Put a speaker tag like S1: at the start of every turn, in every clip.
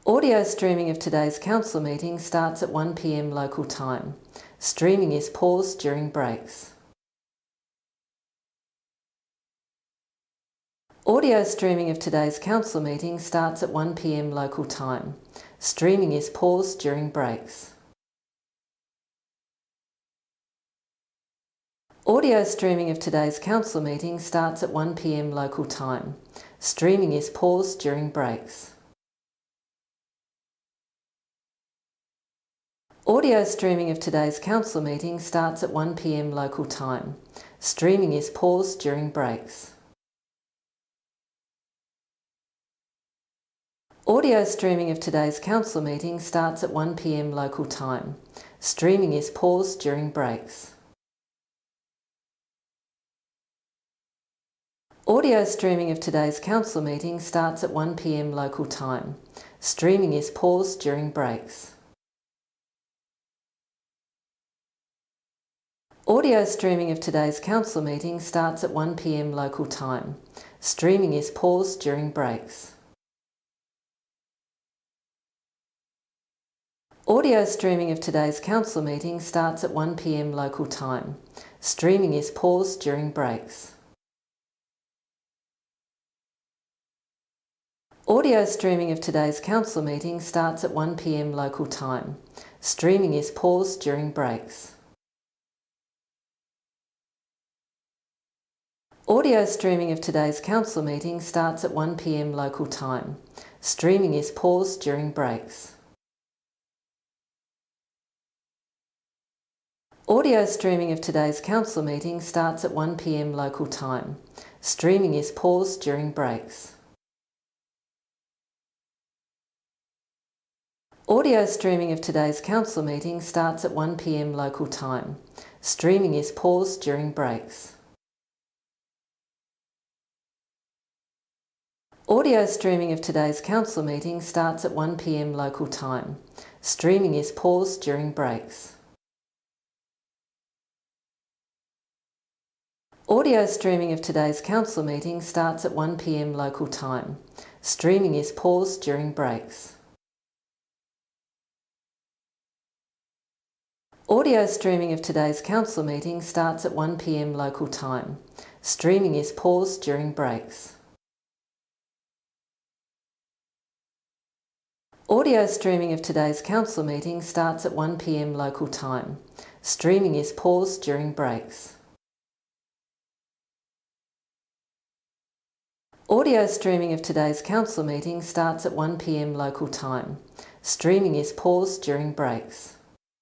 S1: Audio streaming of today's council meeting starts at 1 p.m. local time. Streaming is paused during breaks. Audio streaming of today's council meeting starts at 1 p.m. local time. Streaming is paused during breaks. Audio streaming of today's council meeting starts at 1 p.m. local time. Streaming is paused during breaks. Audio streaming of today's council meeting starts at 1 p.m. local time. Streaming is paused during breaks. Audio streaming of today's council meeting starts at 1 p.m. local time. Streaming is paused during breaks. Audio streaming of today's council meeting starts at 1 p.m. local time. Streaming is paused during breaks. Audio streaming of today's council meeting starts at 1 p.m. local time. Streaming is paused during breaks. Audio streaming of today's council meeting starts at 1 p.m. local time. Streaming is paused during breaks. Audio streaming of today's council meeting starts at 1 p.m. local time. Streaming is paused during breaks. Audio streaming of today's council meeting starts at 1 p.m. local time. Streaming is paused during breaks. Audio streaming of today's council meeting starts at 1 p.m. local time. Streaming is paused during breaks. Audio streaming of today's council meeting starts at 1 p.m. local time. Streaming is paused during breaks. Audio streaming of today's council meeting starts at 1 p.m. local time. Streaming is paused during breaks. Audio streaming of today's council meeting starts at 1 p.m. local time. Streaming is paused during breaks. Audio streaming of today's council meeting starts at 1 p.m. local time. Streaming is paused during breaks. Audio streaming of today's council meeting starts at 1 p.m. local time. Streaming is paused during breaks. Audio streaming of today's council meeting starts at 1 p.m. local time. Streaming is paused during breaks.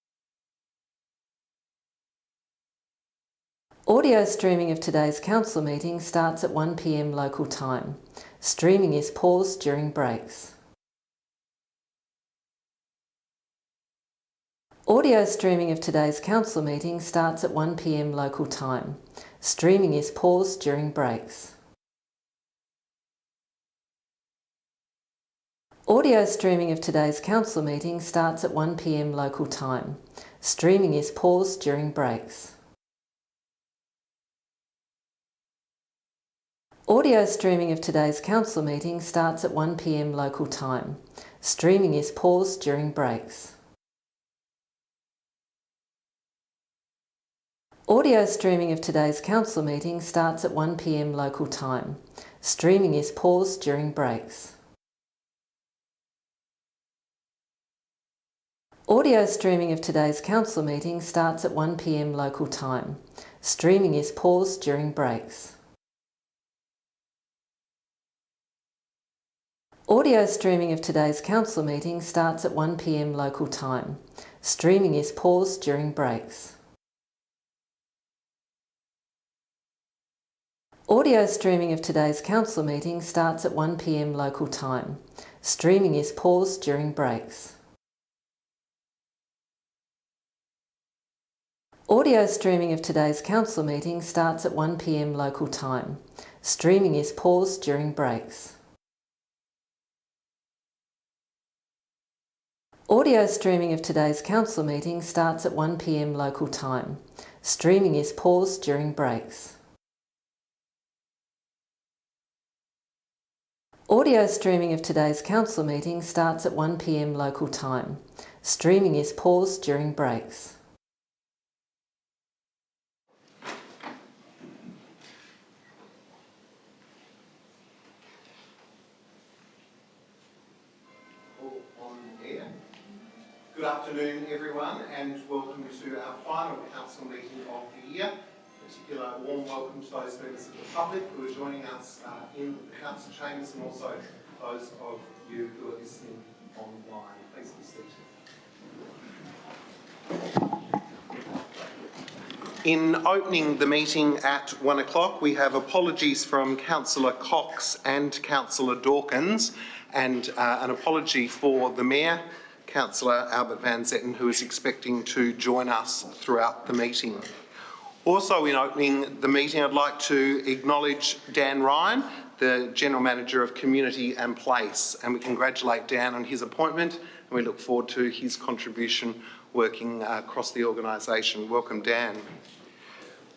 S1: Audio streaming of today's council meeting starts at 1 p.m. local time. Streaming is paused during breaks. Audio streaming of today's council meeting starts at 1 p.m. local time. Streaming is paused during breaks. Audio streaming of today's council meeting starts at 1 p.m. local time. Streaming is paused during breaks. Audio streaming of today's council meeting starts at 1 p.m. local time. Streaming is paused during breaks. Audio streaming of today's council meeting starts at 1 p.m. local time. Streaming is paused during breaks. Audio streaming of today's council meeting starts at 1 p.m. local time. Streaming is paused during breaks. Audio streaming of today's council meeting starts at 1 p.m. local time. Streaming is paused during breaks. Audio streaming of today's council meeting starts at 1 p.m. local time. Streaming is paused during breaks. Audio streaming of today's council meeting starts at 1 p.m. local time. Streaming is paused during breaks. Audio streaming of today's council meeting starts at 1 p.m. local time. Streaming is paused during breaks. Audio streaming of today's council meeting starts at 1 p.m. local time. Streaming is paused during breaks.
S2: Good afternoon everyone, and welcome to our final council meeting of the year. A particular warm welcome to those members of the public who are joining us in the council chambers, and also those of you who are listening online. Please be seated. In opening the meeting at 1 o'clock, we have apologies from Councillor Cox and Councillor Dawkins, and an apology for the Mayor, Councillor Albert Van Zetten, who is expecting to join us throughout the meeting. Also in opening the meeting, I'd like to acknowledge Dan Ryan, the General Manager of Community and Place, and we congratulate Dan on his appointment, and we look forward to his contribution working across the organisation. Welcome, Dan.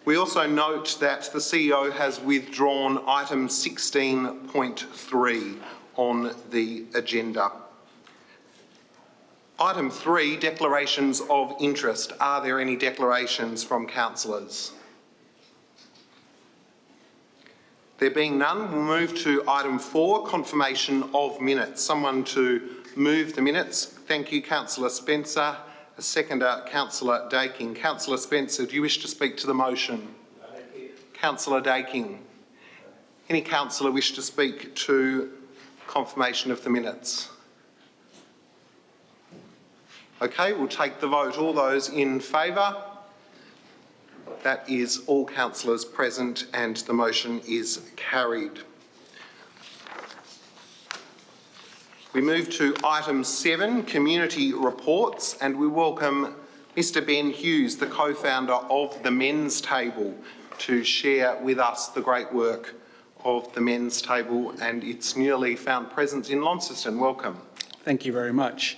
S2: We also note that the CEO has withdrawn item 16.3 on the agenda. Item 3, declarations of interest. Are there any declarations from councillors? There being none, we'll move to item 4, confirmation of minutes. Someone to move the minutes. Thank you, Councillor Spencer. A seconder, Councillor Daking. Councillor Spencer, do you wish to speak to the motion? Councillor Daking. Any councillor wish to speak to confirmation of the minutes? Okay, we'll take the vote. All those in favour? That is all councillors present, and the motion is carried. We move to item 7, community reports, and we welcome Mr. Ben Hughes, the co-founder of the Men's Table, to share with us the great work of the Men's Table and its newly found presence in Launceston. Welcome.
S3: Thank you very much.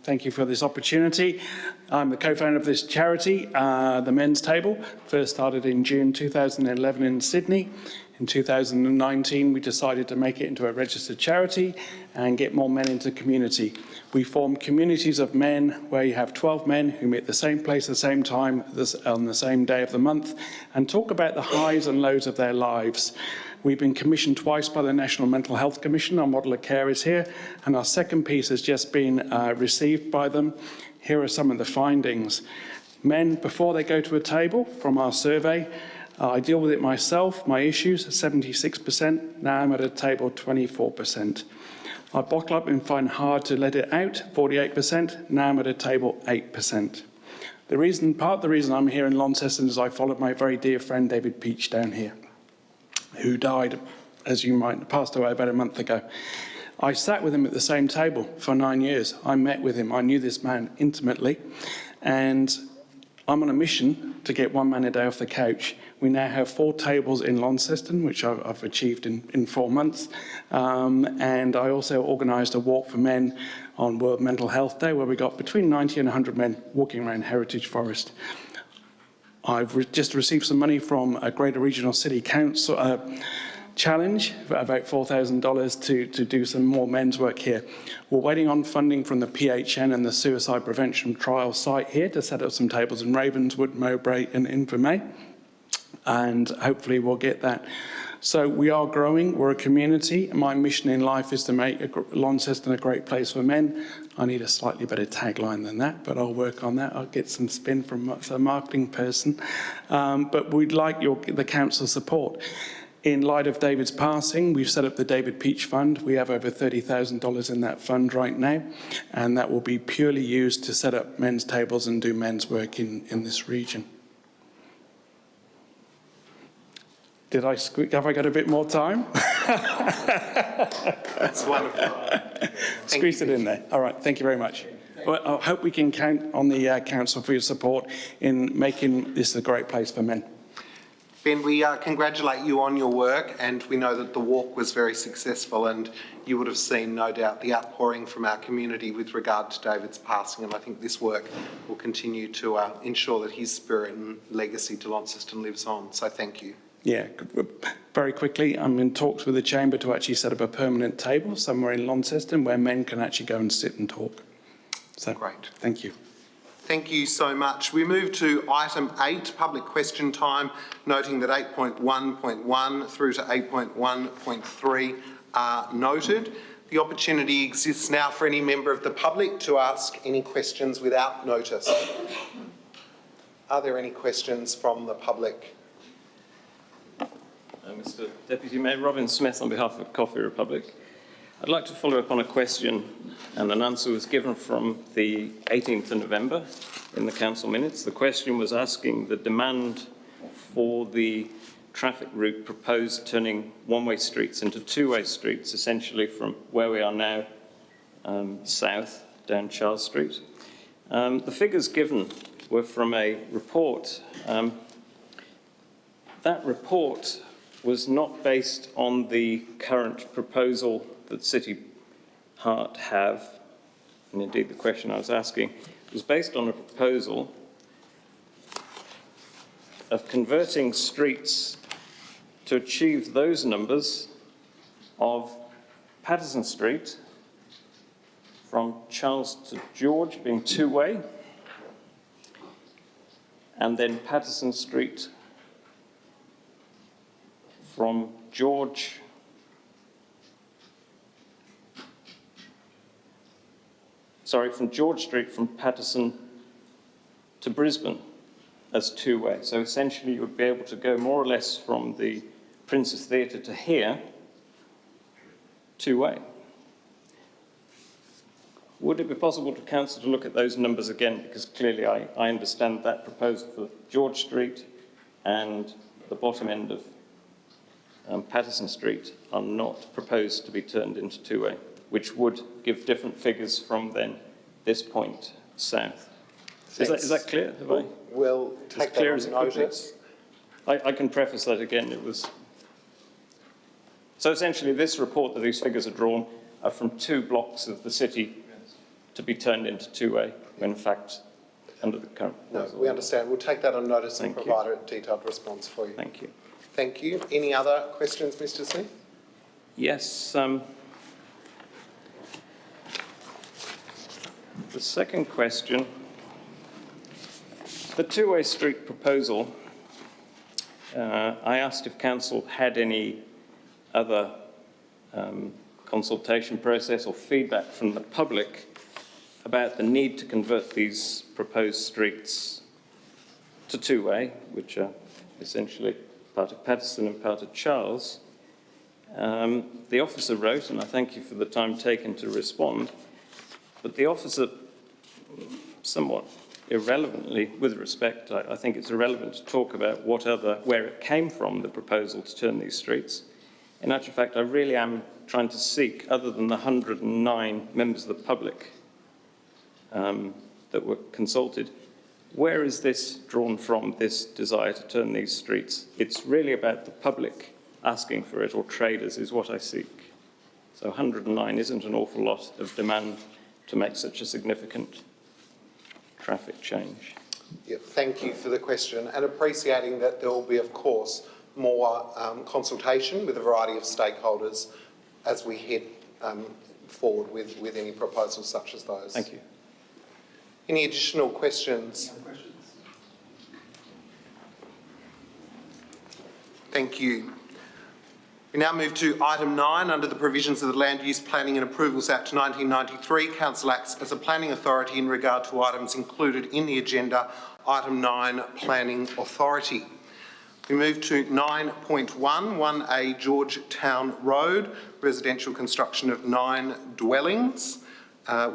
S3: Thank you for this opportunity. I'm the co-founder of this charity, the Men's Table. First started in June 2011 in Sydney. In 2019, we decided to make it into a registered charity and get more men into community. We form communities of men where you have 12 men who meet at the same place at the same time on the same day of the month and talk about the highs and lows of their lives. We've been commissioned twice by the National Mental Health Commission. Our model of care is here, and our second piece has just been received by them. Here are some of the findings. Men, before they go to a table from our survey, I deal with it myself, my issues, 76%. Now I'm at a table, 24%. I bottle up and find hard to let it out, 48%. Now I'm at a table, 8%. Part of the reason I'm here in Launceston is I followed my very dear friend David Peach down here, who died, as you might, passed away about a month ago. I sat with him at the same table for 9 years. I met with him. I knew this man intimately, and I'm on a mission to get one man a day off the couch. We now have 4 tables in Launceston, which I've achieved in 4 months. And I also organised a walk for men on World Mental Health Day, where we got between 90 and 100 men walking around Heritage Forest. I've just received some money from a Greater Regional City Council challenge, about $4,000 to do some more men's work here. We're waiting on funding from the PHN and the Suicide Prevention Trial site here to set up some tables in Ravenswood, Mowbray and Invermay, and hopefully we'll get that. So we are growing, we're a community. My mission in life is to make Launceston a great place for men. I need a slightly better tagline than that, but I'll work on that. I'll get some spin from a marketing person. But we'd like the council support. In light of David's passing, we've set up the David Peach Fund. We have over $30,000 in that fund right now, and that will be purely used to set up men's tables and do men's work in this region. Have I got a bit more time?
S2: That's wonderful.
S3: Squeeze it in there. All right, thank you very much. Well, I hope we can count on the council for your support in making this a great place for men.
S2: Ben, we congratulate you on your work, and we know that the walk was very successful, and you would have seen, no doubt, the outpouring from our community with regard to David's passing, and I think this work will continue to ensure that his spirit and legacy to Launceston lives on. So thank you.
S3: Yeah, very quickly, I'm in talks with the Chamber to actually set up a permanent table somewhere in Launceston where men can actually go and sit and talk. So,
S2: Great.
S3: Thank you.
S2: Thank you so much. We move to item 8, public question time, noting that 8.1.1 through to 8.1.3 are noted. The opportunity exists now for any member of the public to ask any questions without notice. Are there any questions from the public?
S4: Mr Deputy Mayor, Robin Smith on behalf of Coffee Republic. I'd like to follow up on a question, and an answer was given from the 18th of November in the council minutes. The question was asking the demand for the traffic route proposed turning one-way streets into two-way streets, essentially from where we are now, south down Charles Street. The figures given were from a report. That report was not based on the current proposal that City Heart have, and indeed the question I was asking, was based on a proposal of converting streets to achieve those numbers of Patterson Street from Charles to George being two-way, and then Patterson Street from George Street from Patterson to Brisbane as two-way. So essentially you would be able to go more or less from the Princess Theatre to here, two-way. Would it be possible for Council to look at those numbers again? Because clearly I understand that proposal for George Street and the bottom end of Patterson Street are not proposed to be turned into two-way, which would give different figures from then this point south. Is that clear?
S2: We'll take that on notice.
S4: I can preface that again. It was so essentially this report that these figures are drawn are from two blocks of the city to be turned into two-way, when in fact under the current proposal.
S2: No, we understand. We'll take that on notice and
S4: Thank
S2: provide a detailed response for you.
S4: Thank you.
S2: Thank you. Any other questions, Mr. Smith?
S4: Yes. The second question, the two-way street proposal, I asked if Council had any other consultation process or feedback from the public about the need to convert these proposed streets to two-way, which are essentially part of Patterson and part of Charles. The officer wrote, and I thank you for the time taken to respond, but the officer, somewhat irrelevantly, with respect, I think it's irrelevant to talk about where it came from, the proposal to turn these streets. In actual fact, I really am trying to seek, other than the 109 members of the public that were consulted, where is this drawn from, this desire to turn these streets? It's really about the public asking for it, or traders, is what I seek. So 109 isn't an awful lot of demand to make such a significant traffic change.
S2: Yeah, thank you for the question, and appreciating that there will be, of course, more consultation with a variety of stakeholders as we head forward with any proposals such as those.
S4: Thank you.
S2: Any additional questions? No questions. Thank you. We now move to item 9. Under the provisions of the Land Use Planning and Approvals Act 1993, Council acts as a planning authority in regard to items included in the agenda. Item 9, Planning Authority. We move to 9.1, 1A Georgetown Road, residential construction of 9 dwellings.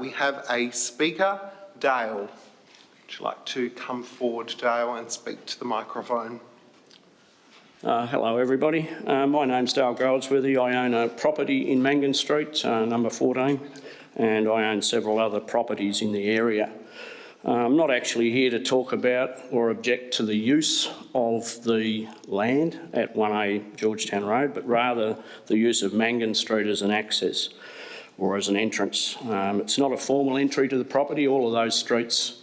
S2: We have a speaker, Dale. Would you like to come forward, Dale, and speak to the microphone?
S5: Hello everybody, my name's Dale Goldsworthy. I own a property in Mangan Street, number 14, and I own several other properties in the area. I'm not actually here to talk about or object to the use of the land at 1A Georgetown Road, but rather the use of Mangan Street as an access or as an entrance. It's not a formal entry to the property. All of those streets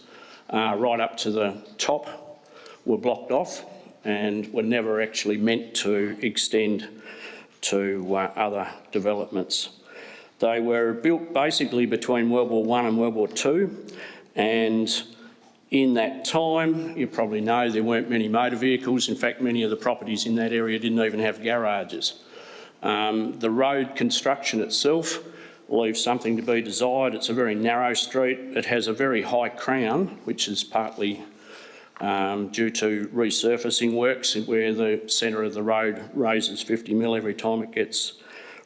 S5: right up to the top were blocked off and were never actually meant to extend to other developments. They were built basically between World War I and World War II, and in that time, you probably know there weren't many motor vehicles. In fact, many of the properties in that area didn't even have garages. The road construction itself leaves something to be desired. It's a very narrow street. It has a very high crown, which is partly due to resurfacing works where the centre of the road raises 50 mil every time it gets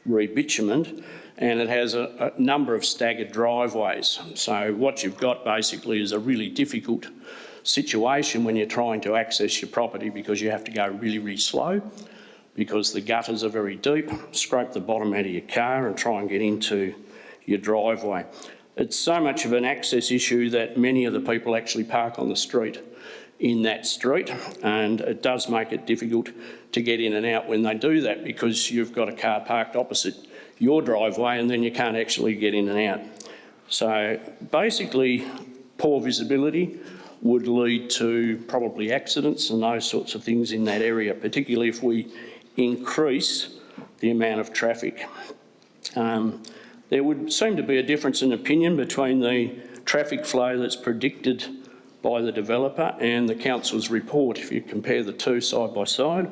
S5: re-bitumened, and it has a number of staggered driveways. So what you've got basically is a really difficult situation when you're trying to access your property, because you have to go really, really slow, because the gutters are very deep, scrape the bottom out of your car and try and get into your driveway. It's so much of an access issue that many of the people actually park on the street in that street, and it does make it difficult to get in and out when they do that, because you've got a car parked opposite your driveway and then you can't actually get in and out. So basically, poor visibility would lead to probably accidents and those sorts of things in that area, particularly if we increase the amount of traffic. There would seem to be a difference in opinion between the traffic flow that's predicted by the developer and the council's report. If you compare the two side by side,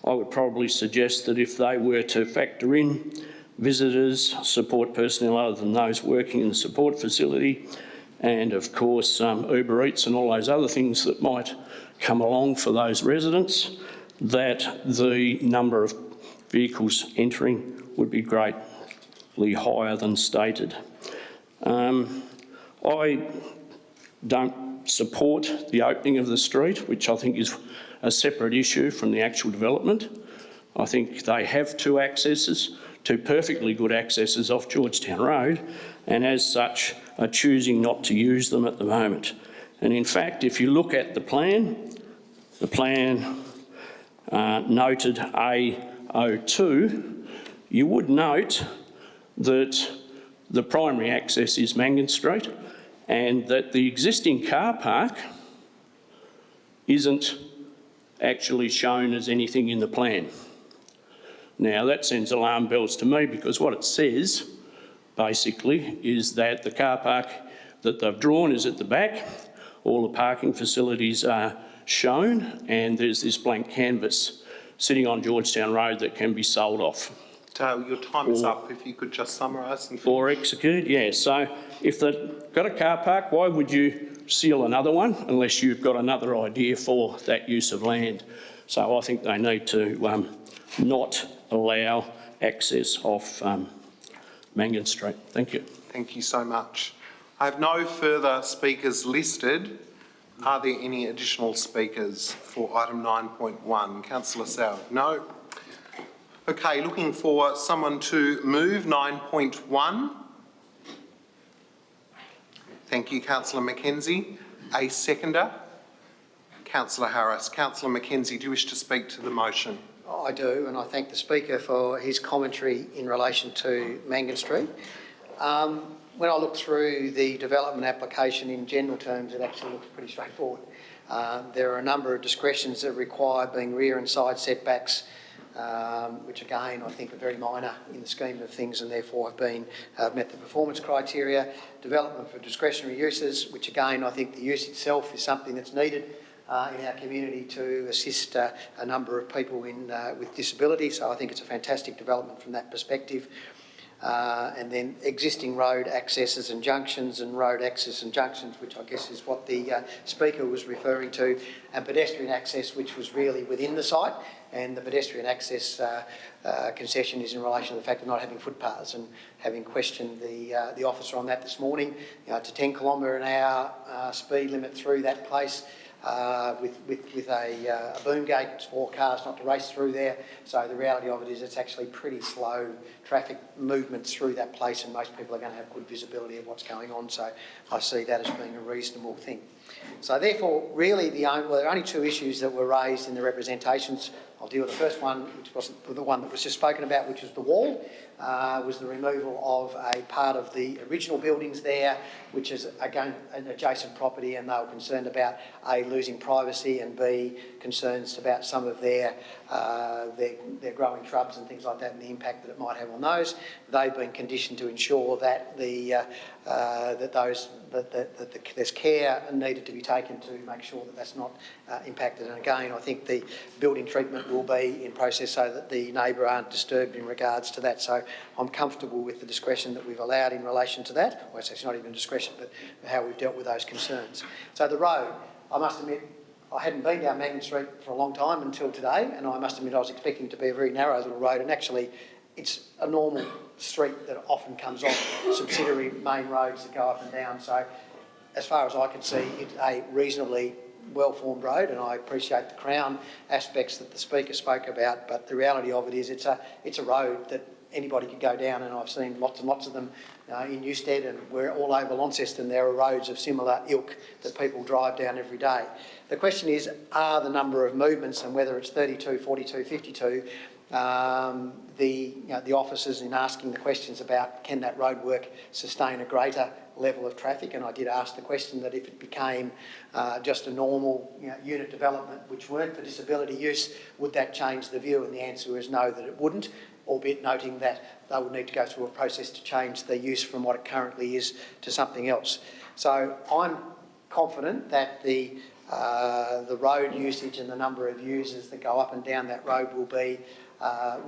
S5: I would probably suggest that if they were to factor in visitors, support personnel other than those working in the support facility, and of course Uber Eats and all those other things that might come along for those residents, that the number of vehicles entering would be greatly higher than stated. I don't support the opening of the street, which I think is a separate issue from the actual development. I think they have two accesses, two perfectly good accesses off Georgetown Road, and as such are choosing not to use them at the moment. And in fact, if you look at the plan noted A02, you would note that the primary access is Mangan Street, and that the existing car park isn't actually shown as anything in the plan. Now that sends alarm bells to me, because what it says basically is that the car park that they've drawn is at the back, all the parking facilities are shown, and there's this blank canvas sitting on Georgetown Road that can be sold off.
S2: Dale, your time is up. If you could just summarise and finish.
S5: Or execute, yeah. So if they've got a car park, why would you seal another one unless you've got another idea for that use of land? So I think they need to not allow access off Mangan Street. Thank you.
S2: Thank you so much. I have no further speakers listed. Are there any additional speakers for item 9.1? Councillor Sow? No? Okay, looking for someone to move 9.1. Thank you, Councillor Mackenzie. A seconder? Councillor Harris. Councillor Mackenzie, do you wish to speak to the motion?
S6: I do, and I thank the Speaker for his commentary in relation to Mangan Street. When I look through the development application in general terms, it actually looks pretty straightforward. There are a number of discretions that require being rear and side setbacks, which again I think are very minor in the scheme of things, and therefore have met the performance criteria. Development for discretionary uses, which again I think the use itself is something that's needed in our community to assist a number of people with disability. So I think it's a fantastic development from that perspective. And then existing road accesses and junctions, and road access and junctions, which I guess is what the Speaker was referring to, and pedestrian access, which was really within the site. And the pedestrian access concession is in relation to the fact of not having footpaths, and having questioned the officer on that this morning, to 10 km/h speed limit through that place. With a boom gate for cars not to race through there. So the reality of it is it's actually pretty slow traffic movement through that place, and most people are going to have good visibility of what's going on. So I see that as being a reasonable thing. So therefore, really, there are only two issues that were raised in the representations. I'll deal with the first one, which wasn't the one that was just spoken about, which was the wall. was the removal of a part of the original buildings there, which is again an adjacent property, and they were concerned about A, losing privacy, and B, concerns about some of their growing shrubs and things like that and the impact that it might have on those. They've been conditioned to ensure that there's care needed to be taken to make sure that that's not impacted. And again, I think the building treatment will be in process so that the neighbour aren't disturbed in regards to that. So I'm comfortable with the discretion that we've allowed in relation to that. Well, it's not even discretion, but how we've dealt with those concerns. So the road, I must admit, I hadn't been down Mangan Street for a long time until today, and I must admit I was expecting it to be a very narrow little road, and actually it's a normal street that often comes off subsidiary main roads that go up and down. So as far as I can see, it's a reasonably well-formed road, and I appreciate the Crown aspects that the Speaker spoke about, but the reality of it is it's a road that anybody can go down, and I've seen lots and lots of them in Newstead, and we're all over Launceston. There are roads of similar ilk that people drive down every day. The question is, are the number of movements, and whether it's 32, 42, 52, the officers in asking the questions about can that roadwork sustain a greater level of traffic, and I did ask the question that if it became just a normal unit development which weren't for disability use, would that change the view? And the answer is no, that it wouldn't, albeit noting that they would need to go through a process to change the use from what it currently is to something else. So I'm confident that the road usage and the number of users that go up and down that road will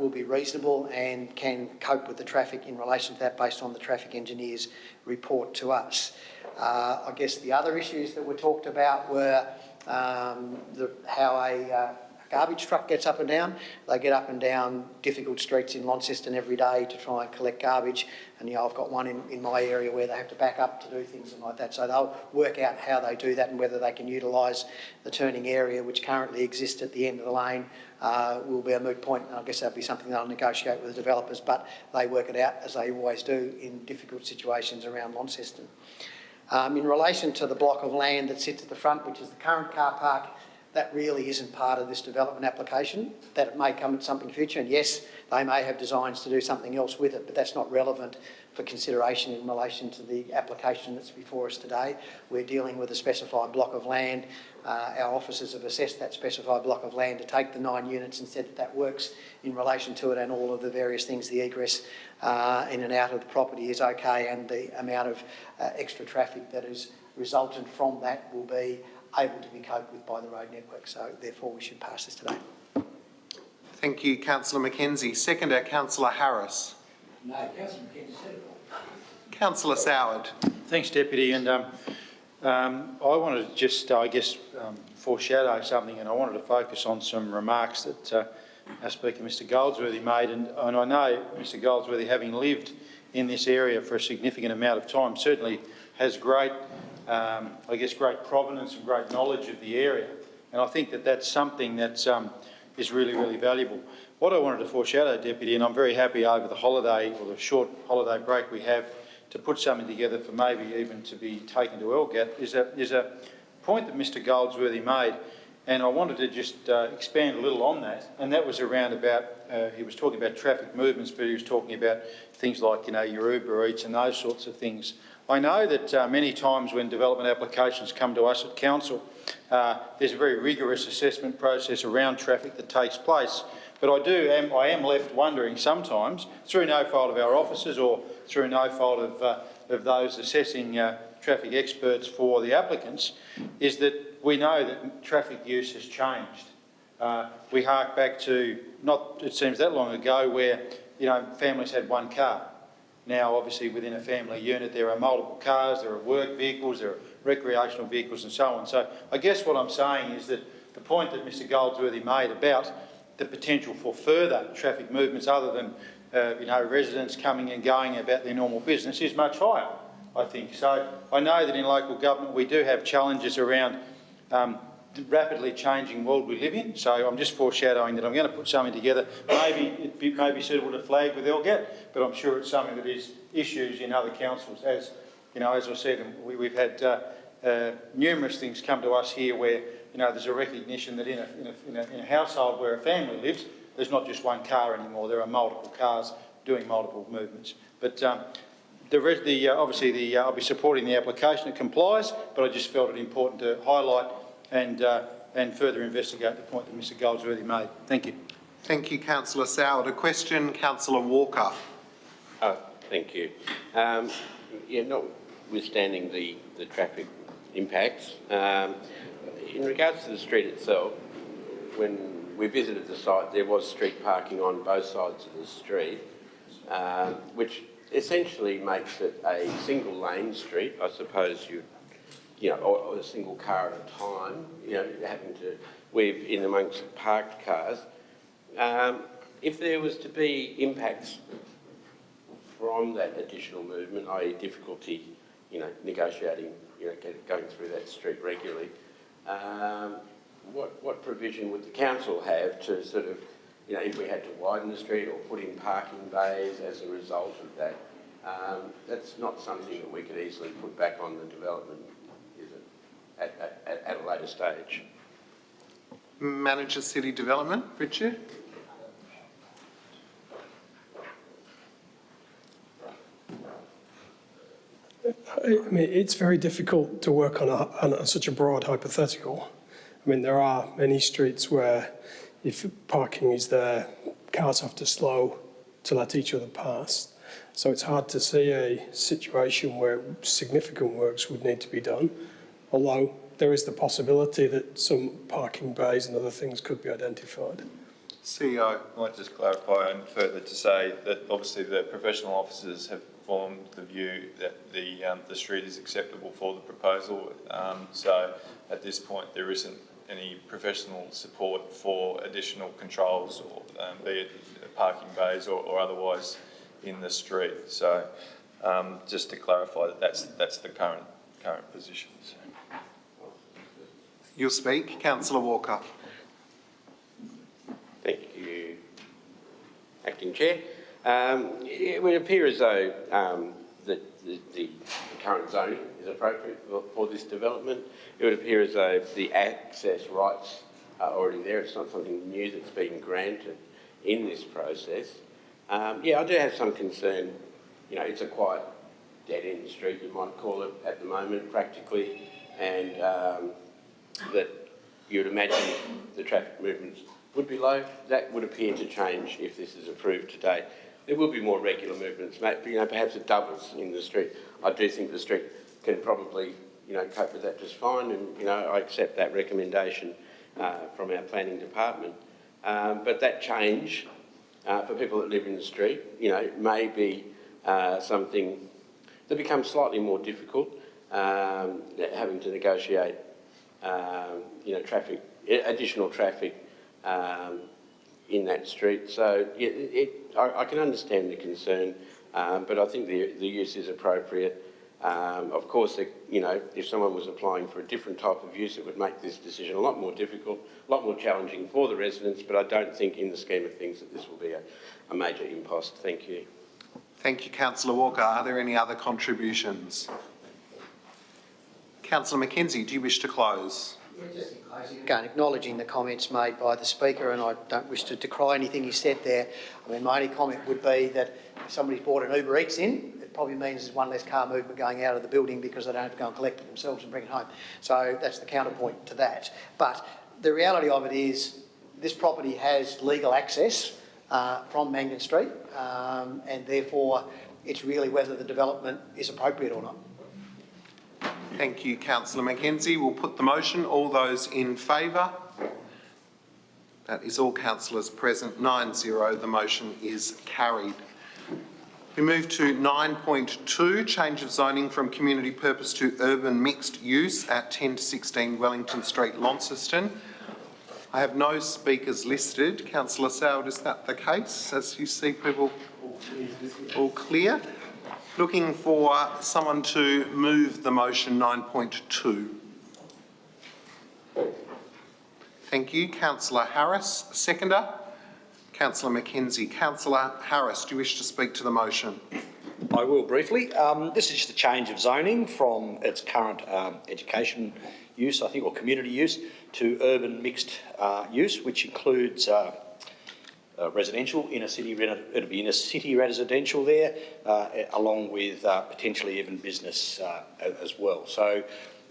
S6: be reasonable and can cope with the traffic in relation to that based on the traffic engineer's report to us. I guess the other issues that were talked about were how a garbage truck gets up and down. They get up and down difficult streets in Launceston every day to try and collect garbage, and I've got one in my area where they have to back up to do things and like that. So they'll work out how they do that and whether they can utilise the turning area which currently exists at the end of the lane will be a moot point, and I guess that'll be something they'll negotiate with the developers, but they work it out as they always do in difficult situations around Launceston. In relation to the block of land that sits at the front, which is the current car park, that really isn't part of this development application. That it may come at something future, and yes, they may have designs to do something else with it, but that's not relevant for consideration in relation to the application that's before us today. We're dealing with a specified block of land. Our officers have assessed that specified block of land to take the 9 units and said that that works in relation to it, and all of the various things, the egress in and out of the property is okay, and the amount of extra traffic that is resultant from that will be able to be coped with by the road network. So therefore we should pass this today.
S2: Thank you, Councillor Mackenzie. Seconder, Councillor Harris.
S7: No, Councillor Mackenzie said it all.
S2: Councillor Soward.
S8: Thanks, Deputy. And I wanted to just, foreshadow something, and I wanted to focus on some remarks that our Speaker, Mr Goldsworthy, made. And I know Mr Goldsworthy, having lived in this area for a significant amount of time, certainly has great great provenance and great knowledge of the area. And I think that that's something that is really, really valuable. What I wanted to foreshadow, Deputy, and I'm very happy over the holiday, or the short holiday break we have, to put something together for maybe even to be taken to LGAT, is a point that Mr Goldsworthy made, and I wanted to just expand a little on that, and that was around about, he was talking about traffic movements, but he was talking about things like, your Uber Eats and those sorts of things. I know that many times when development applications come to us at Council, there's a very rigorous assessment process around traffic that takes place. But I am left wondering sometimes, through no fault of our officers or through no fault of those assessing traffic experts for the applicants, is that we know that traffic use has changed. We hark back to, not it seems that long ago, where families had one car. Now, obviously, within a family unit, there are multiple cars, there are work vehicles, there are recreational vehicles and so on. So I guess what I'm saying is that the point that Mr Goldsworthy made about the potential for further traffic movements other than residents coming and going about their normal business is much higher, I think. So I know that in local government we do have challenges around the rapidly changing world we live in. So I'm just foreshadowing that I'm going to put something together. Maybe it may be suitable to flag with LGAT, but I'm sure it's something that is issues in other councils. As I said, we've had numerous things come to us here where there's a recognition that in a household where a family lives, there's not just one car anymore. There are multiple cars doing multiple movements. But obviously I'll be supporting the application. It complies, but I just felt it important to highlight and further investigate the point that Mr Goldsworthy made. Thank you.
S2: Thank you, Councillor Soward. A question, Councillor Walker.
S9: Oh, thank you. Yeah, notwithstanding the traffic impacts, in regards to the street itself, when we visited the site, there was street parking on both sides of the street, which essentially makes it a single lane street. I suppose or a single car at a time, having to weave in amongst parked cars. If there was to be impacts from that additional movement, i.e. difficulty, negotiating, going through that street regularly, what provision would the council have to sort of, if we had to widen the street or put in parking bays as a result of that? That's not something that we could easily put back on the development, is it, at a later stage?
S2: Manager City Development, Richard.
S10: I mean, it's very difficult to work on such a broad hypothetical. I mean, there are many streets where if parking is there, cars have to slow to let each other pass. So it's hard to see a situation where significant works would need to be done, although there is the possibility that some parking bays and other things could be identified.
S2: CEO.
S11: I might just clarify and further to say that obviously the professional officers have formed the view that the street is acceptable for the proposal. So at this point there isn't any professional support for additional controls, or be it parking bays or otherwise in the street. So just to clarify that's the current position. So.
S2: You'll speak, Councillor Walker.
S9: Thank you, Acting Chair. It would appear as though the current zoning is appropriate for this development. It would appear as though the access rights are already there. It's not something new that's been granted in this process. Yeah, I do have some concern. It's a quite dead-end street, you might call it, at the moment, practically, and that you would imagine the traffic movements would be low. That would appear to change if this is approved today. There will be more regular movements, perhaps it doubles in the street. I do think the street can probably, cope with that just fine, and, I accept that recommendation from our planning department. But that change for people that live in the street, may be something that becomes slightly more difficult, having to negotiate, additional traffic in that street. So I can understand the concern, but I think the use is appropriate. Of course, if someone was applying for a different type of use, it would make this decision a lot more difficult, a lot more challenging for the residents, but I don't think in the scheme of things that this will be a major impost. Thank you.
S2: Thank you, Councillor Walker. Are there any other contributions? Councillor Mackenzie, do you wish to close?
S6: Yeah, just in closing, again, acknowledging the comments made by the Speaker, and I don't wish to decry anything he said there. I mean, my only comment would be that if somebody's brought an Uber Eats in, it probably means there's one less car movement going out of the building because they don't have to go and collect it themselves and bring it home. So that's the counterpoint to that. But the reality of it is this property has legal access from Mangan Street, and therefore it's really whether the development is appropriate or not.
S2: Thank you, Councillor Mackenzie. We'll put the motion. All those in favour? That is all councillors present. 9-0. The motion is carried. We move to 9.2, change of zoning from community purpose to urban mixed use at 10 to 16 Wellington Street, Launceston. I have no speakers listed. Councillor Soward, is that the case? As you see people all clear? Looking for someone to move the motion 9.2. Thank you. Councillor Harris, seconder. Councillor Mackenzie. Councillor Harris, do you wish to speak to the motion?
S7: I will briefly. This is just a change of zoning from its current education use, I think, or community use, to urban mixed use, which includes residential, it'll be inner city residential there, along with potentially even business as well. So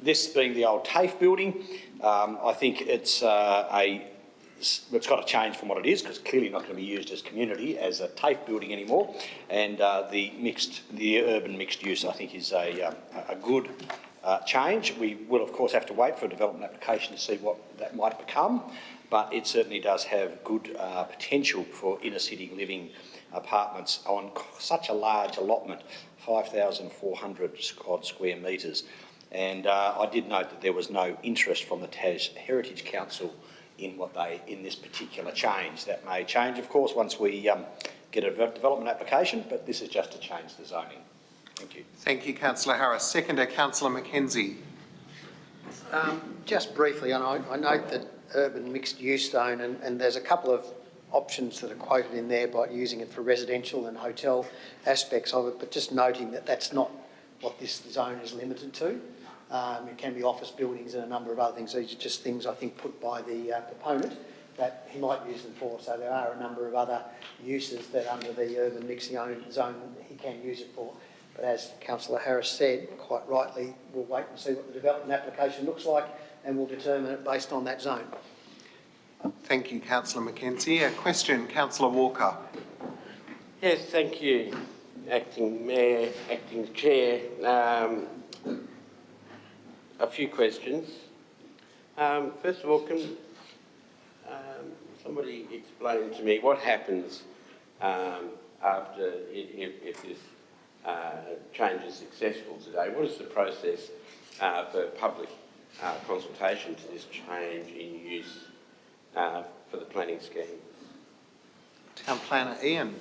S7: this being the old TAFE building, I think it's got to change from what it is, because it's clearly not going to be used as community, as a TAFE building anymore. And the urban mixed use, I think, is a good change. We will, of course, have to wait for a development application to see what that might become, but it certainly does have good potential for inner city living apartments on such a large allotment, 5,400 odd square metres. And I did note that there was no interest from the Tas Heritage Council in this particular change. That may change, of course, once we get a development application, but this is just to change the zoning. Thank you.
S2: Thank you, Councillor Harris. Seconder, Councillor Mackenzie.
S6: Just briefly, and I note that urban mixed use zone, and there's a couple of options that are quoted in there by using it for residential and hotel aspects of it, but just noting that that's not what this zone is limited to. It can be office buildings and a number of other things. These are just things, I think, put by the proponent that he might use them for. So there are a number of other uses that under the urban mixed zone he can use it for. But as Councillor Harris said, quite rightly, we'll wait and see what the development application looks like, and we'll determine it based on that zone.
S2: Thank you, Councillor Mackenzie. A question, Councillor Walker.
S9: Yes, thank you, Acting Mayor, Acting Chair. A few questions. First of all, can somebody explain to me what happens after if this change is successful today? What is the process for public consultation to this change in use for the planning scheme?
S2: Town Planner Ian.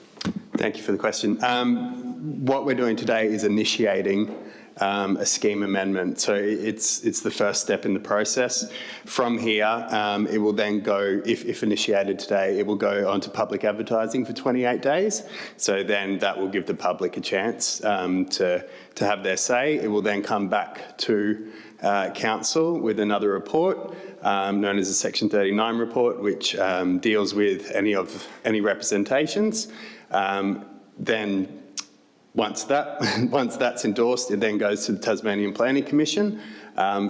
S12: Thank you for the question. What we're doing today is initiating a scheme amendment. So it's the first step in the process. From here, it will then go, if initiated today, it will go onto public advertising for 28 days. So then that will give the public a chance to have their say. It will then come back to council with another report known as a Section 39 report, which deals with any representations. Then once that's endorsed, it then goes to the Tasmanian Planning Commission.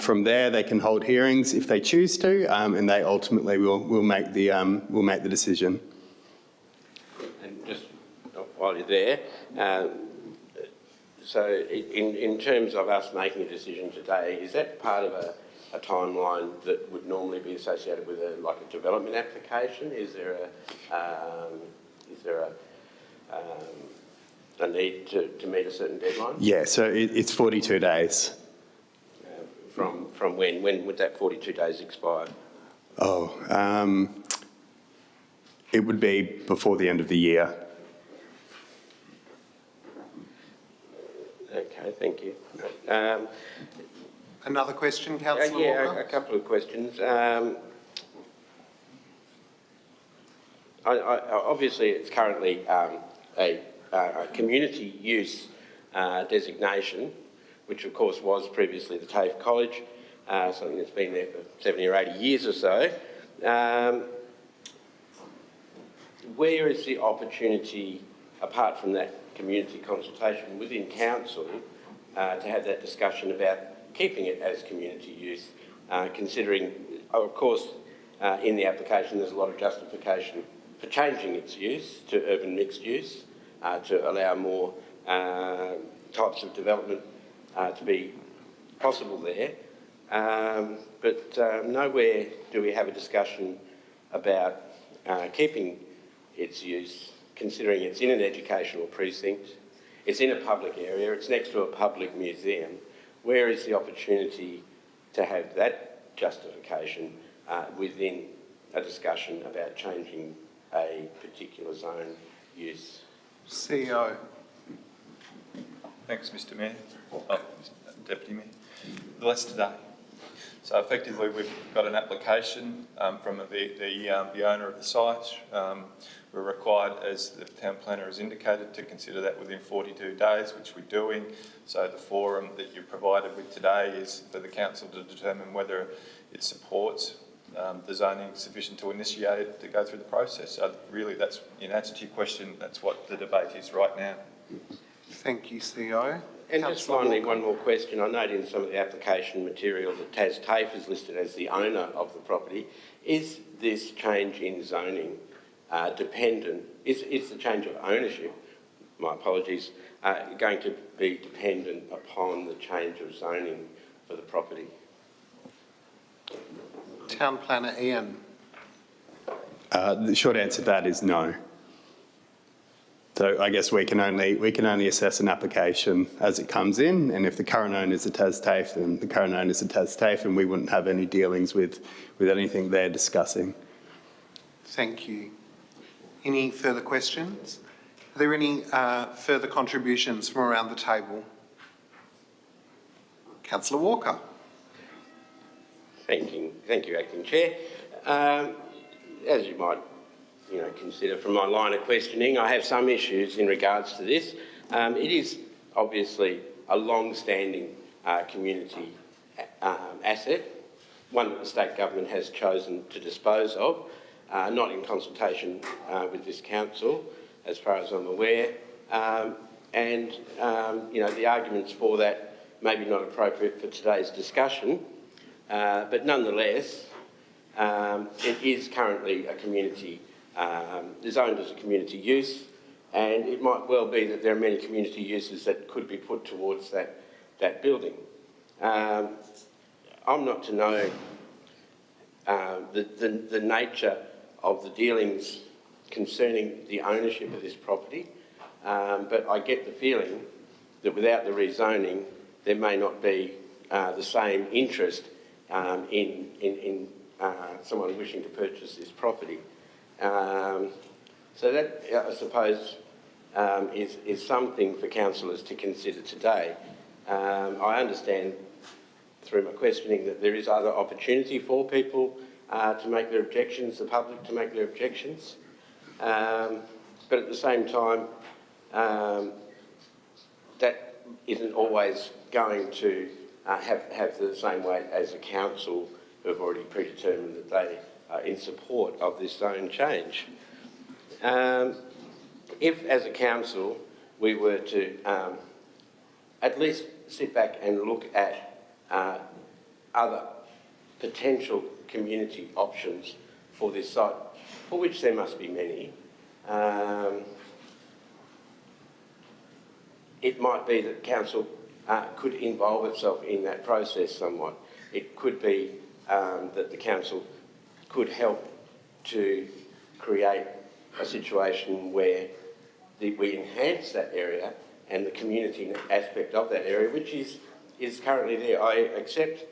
S12: From there, they can hold hearings if they choose to, and they ultimately will make the decision.
S9: And just while you're there, so in terms of us making a decision today, is that part of a timeline that would normally be associated with a development application? Is there a need to meet a certain deadline?
S12: Yeah, so it's 42 days.
S9: From when? When would that 42 days expire?
S12: Oh, it would be before the end of the year.
S9: Okay, thank you.
S2: Another question, Councillor Walker?
S9: A couple of questions. Obviously, it's currently a community use designation, which of course was previously the TAFE College, something that's been there for 70 or 80 years or so. Where is the opportunity, apart from that community consultation within council, to have that discussion about keeping it as community use, considering, of course, in the application there's a lot of justification for changing its use to urban mixed use, to allow more types of development to be possible there. But nowhere do we have a discussion about keeping its use, considering it's in an educational precinct, it's in a public area, it's next to a public museum. Where is the opportunity to have that justification within a discussion about changing a particular zone use?
S2: CEO.
S11: Thanks, Mr Mayor. Deputy Mayor. Less today. So effectively we've got an application from the owner of the site. We're required, as the Town Planner has indicated, to consider that within 42 days, which we're doing. So the forum that you're provided with today is for the Council to determine whether it supports the zoning sufficient to initiate it to go through the process. So really, that's, in answer to your question, that's what the debate is right now.
S2: Thank you, CO.
S9: And just finally, one more question. I note in some of the application material that TAFE is listed as the owner of the property. Is this change in zoning dependent, is the change of ownership, my apologies, going to be dependent upon the change of zoning for the property?
S2: Town Planner Ian.
S12: The short answer to that is no. So I guess we can only assess an application as it comes in, and if the current owner is a TAFE, then the current owner is a TAFE, and we wouldn't have any dealings with anything they're discussing.
S2: Thank you. Any further questions? Are there any further contributions from around the table? Councillor Walker.
S9: Thank you, Acting Chair. As you might consider from my line of questioning, I have some issues in regards to this. It is obviously a long-standing community asset, one that the state government has chosen to dispose of, not in consultation with this council, as far as I'm aware. The arguments for that may be not appropriate for today's discussion, but nonetheless, it is currently a community, zoned as a community use, and it might well be that there are many community uses that could be put towards that building. I'm not to know the nature of the dealings concerning the ownership of this property, but I get the feeling that without the rezoning, there may not be the same interest in someone wishing to purchase this property. So that, I suppose, is something for councillors to consider today. I understand through my questioning that there is other opportunity for people to make their objections, the public to make their objections. But at the same time, that isn't always going to have the same weight as a council who have already predetermined that they are in support of this zone change. If, as a council, we were to at least sit back and look at other potential community options for this site, for which there must be many, it might be that council could involve itself in that process somewhat. It could be that the council could help to create a situation where we enhance that area and the community aspect of that area, which is currently there. I accept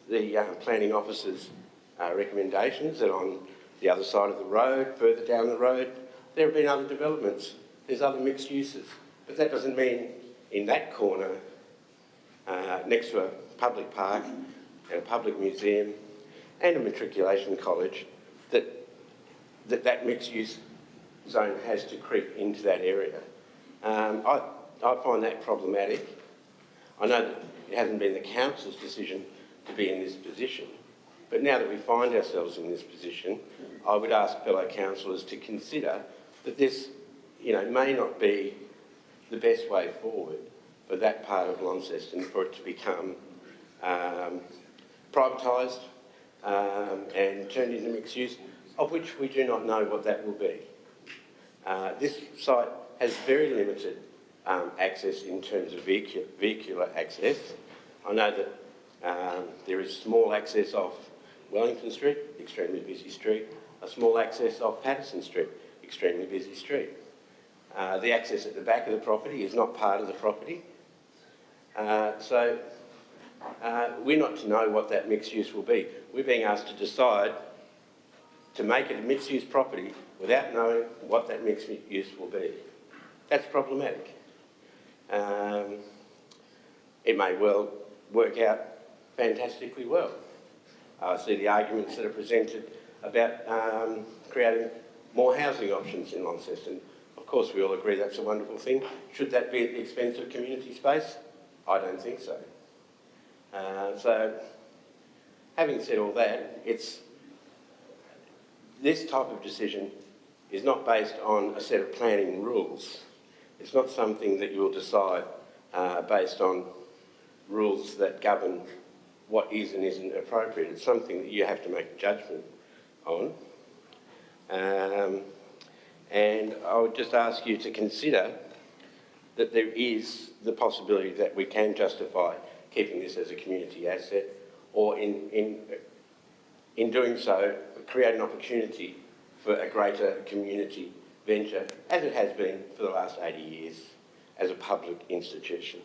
S9: the planning officer's recommendations that on the other side of the road, further down the road, there have been other developments. There's other mixed uses. But that doesn't mean in that corner, next to a public park and a public museum and a matriculation college, that mixed-use zone has to creep into that area. I find that problematic. I know that it hasn't been the council's decision to be in this position, but now that we find ourselves in this position, I would ask fellow councillors to consider that this, may not be the best way forward for that part of Launceston, for it to become privatised and turned into mixed use, of which we do not know what that will be. This site has very limited access in terms of vehicular access. I know that there is small access off Wellington Street, extremely busy street, a small access off Patterson Street, extremely busy street. The access at the back of the property is not part of the property. So we're not to know what that mixed use will be. We're being asked to decide to make it a mixed use property without knowing what that mixed use will be. That's problematic. It may well work out fantastically well. I see the arguments that are presented about creating more housing options in Launceston. Of course, we all agree that's a wonderful thing. Should that be at the expense of community space? I don't think so. So, having said all that, it's this type of decision is not based on a set of planning rules. It's not something that you'll decide based on rules that govern what is and isn't appropriate. It's something that you have to make a judgment on. And I would just ask you to consider that there is the possibility that we can justify keeping this as a community asset, or in doing so, create an opportunity for a greater community venture, as it has been for the last 80 years, as a public institution.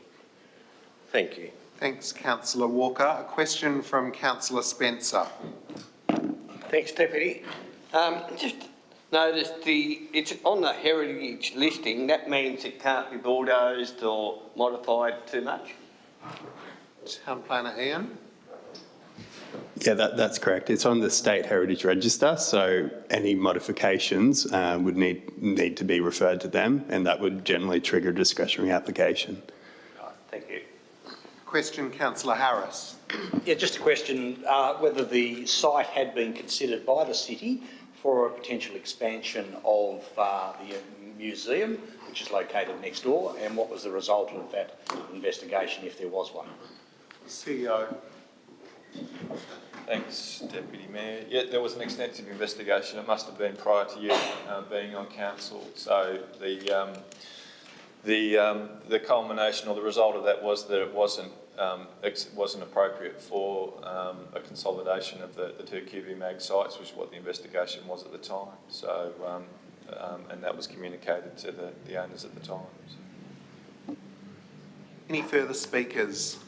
S9: Thank you.
S2: Thanks, Councillor Walker. A question from Councillor Spencer.
S13: Thanks, Deputy. Just noticed it's on the heritage listing. That means it can't be bulldozed or modified too much.
S2: Town Planner Ian.
S12: Yeah, that's correct. It's on the State Heritage Register, so any modifications would need to be referred to them, and that would generally trigger a discretionary application.
S13: Right, thank you.
S2: Question, Councillor Harris.
S7: Yeah, just a question whether the site had been considered by the city for a potential expansion of the museum, which is located next door, and what was the result of that investigation, if there was one?
S2: CEO.
S11: Thanks, Deputy Mayor. Yeah, there was an extensive investigation. It must have been prior to you being on council. So the culmination or the result of that was that it wasn't appropriate for a consolidation of the two QV-Mag sites, which is what the investigation was at the time. So and that was communicated to the owners at the time. So.
S2: Any further speakers?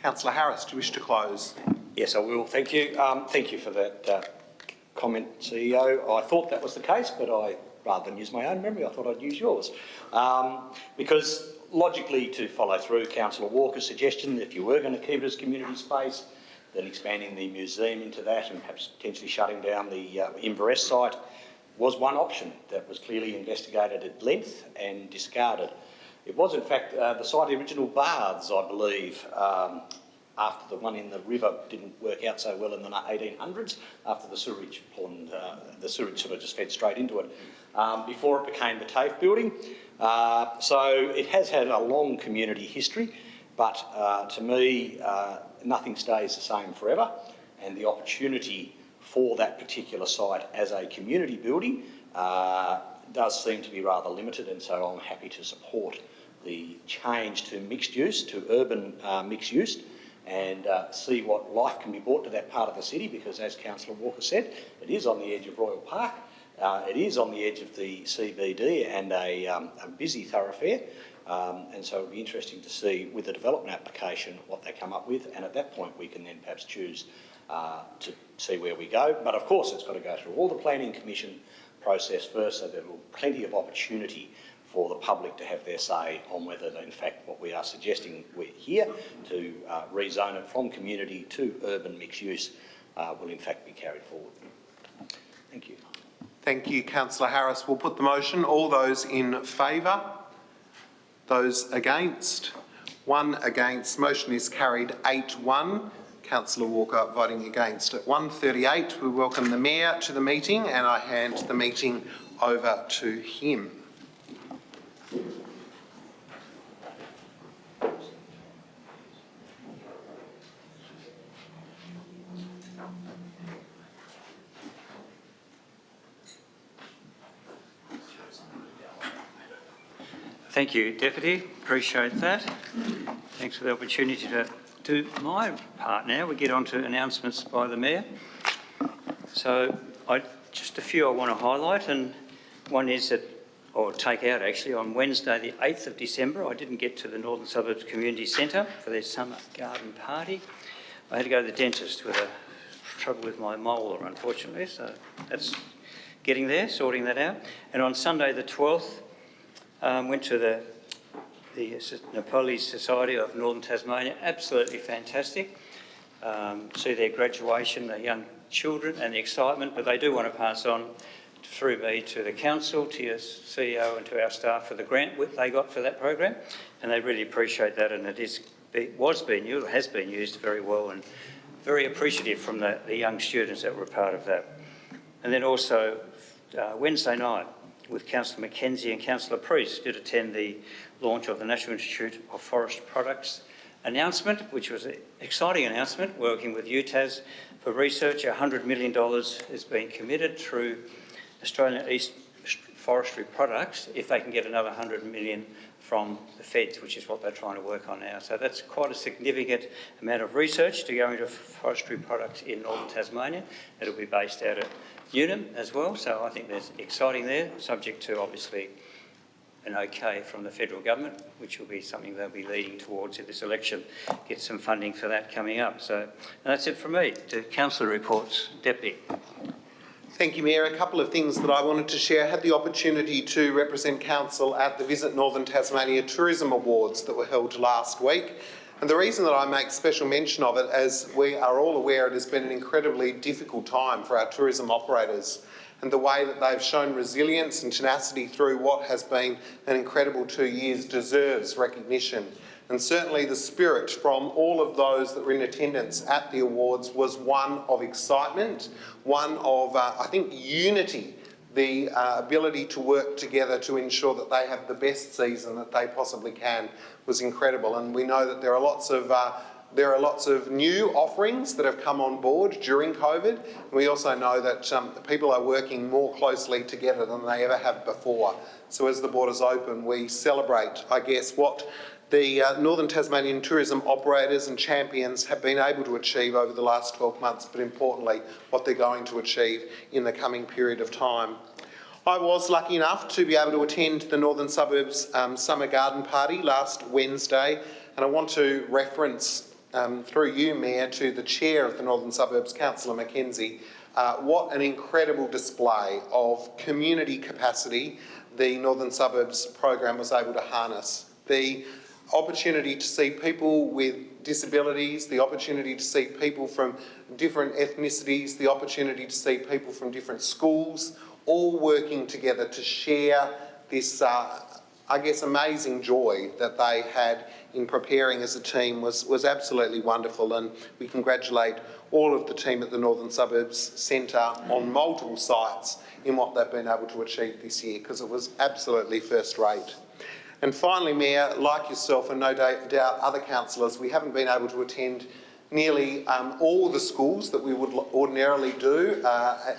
S2: Councillor Harris, do you wish to close?
S7: Yes, I will. Thank you. Thank you for that comment, CEO. I thought that was the case, but rather than use my own memory, I thought I'd use yours. Because logically, to follow through Councillor Walker's suggestion, if you were going to keep it as community space, then expanding the museum into that and perhaps potentially shutting down the Inverest site was one option that was clearly investigated at length and discarded. It was, in fact, the site of the original baths, I believe, after the one in the river didn't work out so well in the 1800s, after the sewage pond, the sewage sort of just fed straight into it, before it became the TAFE building. So it has had a long community history, but to me, nothing stays the same forever, and the opportunity for that particular site as a community building does seem to be rather limited, and so I'm happy to support the change to mixed use, to urban mixed use, and see what life can be brought to that part of the city, because as Councillor Walker said, it is on the edge of Royal Park, it is on the edge of the CBD and a busy thoroughfare, and so it'll be interesting to see with the development application what they come up with, and at that point we can then perhaps choose to see where we go. But of course it's got to go through all the planning commission process first, so there will be plenty of opportunity for the public to have their say on whether, in fact, what we are suggesting we're here to rezone it from community to urban mixed use will in fact be carried forward. Thank you.
S2: Thank you, Councillor Harris. We'll put the motion. All those in favour? Those against? 1 against. Motion is carried 8-1. Councillor Walker voting against. At 1:38, we welcome the Mayor to the meeting, and I hand the meeting over to him.
S14: Thank you, Deputy. Appreciate that. Thanks for the opportunity to do my part now. We get on to announcements by the Mayor. So just a few I want to highlight, and one is that, or take out actually, on Wednesday the 8th of December, I didn't get to the Northern Suburbs Community Centre for their summer garden party. I had to go to the dentist with trouble with my molar, unfortunately, so that's getting there, sorting that out. And on Sunday the 12th, went to the Nepali Society of Northern Tasmania, absolutely fantastic. See their graduation, the young children and the excitement, but they do want to pass on through me to the council, to your CEO and to our staff for the grant they got for that program, and they really appreciate that, and it has been used very well, and very appreciative from the young students that were part of that. And then also Wednesday night with Councillor Mackenzie and Councillor Priest did attend the launch of the National Institute of Forest Products announcement, which was an exciting announcement, working with UTAS for research. $100 million is being committed through Australian East Forestry Products if they can get another 100 million from the feds, which is what they're trying to work on now. So that's quite a significant amount of research to go into forestry products in northern Tasmania. It'll be based out at Unum as well, so I think there's exciting there, subject to obviously an okay from the federal government, which will be something they'll be leading towards in this election, get some funding for that coming up. So that's it from me. To councillor reports. Deputy.
S2: Thank you, Mayor. A couple of things that I wanted to share. I had the opportunity to represent Council at the Visit Northern Tasmania Tourism Awards that were held last week. And the reason that I make special mention of it, as we are all aware, it has been an incredibly difficult time for our tourism operators. And the way that they've shown resilience and tenacity through what has been an incredible 2 years deserves recognition. And certainly the spirit from all of those that were in attendance at the awards was one of excitement, one of, I think, unity, the ability to work together to ensure that they have the best season that they possibly can was incredible. And we know that there are lots of new offerings that have come on board during COVID. And we also know that people are working more closely together than they ever have before. So as the borders open, we celebrate, I guess, what the Northern Tasmanian tourism operators and champions have been able to achieve over the last 12 months, but importantly, what they're going to achieve in the coming period of time. I was lucky enough to be able to attend the Northern Suburbs Summer Garden Party last Wednesday, and I want to reference, through you, Mayor, to the Chair of the Northern Suburbs, Councillor Mackenzie, what an incredible display of community capacity the Northern Suburbs program was able to harness. The opportunity to see people with disabilities, the opportunity to see people from different ethnicities, the opportunity to see people from different schools, all working together to share this, I guess, amazing joy that they had in preparing as a team was absolutely wonderful, and we congratulate all of the team at the Northern Suburbs Centre on multiple sites in what they've been able to achieve this year, because it was absolutely first rate. And finally, Mayor, like yourself and no doubt other councillors, we haven't been able to attend nearly all the schools that we would ordinarily do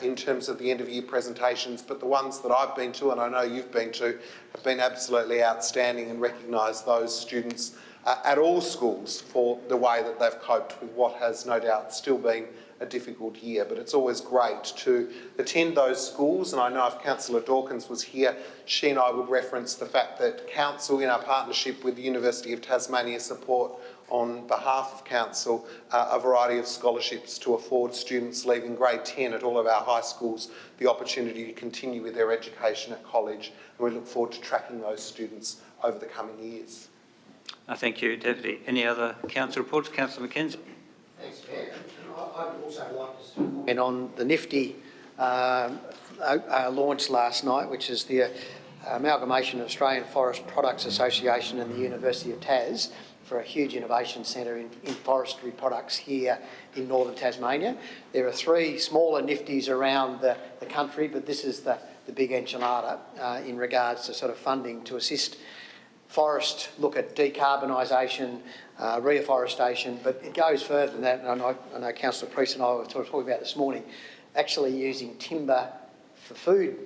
S2: in terms of the end of year presentations, but the ones that I've been to, and I know you've been to, have been absolutely outstanding and recognise those students at all schools for the way that they've coped with what has no doubt still been a difficult year. But it's always great to attend those schools, and I know if Councillor Dawkins was here, she and I would reference the fact that Council, in our partnership with the University of Tasmania, support on behalf of Council a variety of scholarships to afford students leaving grade 10 at all of our high schools the opportunity to continue with their education at college, and we look forward to tracking those students over the coming years.
S14: Thank you, Deputy. Any other council reports? Councillor Mackenzie.
S6: Thanks, Chair. I'd also like to comment on the nifty launch last night, which is the amalgamation of Australian Forest Products Association and the University of Tas for a huge innovation centre in forestry products here in northern Tasmania. There are 3 smaller nifties around the country, but this is the big enchilada in regards to sort of funding to assist forest, look at decarbonisation, reforestation, but it goes further than that, and I know Councillor Priest and I were talking about this morning, actually using timber for food,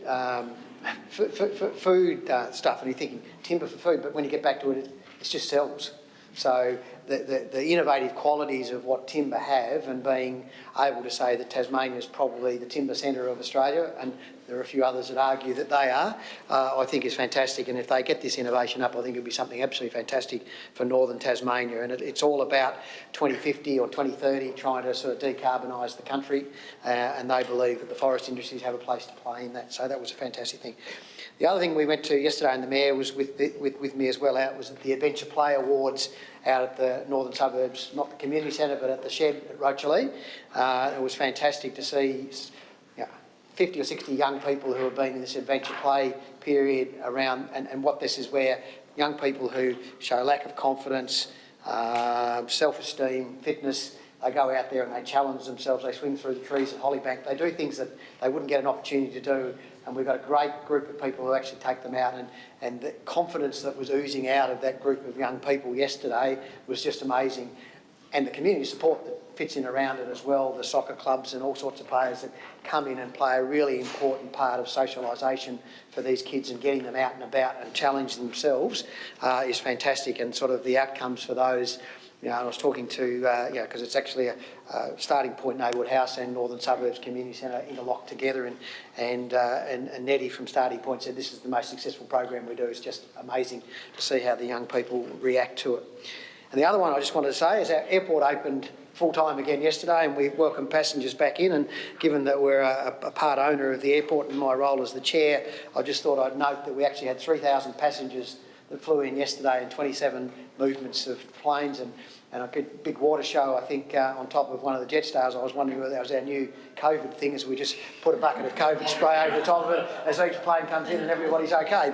S6: stuff, and you're thinking timber for food, but when you get back to it, it's just cells. So the innovative qualities of what timber have, and being able to say that Tasmania is probably the timber centre of Australia, and there are a few others that argue that they are, I think is fantastic. And if they get this innovation up, I think it'll be something absolutely fantastic for northern Tasmania. And it's all about 2050 or 2030 trying to sort of decarbonise the country, and they believe that the forest industries have a place to play in that. So that was a fantastic thing. The other thing we went to yesterday, and the Mayor was with me as well, was at the Adventure Play Awards out at the Northern Suburbs, not the community centre, but at the shed at Rochalee. It was fantastic to see 50 or 60 young people who have been in this adventure play period around, and what this is, where young people who show lack of confidence, self-esteem, fitness, They go out there and they challenge themselves. They swing through the trees at Hollybank. They do things that they wouldn't get an opportunity to do. And we've got a great group of people who actually take them out, and the confidence that was oozing out of that group of young people yesterday was just amazing. And the community support that fits in around it as well, the soccer clubs and all sorts of players that come in and play a really important part of socialisation for these kids, and getting them out and about and challenging themselves is fantastic. And sort of the outcomes for those, you know, I was talking to, because it's actually a starting point, Neighbourhood House and Northern Suburbs Community Centre interlocked together, and Nettie from Starting Point said this is the most successful program we do. It's just amazing to see how the young people react to it. And the other one I just wanted to say is our airport opened full-time again yesterday, and we welcome passengers back in. And given that we're a part owner of the airport and my role as the chair, I just thought I'd note that we actually had 3,000 passengers that flew in yesterday and 27 movements of planes, and a big water show, I think, on top of one of the Jetsstars. I was wondering whether that was our new COVID thing, as we just put a bucket of COVID spray over the top of it as each plane comes in and everybody's okay.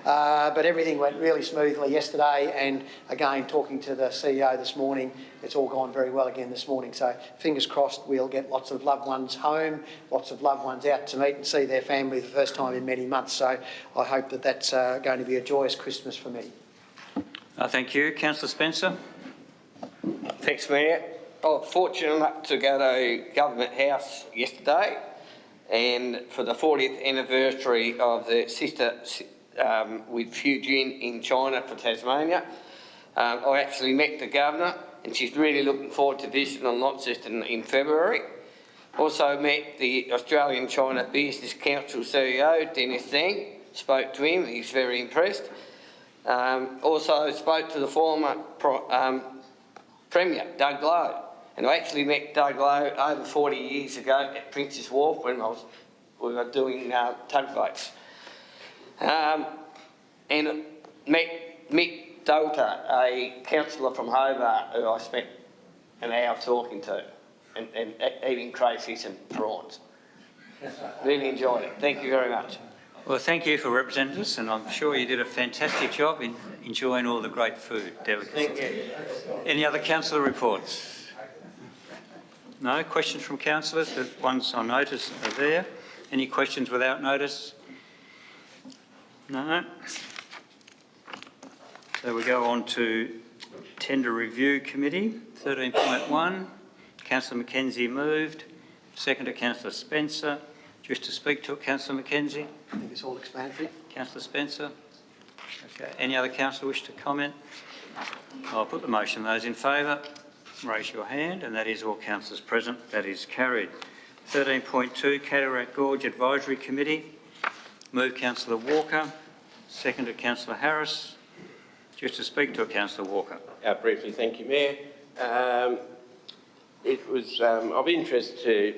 S6: But everything went really smoothly yesterday, and again, talking to the CEO this morning, it's all gone very well again this morning. So fingers crossed we'll get lots of loved ones home, lots of loved ones out to meet and see their family for the first time in many months. So I hope that that's going to be a joyous Christmas for me.
S14: Thank you. Councillor Spencer.
S13: Thanks, Mayor. I was fortunate enough to go to Government House yesterday, and for the 40th anniversary of the sister with Fujian in China for Tasmania. I actually met the Governor, and she's really looking forward to visiting on Launceston in February. Also met the Australian-China Business Council CEO, Dennis Zhang. Spoke to him, he's very impressed. Also spoke to the former Premier, Doug Lowe. And I actually met Doug Lowe over 40 years ago at Prince's Wharf when we were doing tugboats. And met Mick Dalter, a councillor from Hobart, who I spent an hour talking to and eating crayfish and prawns. Really enjoyed it. Thank you very much.
S14: Well, thank you for representing us, and I'm sure you did a fantastic job in enjoying all the great food, delicacies.
S13: Thank you.
S14: Any other councillor reports? No? Questions from councillors? The ones on notice are there. Any questions without notice? No? So we go on to Tender Review Committee, 13.1. Councillor Mackenzie moved. Second to Councillor Spencer. Just to speak to it, Councillor Mackenzie.
S6: I think it's all explanatory.
S14: Councillor Spencer. Okay. Any other councillor wish to comment? I'll put the motion. Those in favour, raise your hand, and that is all councillors present. That is carried. 13.2, Cataract Gorge Advisory Committee. Move Councillor Walker. Second to Councillor Harris. Just to speak to it, Councillor Walker.
S9: Briefly, thank you, Mayor. It was of interest to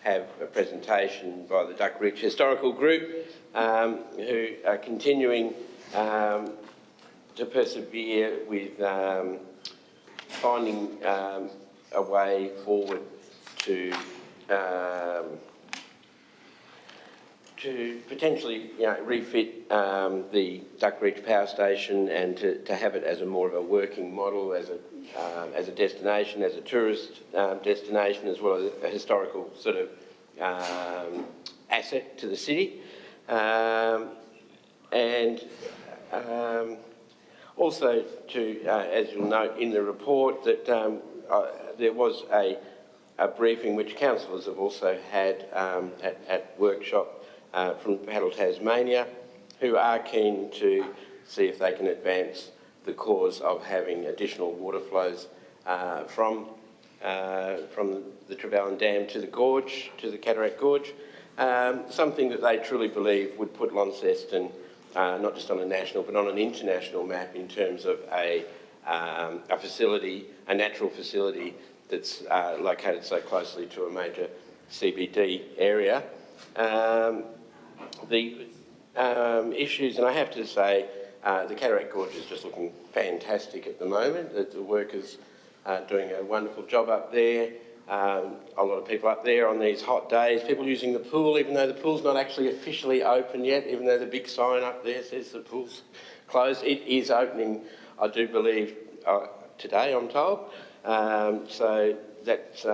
S9: have a presentation by the Duck Ridge Historical Group, who are continuing to persevere with finding a way forward to potentially, refit the Duck Ridge Power Station, and to have it as a more of a working model, as a destination, as a tourist destination, as well as a historical sort of asset to the city. And also to, as you'll note in the report, that there was a briefing which councillors have also had at workshop from Paddle Tasmania, who are keen to see if they can advance the cause of having additional water flows from the Trevelyan Dam to the gorge, to the Cataract Gorge, something that they truly believe would put Launceston not just on a national but on an international map in terms of a facility, a natural facility that's located so closely to a major CBD area. The issues, and I have to say, the Cataract Gorge is just looking fantastic at the moment. The workers are doing a wonderful job up there. A lot of people up there on these hot days, people using the pool, even though the pool's not actually officially open yet, even though the big sign up there says the pool's closed. It is opening, I do believe, today, I'm told. So that's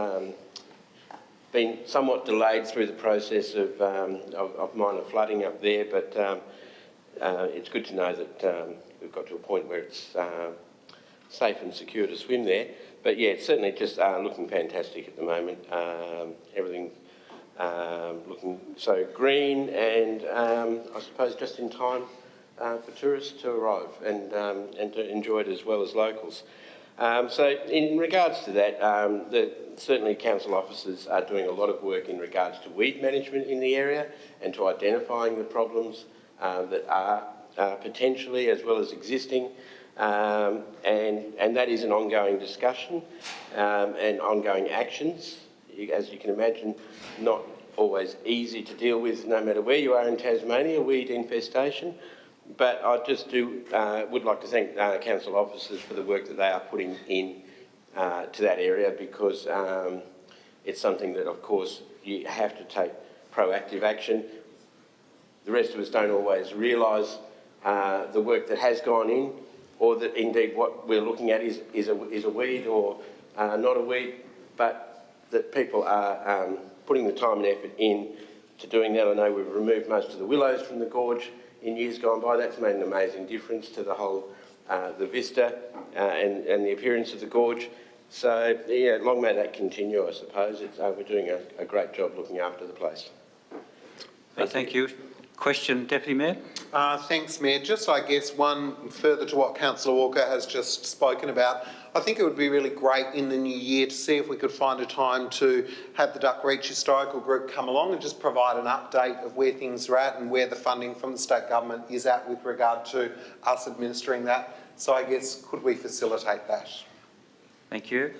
S9: been somewhat delayed through the process of minor flooding up there, but it's good to know that we've got to a point where it's safe and secure to swim there. But yeah, it's certainly just looking fantastic at the moment. Everything looking so green and I suppose just in time for tourists to arrive and to enjoy it as well as locals. So in regards to that, certainly council officers are doing a lot of work in regards to weed management in the area and to identifying the problems that are potentially as well as existing. And that is an ongoing discussion and ongoing actions. As you can imagine, not always easy to deal with no matter where you are in Tasmania, weed infestation. But I just would like to thank council officers for the work that they are putting in to that area, because it's something that, of course, you have to take proactive action. The rest of us don't always realise the work that has gone in, or that indeed what we're looking at is a weed or not a weed, but that people are putting the time and effort in to doing that. I know we've removed most of the willows from the gorge in years gone by. That's made an amazing difference to the whole, the vista and the appearance of the gorge. So yeah, long may that continue, I suppose. We're doing a great job looking after the place.
S14: Thank you. Question, Deputy Mayor?
S2: Thanks, Mayor. Just, I guess, one further to what Councillor Walker has just spoken about. I think it would be really great in the new year to see if we could find a time to have the Duck Reach Historical Group come along and just provide an update of where things are at and where the funding from the state government is at with regard to us administering that. So I guess, could we facilitate that?
S14: Thank you.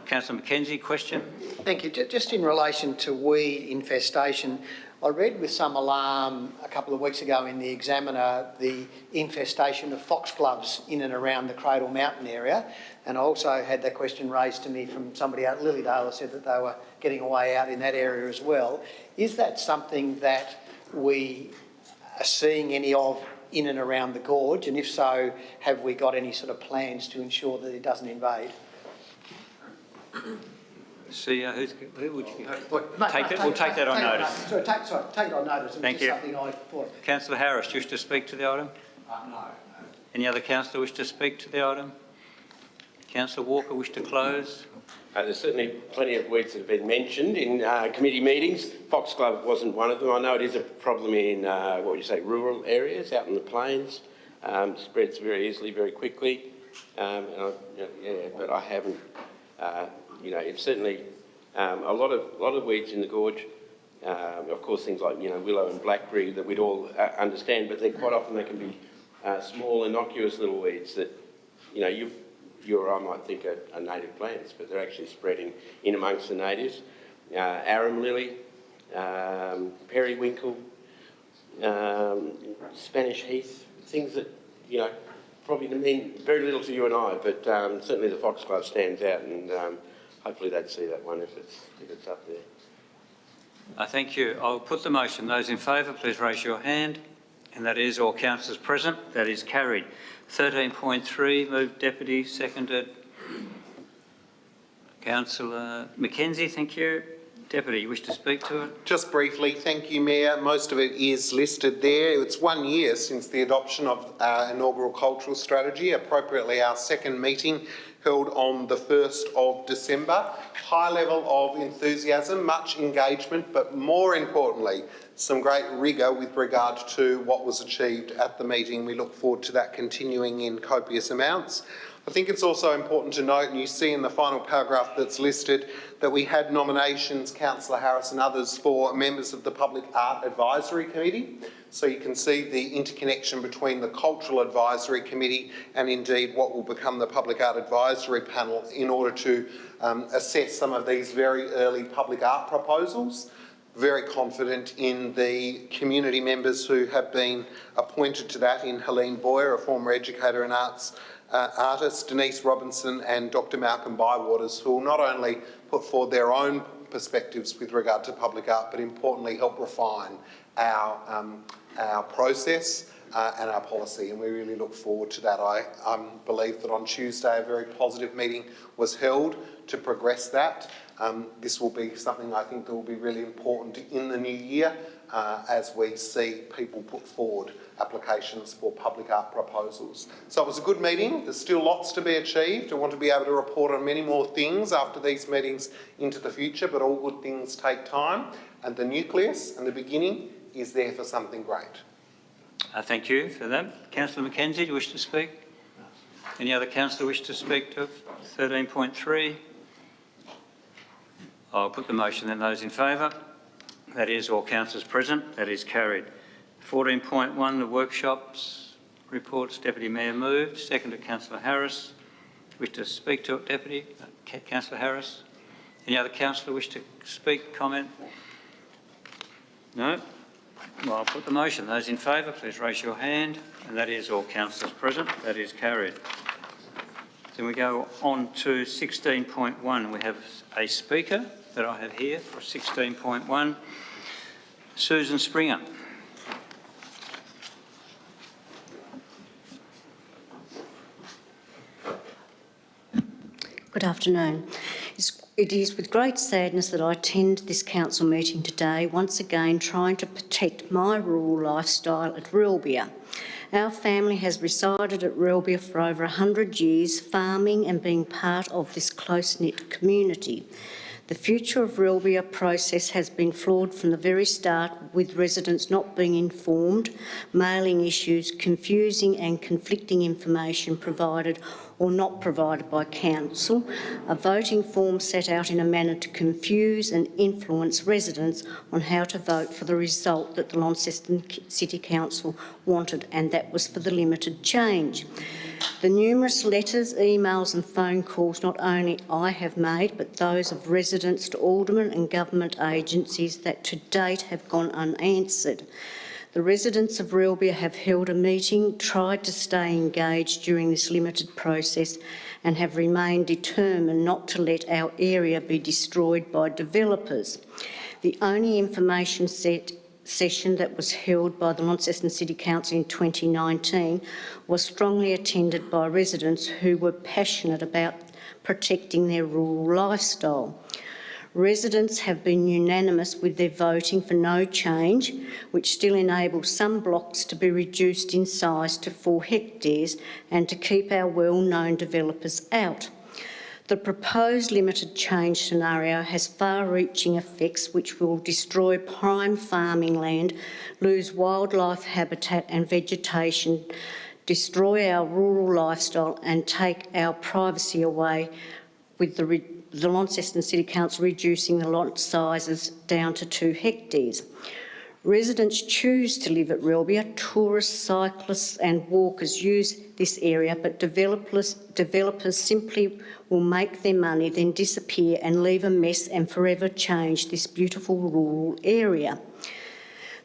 S14: Councillor Mackenzie, question?
S6: Thank you. Just in relation to weed infestation, I read with some alarm a couple of weeks ago in the Examiner the infestation of foxgloves in and around the Cradle Mountain area, and I also had that question raised to me from somebody out at Lilydale who said that they were getting away out in that area as well. Is that something that we are seeing any of in and around the gorge, and if so, have we got any sort of plans to ensure that it doesn't invade?
S14: See, who would you take it? We'll take that on notice.
S6: Take it on notice.
S14: Thank you.
S6: Something I thought.
S14: Councillor Harris, do you wish to speak to the item?
S7: No.
S14: Any other councillor wish to speak to the item? Councillor Walker wish to close?
S9: There's certainly plenty of weeds that have been mentioned in committee meetings. Foxglove wasn't one of them. I know it is a problem in, rural areas, out in the plains. Spreads very easily, very quickly. But I haven't, it's certainly a lot of weeds in the gorge. Of course, things like, willow and blackberry that we'd all understand, but quite often they can be small, innocuous little weeds that, you or I might think are native plants, but they're actually spreading in amongst the natives. Arum lily, periwinkle, Spanish heath, things that, probably mean very little to you and I, but certainly the foxglove stands out, and hopefully they'd see that one if it's up there.
S14: Thank you. I'll put the motion. Those in favour, please raise your hand. And that is all councillors present. That is carried. 13.3, moved Deputy, seconded Councillor Mackenzie. Thank you. Deputy, you wish to speak to it?
S2: Just briefly, thank you, Mayor. Most of it is listed there. It's 1 year since the adoption of our inaugural cultural strategy, appropriately our second meeting held on the 1st of December. High level of enthusiasm, much engagement, but more importantly, some great rigour with regard to what was achieved at the meeting. We look forward to that continuing in copious amounts. I think it's also important to note, and you see in the final paragraph that's listed, that we had nominations, Councillor Harris and others, for members of the Public Art Advisory Committee. So you can see the interconnection between the Cultural Advisory Committee and indeed what will become the Public Art Advisory Panel in order to assess some of these very early public art proposals. Very confident in the community members who have been appointed to that, in Helene Boyer, a former educator and arts artist, Denise Robinson and Dr Malcolm Bywaters, who will not only put forward their own perspectives with regard to public art, but importantly help refine our process and our policy, and we really look forward to that. I believe that on Tuesday a very positive meeting was held to progress that. This will be something I think that will be really important in the new year as we see people put forward applications for public art proposals. So it was a good meeting. There's still lots to be achieved. I want to be able to report on many more things after these meetings into the future, but all good things take time, and the nucleus and the beginning is there for something great.
S14: Thank you for that. Councillor Mackenzie, do you wish to speak? Any other councillor wish to speak to 13.3? I'll put the motion then. Those in favour? That is all councillors present. That is carried. 14.1, the workshops reports. Deputy Mayor moved. Seconded Councillor Harris. Wish to speak to it, Deputy? Councillor Harris? Any other councillor wish to speak, comment? No? Well, I'll put the motion. Those in favour, please raise your hand. And that is all councillors present. That is carried. Then we go on to 16.1. We have a speaker that I have here for 16.1, Susan Springer.
S15: Good afternoon. It is with great sadness that I attend this council meeting today, once again trying to protect my rural lifestyle at Rilbia. Our family has resided at Rilbia for over 100 years, farming and being part of this close-knit community. The future of Rilbia process has been flawed from the very start, with residents not being informed, mailing issues, confusing and conflicting information provided or not provided by council, a voting form set out in a manner to confuse and influence residents on how to vote for the result that the Launceston City Council wanted, and that was for the limited change. The numerous letters, emails and phone calls not only I have made, but those of residents to aldermen and government agencies that to date have gone unanswered. The residents of Rilbia have held a meeting, tried to stay engaged during this limited process, and have remained determined not to let our area be destroyed by developers. The only information session that was held by the Launceston City Council in 2019 was strongly attended by residents who were passionate about protecting their rural lifestyle. Residents have been unanimous with their voting for no change, which still enables some blocks to be reduced in size to 4 hectares and to keep our well-known developers out. The proposed limited change scenario has far-reaching effects which will destroy prime farming land, lose wildlife habitat and vegetation, destroy our rural lifestyle and take our privacy away, with the Launceston City Council reducing the lot sizes down to 2 hectares. Residents choose to live at Rilbia. Tourists, cyclists and walkers use this area, but developers simply will make their money, then disappear and leave a mess and forever change this beautiful rural area.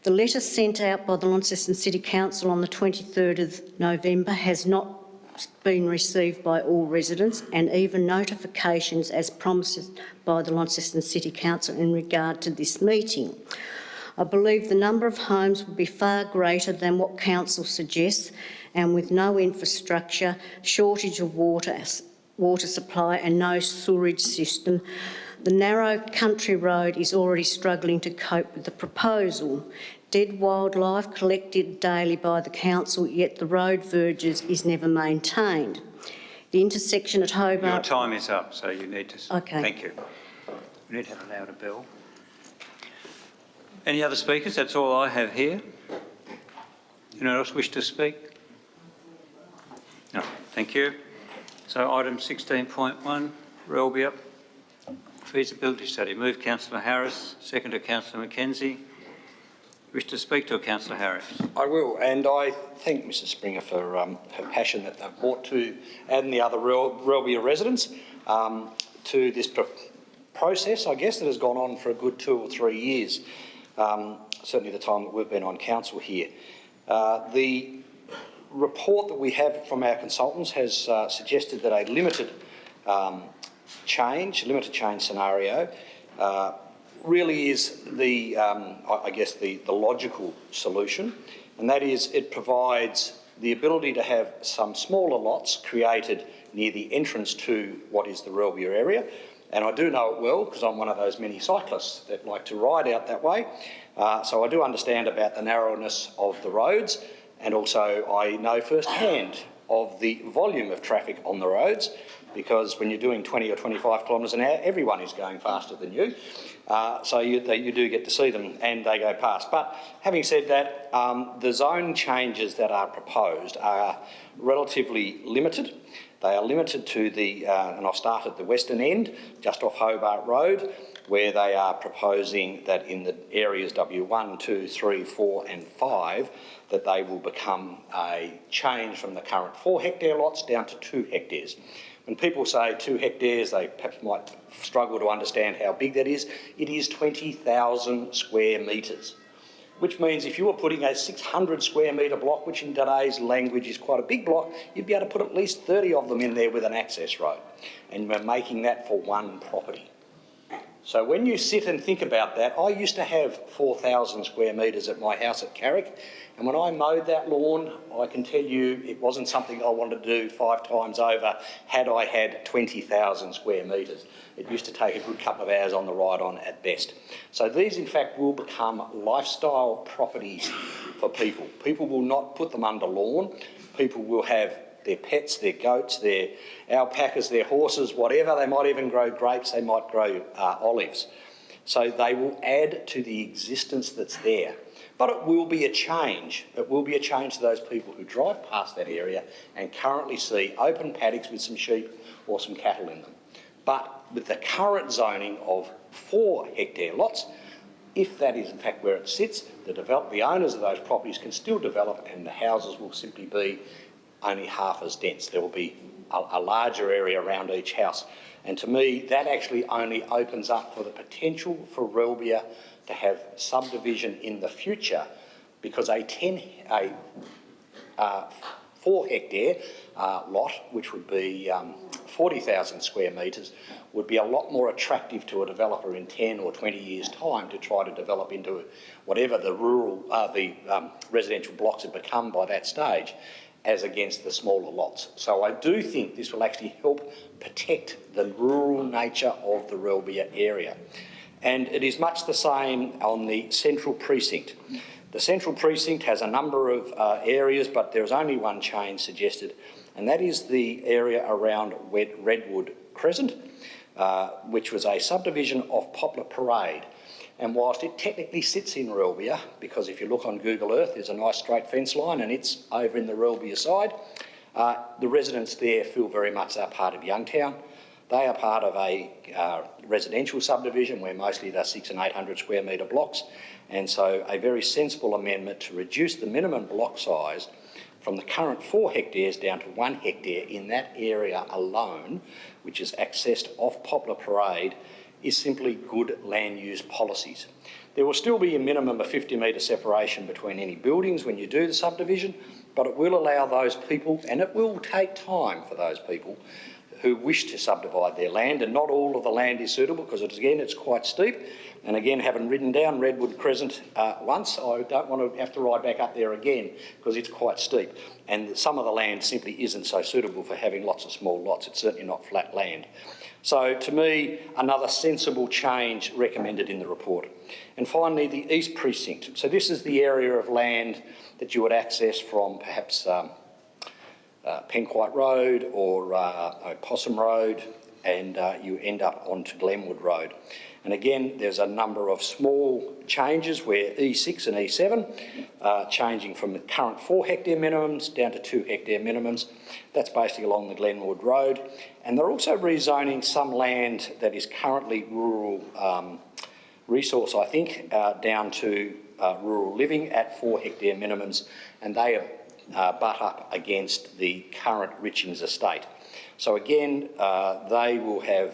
S15: The letter sent out by the Launceston City Council on the 23rd of November has not been received by all residents, and even notifications as promised by the Launceston City Council in regard to this meeting. I believe the number of homes will be far greater than what council suggests, and with no infrastructure, shortage of water supply and no sewerage system, the narrow country road is already struggling to cope with the proposal. Dead wildlife collected daily by the council, yet the road verges is never maintained. The intersection at Hobart...
S14: Your time is up, so you need to...
S15: Okay.
S14: Thank you. We need to have a louder bell. Any other speakers? That's all I have here. Anyone else wish to speak? No. Thank you. So item 16.1, Rilbia feasibility study. Move Councillor Harris, second to Councillor Mackenzie. Wish to speak to a Councillor Harris?
S7: I will, and I thank Mrs Springer for her passion that they've brought to, and the other Rilbia residents, to this process, I guess, that has gone on for a good 2 or 3 years, certainly the time that we've been on council here. The report that we have from our consultants has suggested that a limited change scenario really is the, I guess, the logical solution and that is it provides the ability to have some smaller lots created near the entrance to what is the Relvia area. And I do know it well because I'm one of those many cyclists that like to ride out that way. So I do understand about the narrowness of the roads, and also I know firsthand of the volume of traffic on the roads, because when you're doing 20 or 25 kilometres an hour, everyone is going faster than you. So you do get to see them and they go past. But having said that, the zone changes that are proposed are relatively limited. They are limited to the, and I'll start at the western end, just off Hobart Road, where they are proposing that in the areas W1, 2, 3, 4 and 5, that they will become a change from the current 4 hectare lots down to 2 hectares. When people say 2 hectares, they perhaps might struggle to understand how big that is. It is 20,000 square metres, which means if you were putting a 600 square metre block, which in today's language is quite a big block, you'd be able to put at least 30 of them in there with an access road. And we're making that for one property. So when you sit and think about that, I used to have 4,000 square metres at my house at Carrick, and when I mowed that lawn, I can tell you it wasn't something I wanted to do 5 times over had I had 20,000 square metres. It used to take a good couple of hours on the ride-on at best. So these, in fact, will become lifestyle properties for people. People will not put them under lawn. People will have their pets, their goats, their alpacas, their horses, whatever. They might even grow grapes, they might grow olives. So they will add to the existence that's there. But it will be a change. It will be a change to those people who drive past that area and currently see open paddocks with some sheep or some cattle in them. But with the current zoning of 4 hectare lots, if that is in fact where it sits, the owners of those properties can still develop, and the houses will simply be only half as dense. There will be a larger area around each house. And to me, that actually only opens up for the potential for Relvia to have subdivision in the future, because a 4 hectare lot, which would be 40,000 square metres, would be a lot more attractive to a developer in 10 or 20 years' time to try to develop into whatever the residential blocks have become by that stage, as against the smaller lots. So I do think this will actually help protect the rural nature of the Relvia area. And it is much the same on the central precinct. The central precinct has a number of areas, but there is only one change suggested, and that is the area around Redwood Crescent, which was a subdivision of Poplar Parade. And whilst it technically sits in Relvia, because if you look on Google Earth, there's a nice straight fence line and it's over in the Relvia side, the residents there feel very much they're part of Youngtown. They are part of a residential subdivision where mostly they're 600 and 800 square metre blocks, and so a very sensible amendment to reduce the minimum block size from the current 4 hectares down to 1 hectare in that area alone, which is accessed off Poplar Parade, is simply good land use policies. There will still be a minimum of 50 metre separation between any buildings when you do the subdivision, but it will allow those people, and it will take time for those people who wish to subdivide their land, and not all of the land is suitable because, again, it's quite steep. And again, having ridden down Redwood Crescent once, I don't want to have to ride back up there again because it's quite steep. And some of the land simply isn't so suitable for having lots of small lots. It's certainly not flat land. So to me, another sensible change recommended in the report. And finally, the East Precinct. So this is the area of land that you would access from perhaps Penquite Road or Possum Road, and you end up onto Glenwood Road. And again, there's a number of small changes where E6 and E7 are changing from the current 4 hectare minimums down to 2 hectare minimums. That's basically along the Glenwood Road. And they're also rezoning some land that is currently rural resource, I think, down to rural living at 4 hectare minimums, and they butt up against the current Richings estate. So again, they will have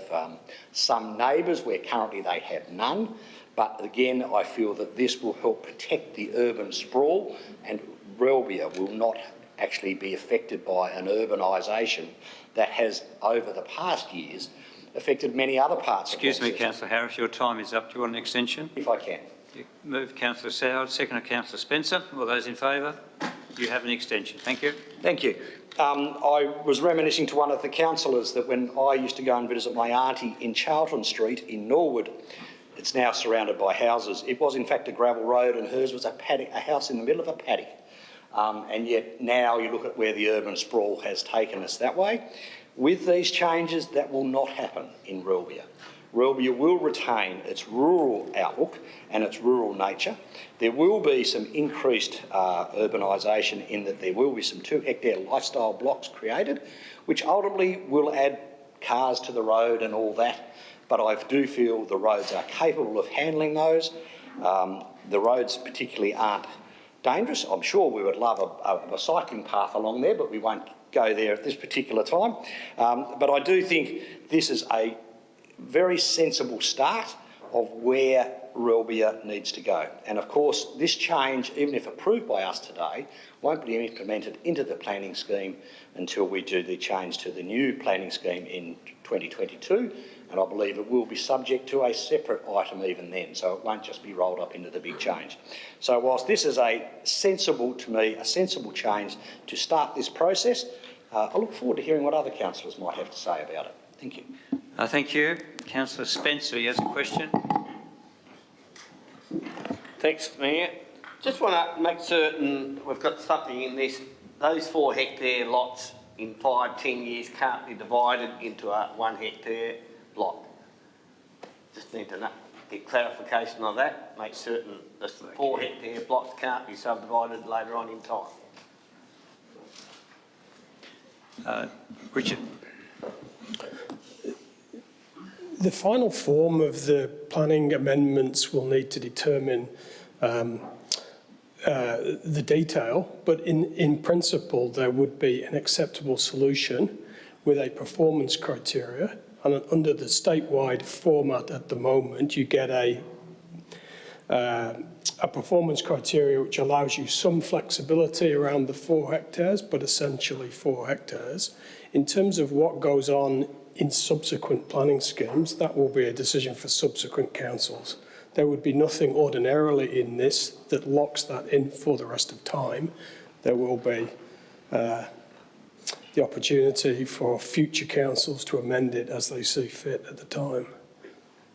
S7: some neighbours where currently they have none, but again, I feel that this will help protect the urban sprawl, and Relvia will not actually be affected by an urbanisation that has, over the past years, affected many other parts.
S14: Excuse me, Councillor Harris, your time is up. Do you want an extension?
S7: If I can.
S14: You move Councillor Soward, second Councillor Spencer. All those in favour? You have an extension. Thank you.
S7: Thank you. I was reminiscing to one of the councillors that when I used to go and visit my auntie in Charlton Street in Norwood, it's now surrounded by houses. It was in fact a gravel road and hers was a paddock, a house in the middle of a paddock. And yet now you look at where the urban sprawl has taken us that way. With these changes, that will not happen in Relbia. Relbia will retain its rural outlook and its rural nature. There will be some increased urbanisation in that there will be some 2 hectare lifestyle blocks created, which ultimately will add cars to the road and all that. But I do feel the roads are capable of handling those. The roads particularly aren't dangerous. I'm sure we would love a cycling path along there, but we won't go there at this particular time. But I do think this is a very sensible start of where Relbia needs to go. And of course, this change, even if approved by us today, won't be implemented into the planning scheme until we do the change to the new planning scheme in 2022. And I believe it will be subject to a separate item even then, so it won't just be rolled up into the big change. So whilst this is a sensible change to start this process, I look forward to hearing what other councillors might have to say about it. Thank you.
S14: Thank you. Councillor Spencer, he has a question.
S13: Thanks, Mayor. Just want to make certain we've got something in this. Those 4 hectare lots in 5-10 years can't be divided into a 1 hectare block. Just need to get clarification on that. Make certain the 4 hectare blocks can't be subdivided later on in time.
S14: Richard.
S10: The final form of the planning amendments will need to determine the detail, but in principle there would be an acceptable solution with a performance criteria, and under the statewide format at the moment you get a performance criteria which allows you some flexibility around the 4 hectares, but essentially 4 hectares. In terms of what goes on in subsequent planning schemes, that will be a decision for subsequent councils. There would be nothing ordinarily in this that locks that in for the rest of time. There will be the opportunity for future councils to amend it as they see fit at the time.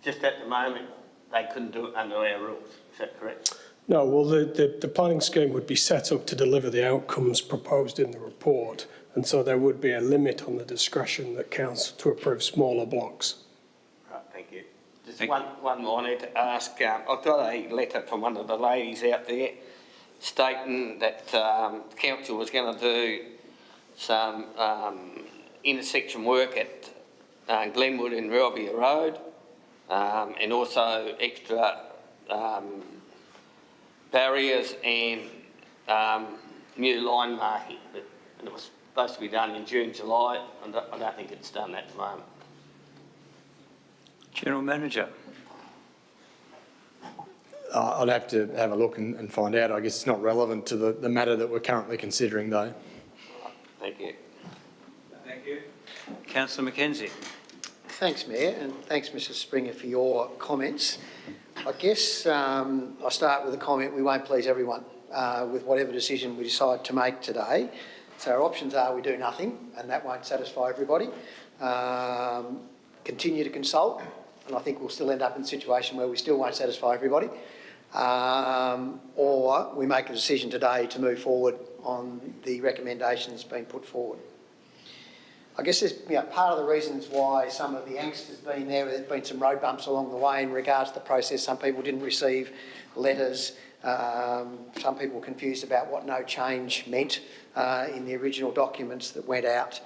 S13: Just at the moment, they couldn't do it under our rules. Is that correct?
S10: No, well, the planning scheme would be set up to deliver the outcomes proposed in the report, and so there would be a limit on the discretion that council to approve smaller blocks.
S13: Right, thank you. Just one more I need to ask. I've got a letter from one of the ladies out there stating that council was going to do some intersection work at Glenwood and Relbia Road, and also extra barriers and new line marking. And it was supposed to be done in June, July, and I don't think it's done at the moment.
S14: General Manager.
S16: I'd have to have a look and find out. I guess it's not relevant to the matter that we're currently considering, though.
S13: Thank you.
S14: Thank you. Councillor Mackenzie.
S6: Thanks, Mayor, and thanks, Mrs Springer, for your comments. I guess I'll start with a comment: we won't please everyone with whatever decision we decide to make today. So our options are we do nothing, and that won't satisfy everybody. Continue to consult, and I think we'll still end up in a situation where we still won't satisfy everybody. Or we make a decision today to move forward on the recommendations being put forward. I guess there's part of the reasons why some of the angst has been there. There's been some road bumps along the way in regards to the process. Some people didn't receive letters. Some people were confused about what no change meant in the original documents that went out.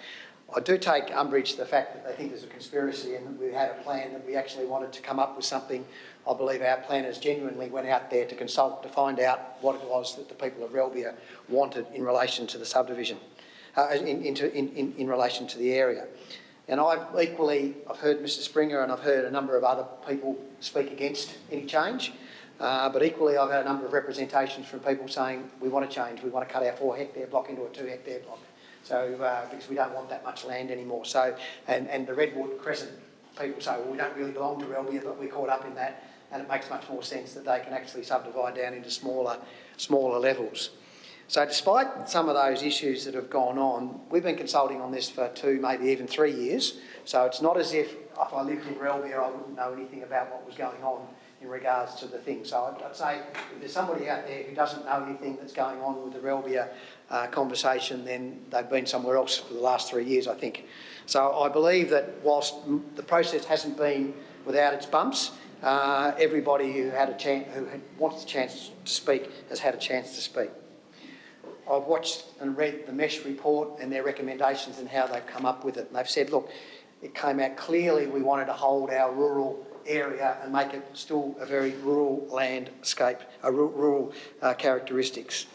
S6: I do take umbrage to the fact that they think there's a conspiracy and that we had a plan, that we actually wanted to come up with something. I believe our planners genuinely went out there to consult to find out what it was that the people of Relbia wanted in relation to the subdivision, in relation to the area. And I've heard Mr Springer and I've heard a number of other people speak against any change, but equally I've had a number of representations from people saying we want to change, we want to cut our 4 hectare block into a 2 hectare block. So, because we don't want that much land anymore. So, and the Redwood Crescent people say, well, we don't really belong to Relbia, but we're caught up in that. and it makes much more sense that they can actually subdivide down into smaller levels. So despite some of those issues that have gone on, we've been consulting on this for 2, maybe even 3 years. So it's not as if I lived in Relvia, I wouldn't know anything about what was going on in regards to the thing. So I'd say if there's somebody out there who doesn't know anything that's going on with the Relvia conversation, then they've been somewhere else for the last 3 years, I think. So I believe that whilst the process hasn't been without its bumps, everybody who wants a chance to speak has had a chance to speak. I've watched and read the MESH report and their recommendations and how they've come up with it. And they've said, look, it came out clearly we wanted to hold our rural area and make it still a very rural landscape, rural characteristics.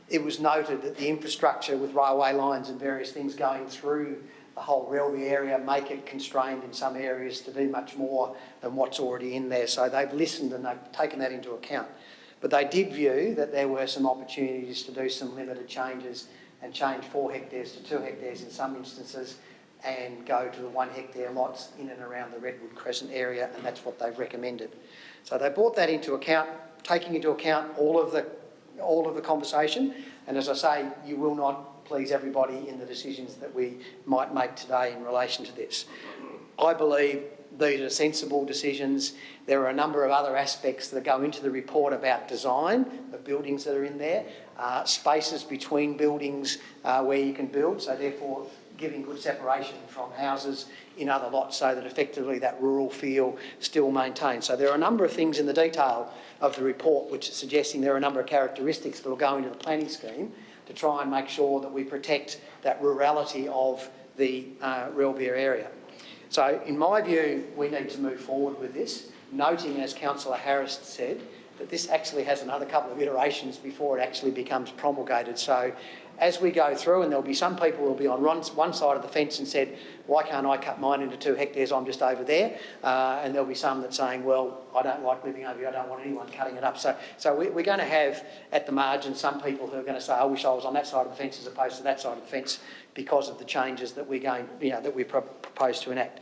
S6: It was noted that the infrastructure with railway lines and various things going through the whole Relvia area make it constrained in some areas to do much more than what's already in there. So they've listened and they've taken that into account. But they did view that there were some opportunities to do some limited changes and change 4 hectares to 2 hectares in some instances and go to the 1 hectare lots in and around the Redwood Crescent area, and that's what they've recommended. So they brought that into account, taking into account all of the conversation, and as I say, you will not please everybody in the decisions that we might make today in relation to this. I believe these are sensible decisions. There are a number of other aspects that go into the report about design of buildings that are in there, spaces between buildings where you can build, so therefore giving good separation from houses in other lots so that effectively that rural feel still maintained. So there are a number of things in the detail of the report which are suggesting there are a number of characteristics that will go into the planning scheme to try and make sure that we protect that rurality of the Relvia area. So in my view, we need to move forward with this, noting, as Councillor Harris said, that this actually has another couple of iterations before it actually becomes promulgated. So as we go through, and there'll be some people who will be on one side of the fence and said, why can't I cut mine into 2 hectares, I'm just over there. And there'll be some that's saying, well, I don't like living over here, I don't want anyone cutting it up. So we're going to have, at the margin, some people who are going to say, I wish I was on that side of the fence as opposed to that side of the fence because of the changes that that we propose to enact.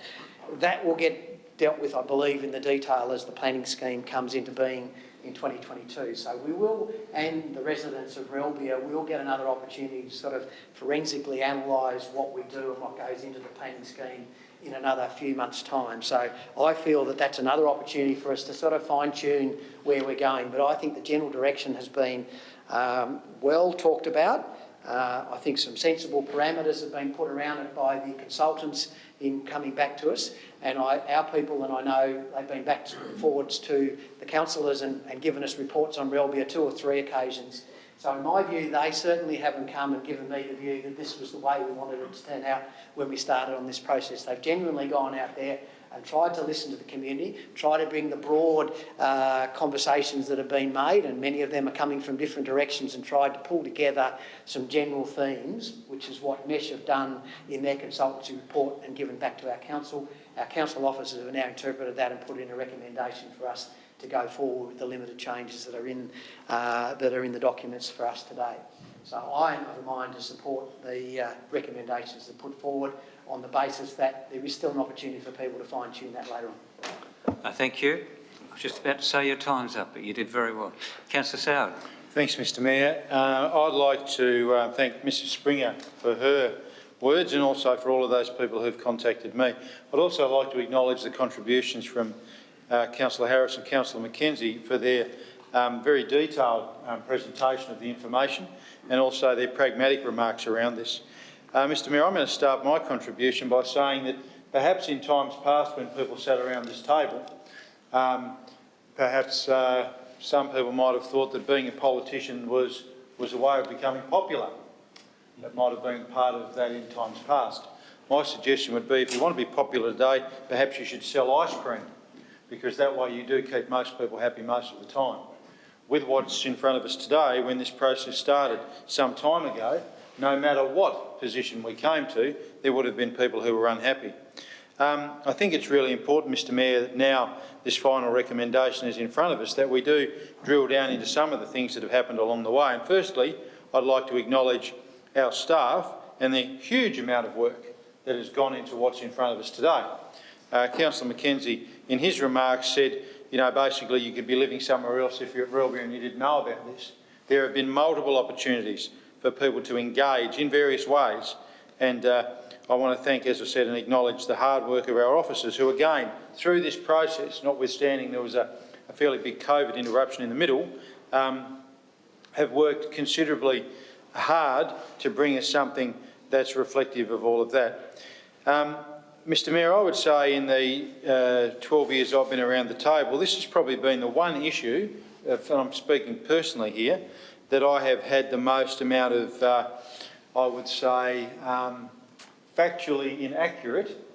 S6: That will get dealt with, I believe, in the detail as the planning scheme comes into being in 2022. So we will, and the residents of Relvia will get another opportunity to sort of forensically analyse what we do and what goes into the planning scheme in another few months' time. So I feel that that's another opportunity for us to sort of fine-tune where we're going. But I think the general direction has been well talked about. I think some sensible parameters have been put around it by the consultants in coming back to us, and our people, and I know they've been back and forwards to the councillors and given us reports on Relvia 2 or 3 occasions. So in my view, they certainly haven't come and given me the view that this was the way we wanted it to turn out when we started on this process. They've genuinely gone out there and tried to listen to the community, try to bring the broad conversations that have been made, and many of them are coming from different directions, and tried to pull together some general themes, which is what MESH have done in their consultancy report and given back to our council. Our council officers have now interpreted that and put in a recommendation for us to go forward with the limited changes that are in the documents for us today. So I am of a mind to support the recommendations that are put forward on the basis that there is still an opportunity for people to fine-tune that later on.
S14: Thank you. I was just about to say your time's up, but you did very well. Councillor Soward.
S8: Thanks, Mr Mayor. I'd like to thank Mrs Springer for her words and also for all of those people who've contacted me. I'd also like to acknowledge the contributions from Councillor Harris and Councillor McKenzie for their very detailed presentation of the information and also their pragmatic remarks around this. Mr Mayor, I'm going to start my contribution by saying that perhaps in times past when people sat around this table, perhaps some people might have thought that being a politician was a way of becoming popular. That might have been part of that in times past. My suggestion would be if you want to be popular today, perhaps you should sell ice cream, because that way you do keep most people happy most of the time. With what's in front of us today, when this process started some time ago, no matter what position we came to, there would have been people who were unhappy. I think it's really important, Mr Mayor, that now this final recommendation is in front of us, that we do drill down into some of the things that have happened along the way. And firstly, I'd like to acknowledge our staff and the huge amount of work that has gone into what's in front of us today. Councillor McKenzie, in his remarks, said basically you could be living somewhere else if you're at Relby and you didn't know about this. There have been multiple opportunities for people to engage in various ways, and I want to thank, as I said, and acknowledge the hard work of our officers who, again, through this process, notwithstanding there was a fairly big COVID interruption in the middle, have worked considerably hard to bring us something that's reflective of all of that. Mr Mayor, I would say in the 12 years I've been around the table, this has probably been the one issue, and I'm speaking personally here, that I have had the most amount of, I would say, factually inaccurate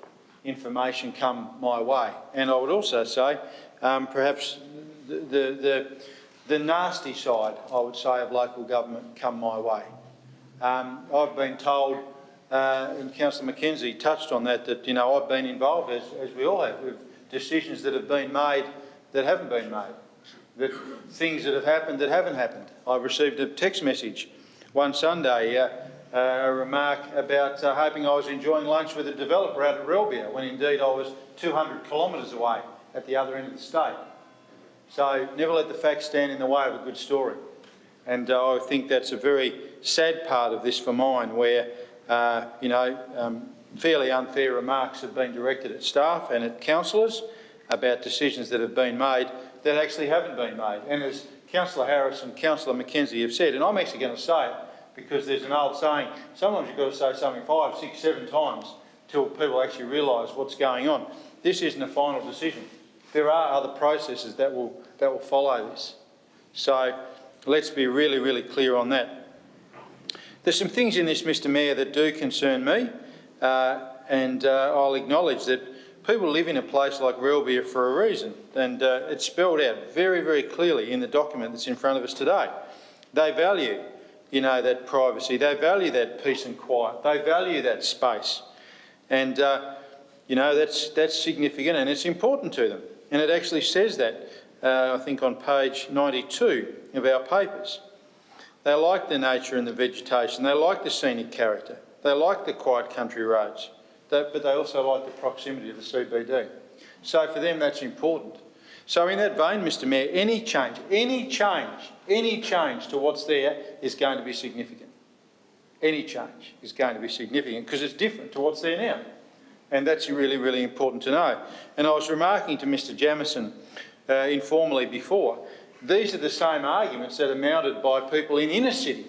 S8: information come my way. And I would also say perhaps the nasty side, I would say, of local government come my way. I've been told, and Councillor Mackenzie touched on that, I've been involved, as we all have, with decisions that have been made that haven't been made, that things that have happened that haven't happened. I received a text message one Sunday, a remark about hoping I was enjoying lunch with a developer out at Relby, when indeed I was 200 kilometres away at the other end of the state. So never let the facts stand in the way of a good story. And I think that's a very sad part of this for mine, where, fairly unfair remarks have been directed at staff and at councillors about decisions that have been made that actually haven't been made. And as Councillor Harris and Councillor Mackenzie have said, and I'm actually going to say it because there's an old saying, sometimes you've got to say something 5, 6, 7 times till people actually realise what's going on. This isn't a final decision. There are other processes that will follow this. So let's be really, really clear on that. There's some things in this, Mr Mayor, that do concern me, and I'll acknowledge that people live in a place like Relby for a reason, and it's spelled out very, very clearly in the document that's in front of us today. They value, that privacy. They value that peace and quiet. They value that space, and that's significant and it's important to them. And it actually says that, I think, on page 92 of our papers. They like the nature and the vegetation. They like the scenic character. They like the quiet country roads. But they also like the proximity of the CBD. So for them, that's important. So in that vein, Mr Mayor, any change to what's there is going to be significant. Any change is going to be significant because it's different to what's there now. And that's really, really important to know. And I was remarking to Mr Jamieson informally before, these are the same arguments that are mounted by people in inner city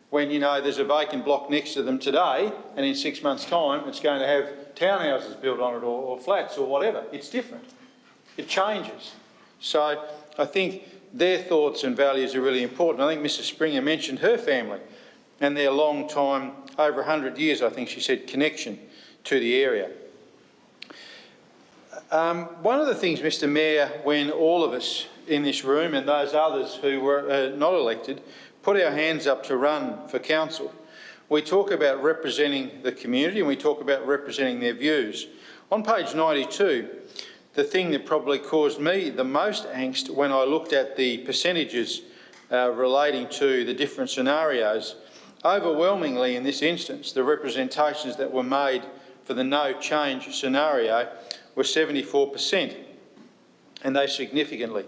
S8: when, there's a vacant block next to them today and in 6 months' time it's going to have townhouses built on it or flats or whatever. It's different. It changes. So I think their thoughts and values are really important. I think Mrs Springer mentioned her family and their long time, over 100 years, I think she said, connection to the area. One of the things, Mr Mayor, when all of us in this room and those others who were not elected put our hands up to run for council, we talk about representing the community and we talk about representing their views. On page 92, the thing that probably caused me the most angst when I looked at the percentages relating to the different scenarios, overwhelmingly in this instance, the representations that were made for the no change scenario were 74%, and they significantly.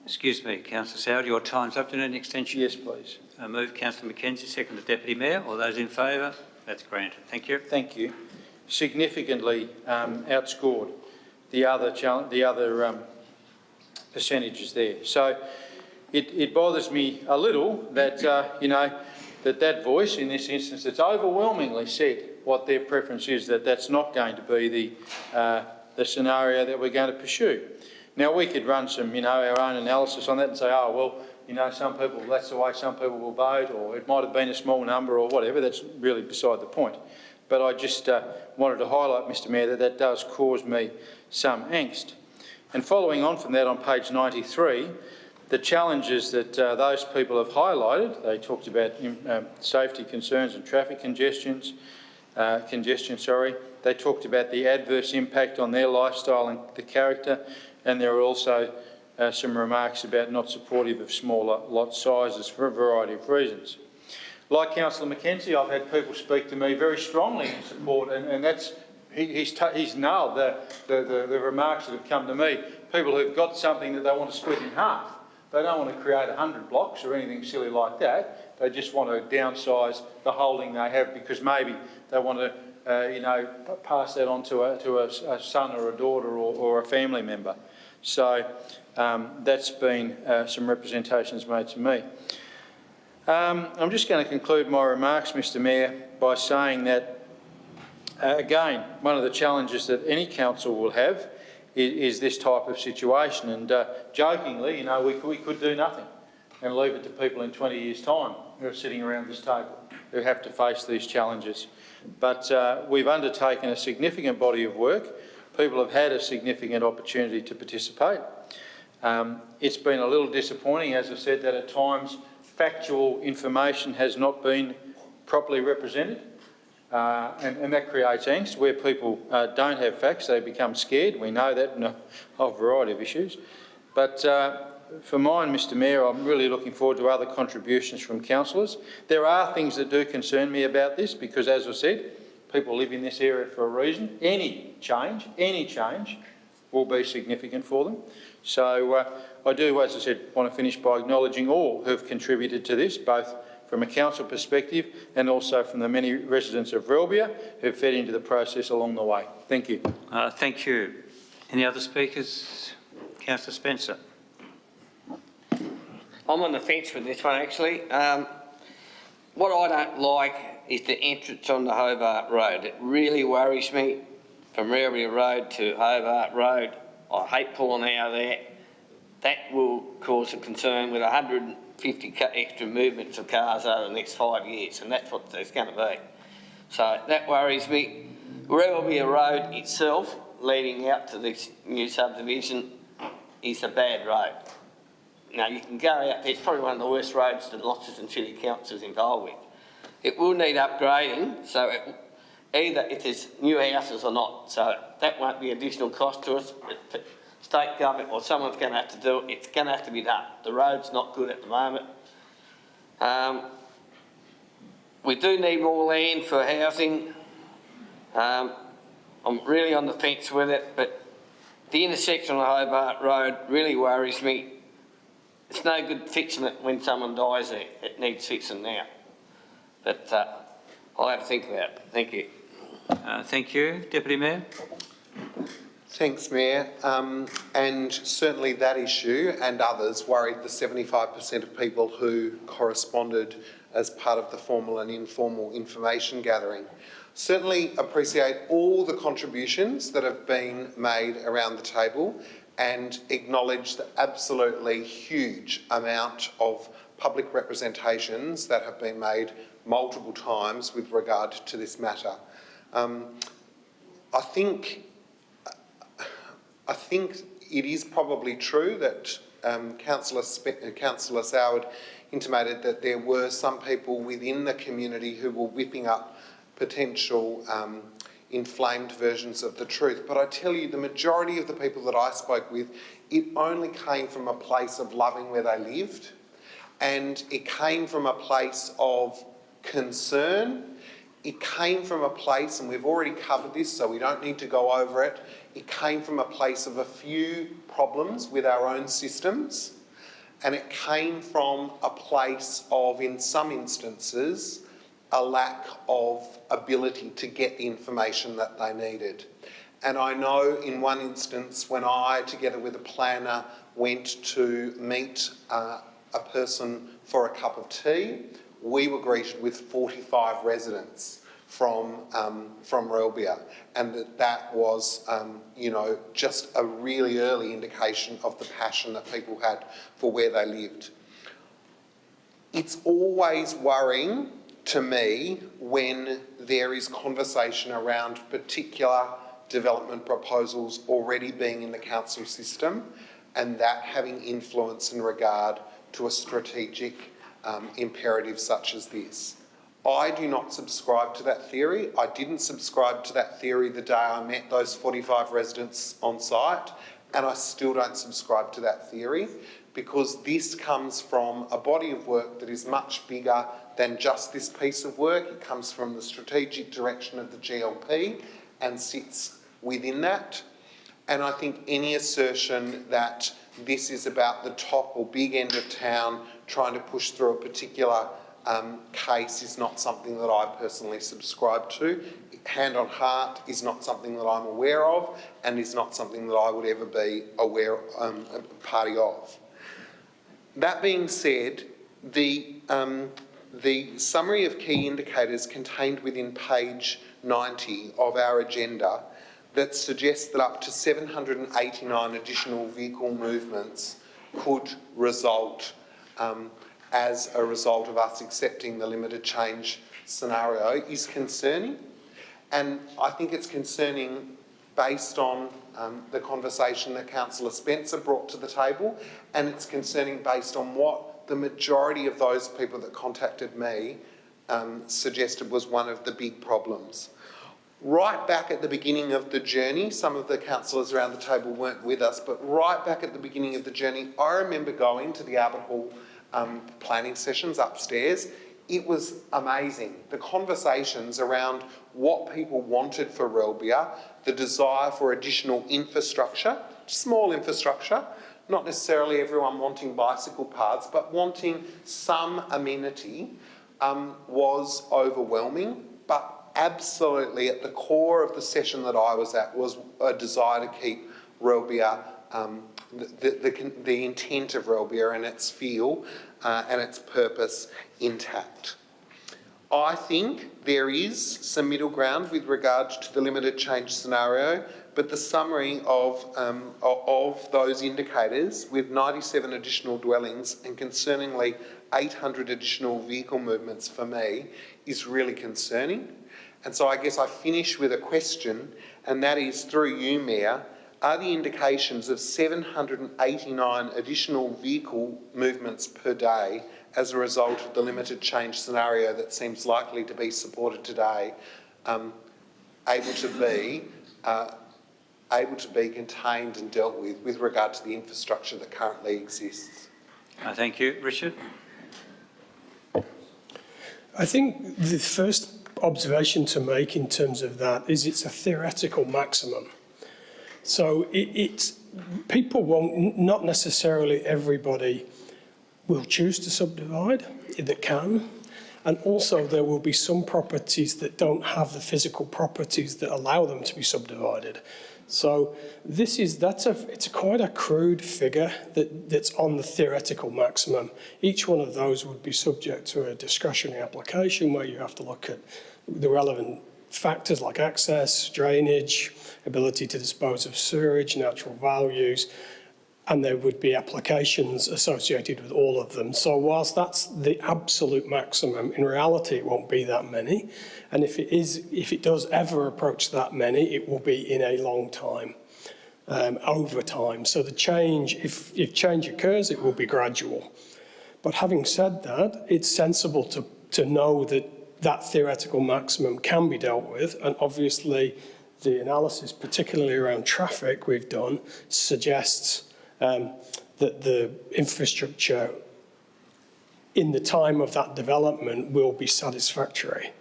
S14: Excuse me, Councillor Soward, your time's up. Do you need an extension?
S8: Yes, please.
S14: Move Councillor Mackenzie, second the Deputy Mayor. All those in favour? That's granted. Thank you.
S8: Thank you. Significantly outscored the other percentages there. So it bothers me a little that that voice in this instance that's overwhelmingly said what their preference is, that's not going to be the scenario that we're going to pursue. Now we could run some our own analysis on that and say, oh well, some people, that's the way some people will vote, or it might have been a small number or whatever. That's really beside the point. But I just wanted to highlight, Mr Mayor, that does cause me some angst. And following on from that, on page 93, the challenges that those people have highlighted, they talked about safety concerns and traffic congestion. They talked about the adverse impact on their lifestyle and the character, and there were also some remarks about not supportive of smaller lot sizes for a variety of reasons. Like Councillor Mackenzie, I've had people speak to me very strongly in support, and that's he's nailed the remarks that have come to me. People who've got something that they want to split in half. They don't want to create 100 blocks or anything silly like that. They just want to downsize the holding they have because maybe they want to, pass that on to a son or a daughter or a family member. So that's been some representations made to me. I'm just going to conclude my remarks, Mr Mayor, by saying that, again, one of the challenges that any council will have is this type of situation. And jokingly, we could do nothing and leave it to people in 20 years' time who are sitting around this table who have to face these challenges. But we've undertaken a significant body of work. People have had a significant opportunity to participate. It's been a little disappointing, as I said, that at times factual information has not been properly represented. And that creates angst where people don't have facts, they become scared. We know that in a whole variety of issues. But for mine, Mr Mayor, I'm really looking forward to other contributions from councillors. There are things that do concern me about this because, as I said, people live in this area for a reason. Any change will be significant for them. So I do, as I said, want to finish by acknowledging all who have contributed to this, both from a council perspective and also from the many residents of Relbia who have fed into the process along the way. Thank you.
S14: Thank you. Any other speakers? Councillor Spencer.
S13: I'm on the fence with this one, actually. What I don't like is the entrance on the Hobart Road. It really worries me from Relbia Road to Hobart Road. I hate pulling out of there. That will cause a concern with 150 extra movements of cars over the next 5 years, and that's what there's going to be. So that worries me. Relbia Road itself, leading out to this new subdivision, is a bad road. Now, you can go out there, it's probably one of the worst roads that Launceston City Council is involved with. It will need upgrading, so either if there's new houses or not, so that won't be additional cost to us. But state government or someone's going to have to do it, it's going to have to be done. The road's not good at the moment. We do need more land for housing. I'm really on the fence with it, but the intersection on the Hobart Road really worries me. It's no good fixing it when someone dies there. It needs fixing now. But I'll have to think about it. Thank you.
S14: Thank you. Deputy Mayor.
S2: Thanks, Mayor. And certainly that issue and others worried the 75% of people who corresponded as part of the formal and informal information gathering. Certainly appreciate all the contributions that have been made around the table and acknowledge the absolutely huge amount of public representations that have been made multiple times with regard to this matter. I think it is probably true that Councillor Soward intimated that there were some people within the community who were whipping up potential inflamed versions of the truth. But I tell you, the majority of the people that I spoke with, it only came from a place of loving where they lived, and it came from a place of concern. It came from a place, and we've already covered this, so we don't need to go over it. It came from a place of a few problems with our own systems, and it came from a place of, in some instances, a lack of ability to get the information that they needed. And I know in one instance when I, together with a planner, went to meet a person for a cup of tea, we were greeted with 45 residents from Relbia, and that was, just a really early indication of the passion that people had for where they lived. It's always worrying to me when there is conversation around particular development proposals already being in the council system and that having influence in regard to a strategic imperative such as this. I do not subscribe to that theory. I didn't subscribe to that theory the day I met those 45 residents on site, and I still don't subscribe to that theory because this comes from a body of work that is much bigger than just this piece of work. It comes from the strategic direction of the GLP, and sits within that. And I think any assertion that this is about the top or big end of town trying to push through a particular case is not something that I personally subscribe to. Hand on heart is not something that I'm aware of, and is not something that I would ever be aware party of. That being said, the summary of key indicators contained within page 90 of our agenda that suggests that up to 789 additional vehicle movements could result as a result of us accepting the limited change scenario is concerning. And I think it's concerning based on the conversation that Councillor Spencer brought to the table, and it's concerning based on what the majority of those people that contacted me suggested was one of the big problems. Right back at the beginning of the journey, some of the councillors around the table weren't with us, but right back at the beginning of the journey, I remember going to the Albert Hall planning sessions upstairs. It was amazing. The conversations around what people wanted for Relbia, the desire for additional infrastructure, small infrastructure, not necessarily everyone wanting bicycle paths, but wanting some amenity was overwhelming. But absolutely at the core of the session that I was at was a desire to keep Relbia, the intent of Relbia and its feel and its purpose intact. I think there is some middle ground with regard to the limited change scenario, but the summary of those indicators with 97 additional dwellings and concerningly 800 additional vehicle movements for me is really concerning. And so I guess I finish with a question, and that is through you, Mayor, are the indications of 789 additional vehicle movements per day as a result of the limited change scenario that seems likely to be supported today able to be contained and dealt with regard to the infrastructure that currently exists?
S14: Thank you. Richard?
S10: I think the first observation to make in terms of that is it's a theoretical maximum. So people won't, not necessarily everybody will choose to subdivide that can, and also there will be some properties that don't have the physical properties that allow them to be subdivided. So it's quite a crude figure that's on the theoretical maximum. Each one of those would be subject to a discretionary application where you have to look at the relevant factors like access, drainage, ability to dispose of sewage, natural values, and there would be applications associated with all of them. So whilst that's the absolute maximum, in reality it won't be that many. And if it does ever approach that many, it will be in a long time, over time. So the change, if change occurs, it will be gradual. But having said that, it's sensible to know that theoretical maximum can be dealt with, and obviously the analysis, particularly around traffic we've done, suggests that the infrastructure in the time of that development will be satisfactory.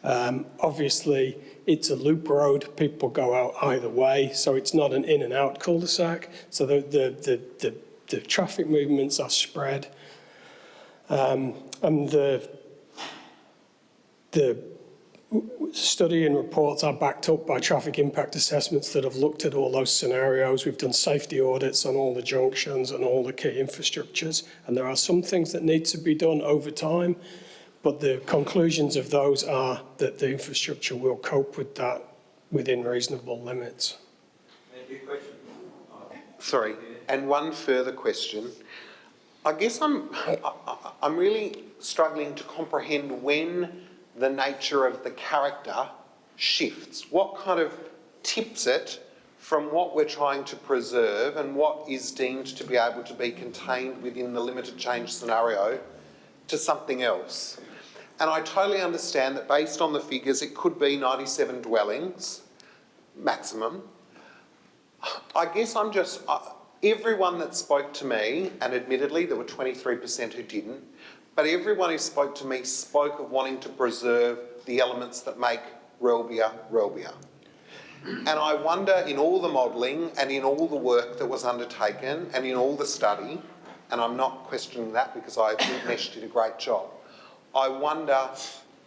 S10: Obviously, it's a loop road, people go out either way, so it's not an in and out cul-de-sac, so the traffic movements are spread. And the study and reports are backed up by traffic impact assessments that have looked at all those scenarios. We've done safety audits on all the junctions and all the key infrastructures, and there are some things that need to be done over time, but the conclusions of those are that the infrastructure will cope with that within reasonable limits.
S2: Sorry, and one further question. I guess I'm really struggling to comprehend when the nature of the character shifts. What kind of tips it from what we're trying to preserve and what is deemed to be able to be contained within the limited change scenario to something else? And I totally understand that based on the figures, it could be 97 dwellings maximum. I guess I'm just, everyone that spoke to me, and admittedly there were 23% who didn't, but everyone who spoke to me spoke of wanting to preserve the elements that make Relbia Relbia. And I wonder, in all the modelling and in all the work that was undertaken and in all the study, and I'm not questioning that because I think Mesh did a great job, I wonder,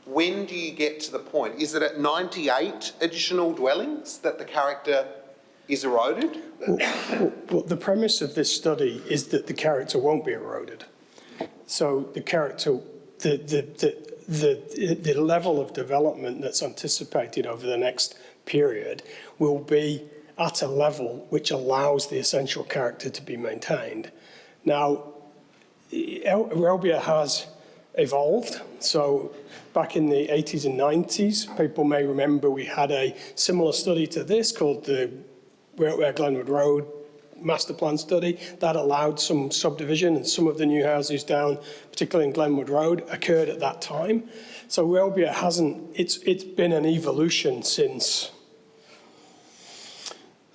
S2: when do you get to the point? Is it at 98 additional dwellings that the character is eroded?
S10: Well, the premise of this study is that the character won't be eroded. So the character, the level of development that's anticipated over the next period will be at a level which allows the essential character to be maintained. Now, Relbia has evolved. So back in the 80s and 90s, people may remember we had a similar study to this called the Glenwood Road master plan study that allowed some subdivision, and some of the new houses down, particularly in Glenwood Road, occurred at that time. So Relbia hasn't, it's been an evolution since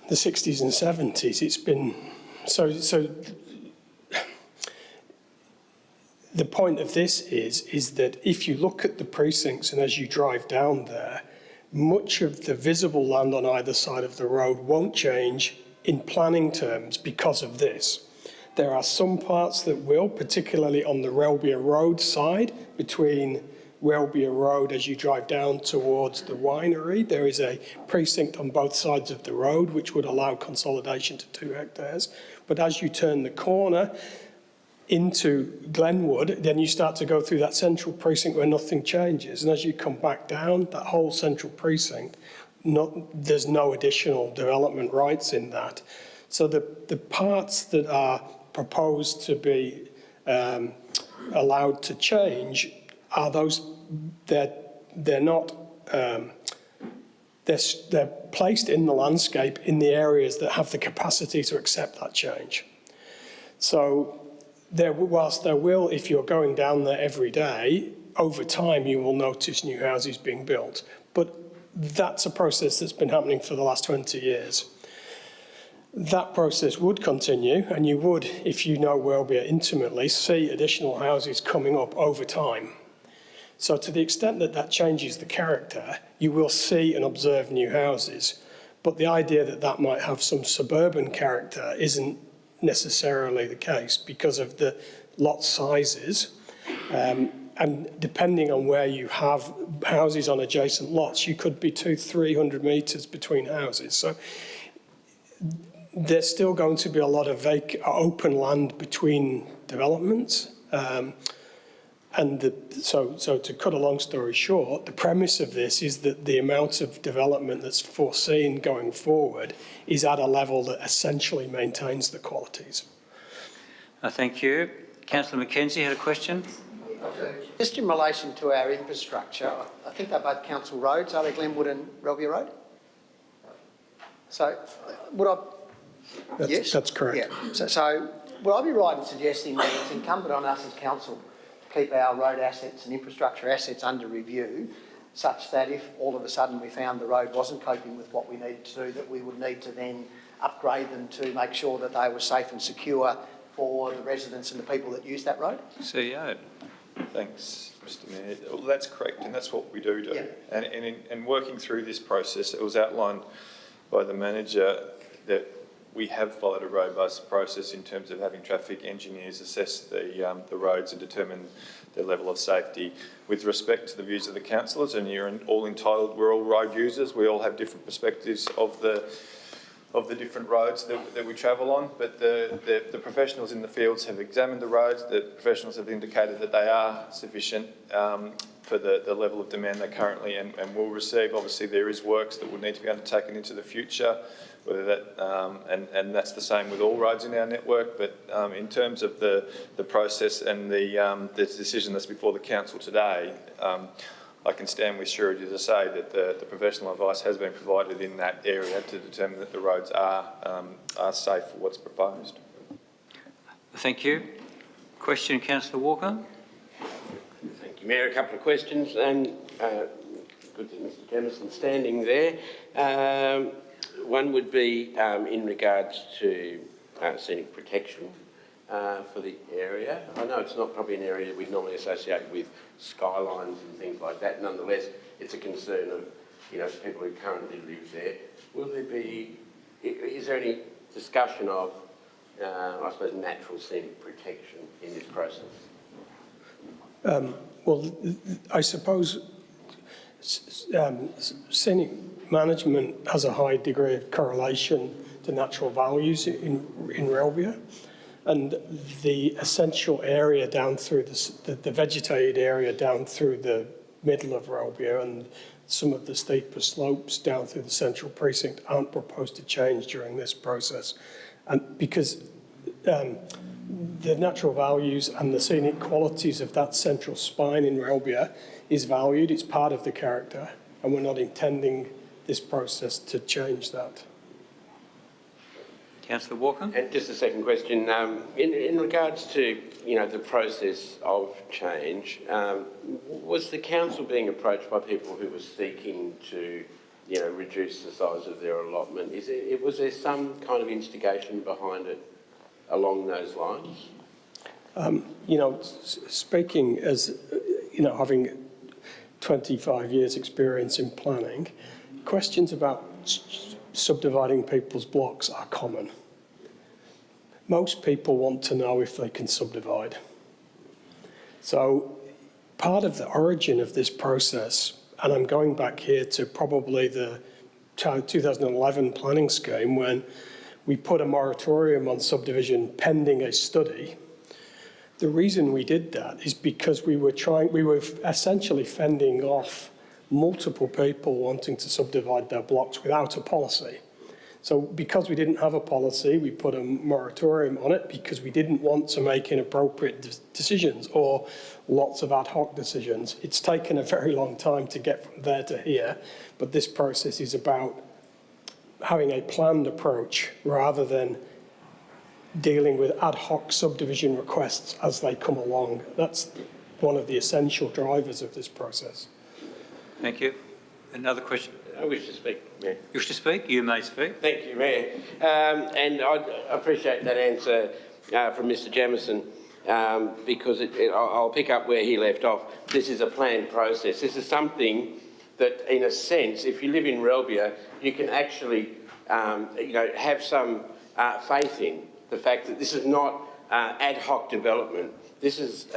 S10: the 60s and 70s. It's been, so the point of this is that if you look at the precincts and as you drive down there, much of the visible land on either side of the road won't change in planning terms because of this. There are some parts that will, particularly on the Relbia Road side, between Relbia Road as you drive down towards the winery. There is a precinct on both sides of the road which would allow consolidation to 2 hectares. But as you turn the corner into Glenwood, then you start to go through that central precinct where nothing changes. And as you come back down, that whole central precinct, there's no additional development rights in that. So the parts that are proposed to be allowed to change are those that they're not, they're placed in the landscape in the areas that have the capacity to accept that change. So whilst there will, if you're going down there every day, over time you will notice new houses being built. But that's a process that's been happening for the last 20 years. That process would continue, and you would, if you know Relbia intimately, see additional houses coming up over time. So to the extent that that changes the character, you will see and observe new houses. But the idea that that might have some suburban character isn't necessarily the case because of the lot sizes. And depending on where you have houses on adjacent lots, you could be 200-300 metres between houses. So there's still going to be a lot of open land between developments. So to cut a long story short, the premise of this is that the amount of development that's foreseen going forward is at a level that essentially maintains the qualities.
S14: Thank you. Councillor Mackenzie had a question.
S6: Just in relation to our infrastructure, I think they're both council roads, are they, Glenwood and Relbia Road? So would I... Yes?
S10: That's correct.
S6: Yeah. So would I be right in suggesting that it's incumbent on us as council to keep our road assets and infrastructure assets under review, such that if all of a sudden we found the road wasn't coping with what we needed to do, that we would need to then upgrade them to make sure that they were safe and secure for the residents and the people that use that road?
S14: CEO.
S11: Thanks, Mr Mayor. Well, that's correct, and that's what we do. Yeah. And working through this process, it was outlined by the manager that we have followed a robust process in terms of having traffic engineers assess the roads and determine their level of safety. With respect to the views of the councillors, and you're all entitled, we're all road users, we all have different perspectives of the different roads that we travel on, but the professionals in the fields have examined the roads. The professionals have indicated that they are sufficient for the level of demand they currently and will receive. Obviously, there is works that will need to be undertaken into the future, whether that and that's the same with all roads in our network. But in terms of the process and the decision that's before the council today, I can stand with surety to say that the professional advice has been provided in that area to determine that the roads are safe for what's proposed.
S14: Thank you. Question, Councillor Walker.
S9: Thank you, Mayor. A couple of questions, and good to Mr Jamieson standing there. One would be in regards to scenic protection for the area. I know it's not probably an area that we'd normally associate with skylines and things like that. Nonetheless, it's a concern people who currently live there. Will there be, is there any discussion of, I suppose, natural scenic protection in this process?
S10: Well, I suppose scenic management has a high degree of correlation to natural values in Relbia, and the essential area down through the vegetated area down through the middle of Relbia and some of the steeper slopes down through the central precinct aren't proposed to change during this process, and because the natural values and the scenic qualities of that central spine in Relbia is valued, it's part of the character, and we're not intending this process to change that.
S14: Councillor Walker.
S9: And just a second question. In regards to, the process of change, was the council being approached by people who were seeking to, reduce the size of their allotment? Was there some kind of instigation behind it along those lines?
S10: Speaking as, having 25 years experience in planning, questions about subdividing people's blocks are common. Most people want to know if they can subdivide. So part of the origin of this process, and I'm going back here to probably the 2011 planning scheme when we put a moratorium on subdivision pending a study. The reason we did that is because we were essentially fending off multiple people wanting to subdivide their blocks without a policy. So because we didn't have a policy, we put a moratorium on it because we didn't want to make inappropriate decisions or lots of ad hoc decisions. It's taken a very long time to get from there to here, but this process is about having a planned approach rather than dealing with ad hoc subdivision requests as they come along. That's one of the essential drivers of this process.
S14: Thank you. Another question.
S9: I wish to speak, Mayor.
S14: You wish to speak? You may speak.
S9: Thank you, Mayor. And I appreciate that answer from Mr Jamieson because I'll pick up where he left off. This is a planned process. This is something that, in a sense, if you live in Relbia, you can actually, have some faith in the fact that this is not ad hoc development. This is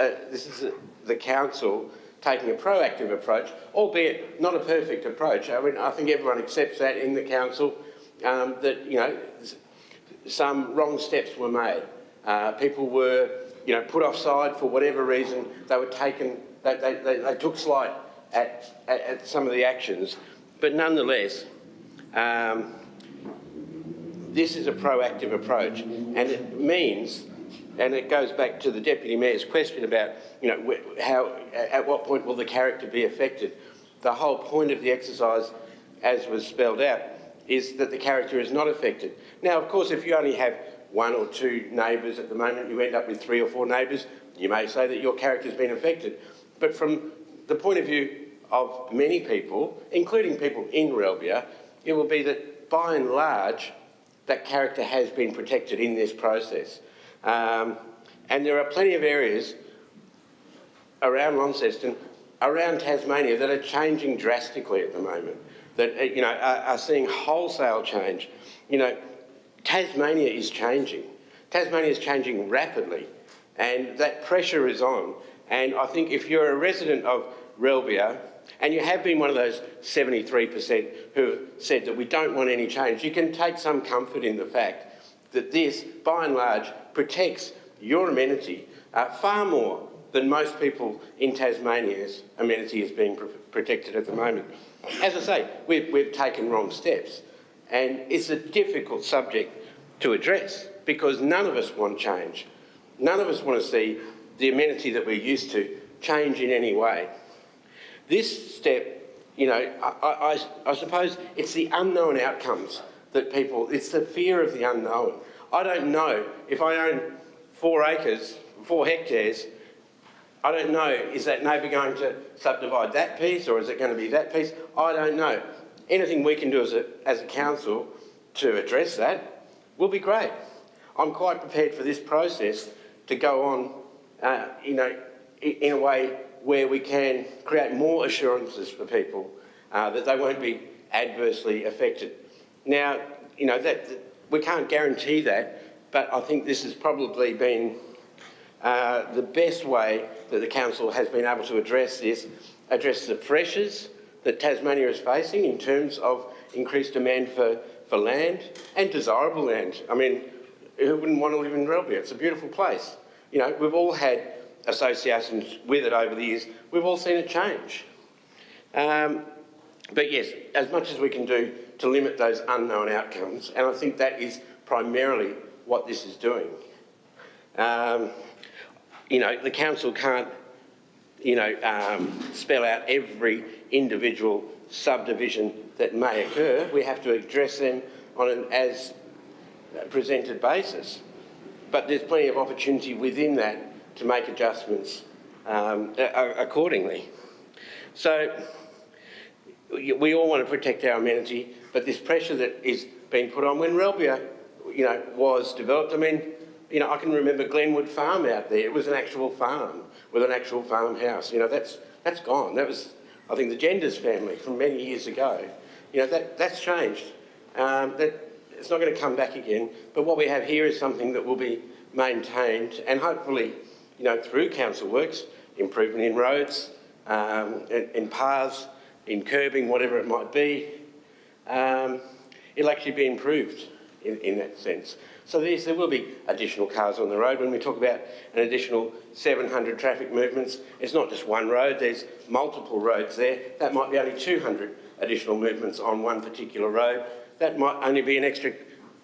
S9: the council taking a proactive approach, albeit not a perfect approach. I mean, I think everyone accepts that in the council, that, some wrong steps were made. People were, put offside for whatever reason. They were taken, they took slight at some of the actions. But nonetheless, this is a proactive approach, and it means, and it goes back to the Deputy Mayor's question about, at what point will the character be affected? The whole point of the exercise, as was spelled out, is that the character is not affected. Now, of course, if you only have one or two neighbours at the moment, you end up with 3 or 4 neighbours, you may say that your character's been affected. But from the point of view of many people, including people in Relbia, it will be that, by and large, that character has been protected in this process. And there are plenty of areas around Launceston, around Tasmania, that are changing drastically at the moment, that are seeing wholesale change. Tasmania is changing. Tasmania is changing rapidly, and that pressure is on. And I think if you're a resident of Relbia, and you have been one of those 73% who have said that we don't want any change, you can take some comfort in the fact that this, by and large, protects your amenity far more than most people in Tasmania's amenity is being protected at the moment. As I say, we've taken wrong steps, and it's a difficult subject to address because none of us want change. None of us want to see the amenity that we're used to change in any way. This step, I suppose it's the unknown outcomes that people, it's the fear of the unknown. I don't know if I own 4 acres, 4 hectares, I don't know, is that neighbour going to subdivide that piece or is it going to be that piece? I don't know. Anything we can do as a council to address that will be great. I'm quite prepared for this process to go on, in a way where we can create more assurances for people that they won't be adversely affected. Now, you know, that we can't guarantee that, but I think this has probably been the best way that the council has been able to address this, address the pressures that Tasmania is facing in terms of increased demand for land and desirable land. I mean, who wouldn't want to live in Relbia? It's a beautiful place. You know, we've all had associations with it over the years. We've all seen it change. But yes, as much as we can do to limit those unknown outcomes, and I think that is primarily what this is doing. You know, the council can't, you know, spell out every individual subdivision that may occur. We have to address them on an as presented basis. But there's plenty of opportunity within that to make adjustments accordingly. So we all want to protect our amenity, but this pressure that is being put on when Relbia, you know, was developed, I mean, you know, I can remember Glenwood Farm out there. It was an actual farm with an actual farmhouse. You know, that's gone. That was, I think, the Genders family from many years ago. You know, that's changed. It's not going to come back again. But what we have here is something that will be maintained and hopefully, you know, through council works, improvement in roads, in paths, in curbing, whatever it might be, it'll actually be improved in that sense. So there will be additional cars on the road. When we talk about an additional 700 traffic movements, it's not just one road, there's multiple roads there. That might be only 200 additional movements on one particular road. That might only be an extra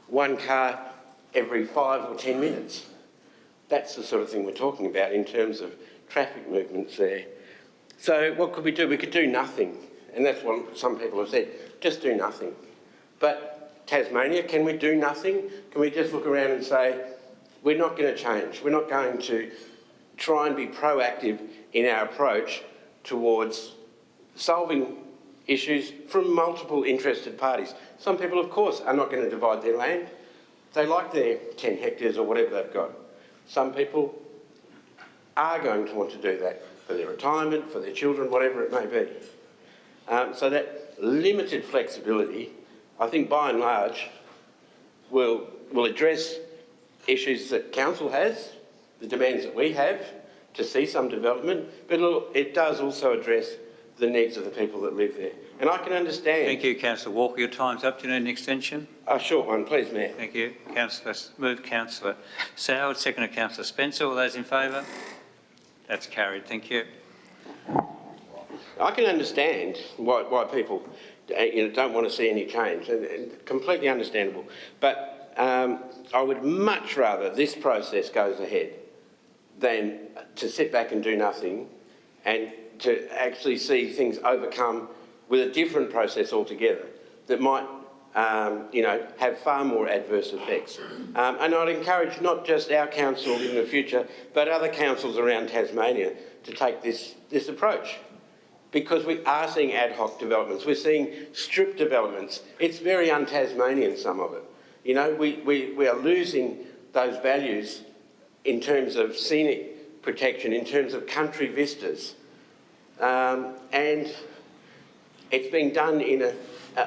S9: one car every 5 or 10 minutes. That's the sort of thing we're talking about in terms of traffic movements there. So what could we do? We could do nothing. And that's what some people have said, just do nothing. But Tasmania, can we do nothing? Can we just look around and say, we're not going to change. We're not going to try and be proactive in our approach towards solving issues from multiple interested parties. Some people, of course, are not going to divide their land. They like their 10 hectares or whatever they've got. Some people are going to want to do that for their retirement, for their children, whatever it may be. So that limited flexibility, I think by and large, will address issues that council has, the demands that we have to see some development, but it does also address the needs of the people that live there. And I can understand...
S14: Thank you, Councillor Walker. Your time's up. Do you need an extension?
S9: A short one, please, Mayor.
S14: Thank you. Move Councillor Soward, seconded Councillor Spencer. All those in favour? That's carried. Thank you.
S9: I can understand why people don't want to see any change, and completely understandable. But I would much rather this process goes ahead than to sit back and do nothing and to actually see things overcome with a different process altogether that might, you know, have far more adverse effects. And I'd encourage not just our council in the future, but other councils around Tasmania to take this approach. Because we are seeing ad hoc developments, we're seeing strip developments. It's very un-Tasmanian, some of it. You know, we are losing those values in terms of scenic protection, in terms of country vistas. And it's being done in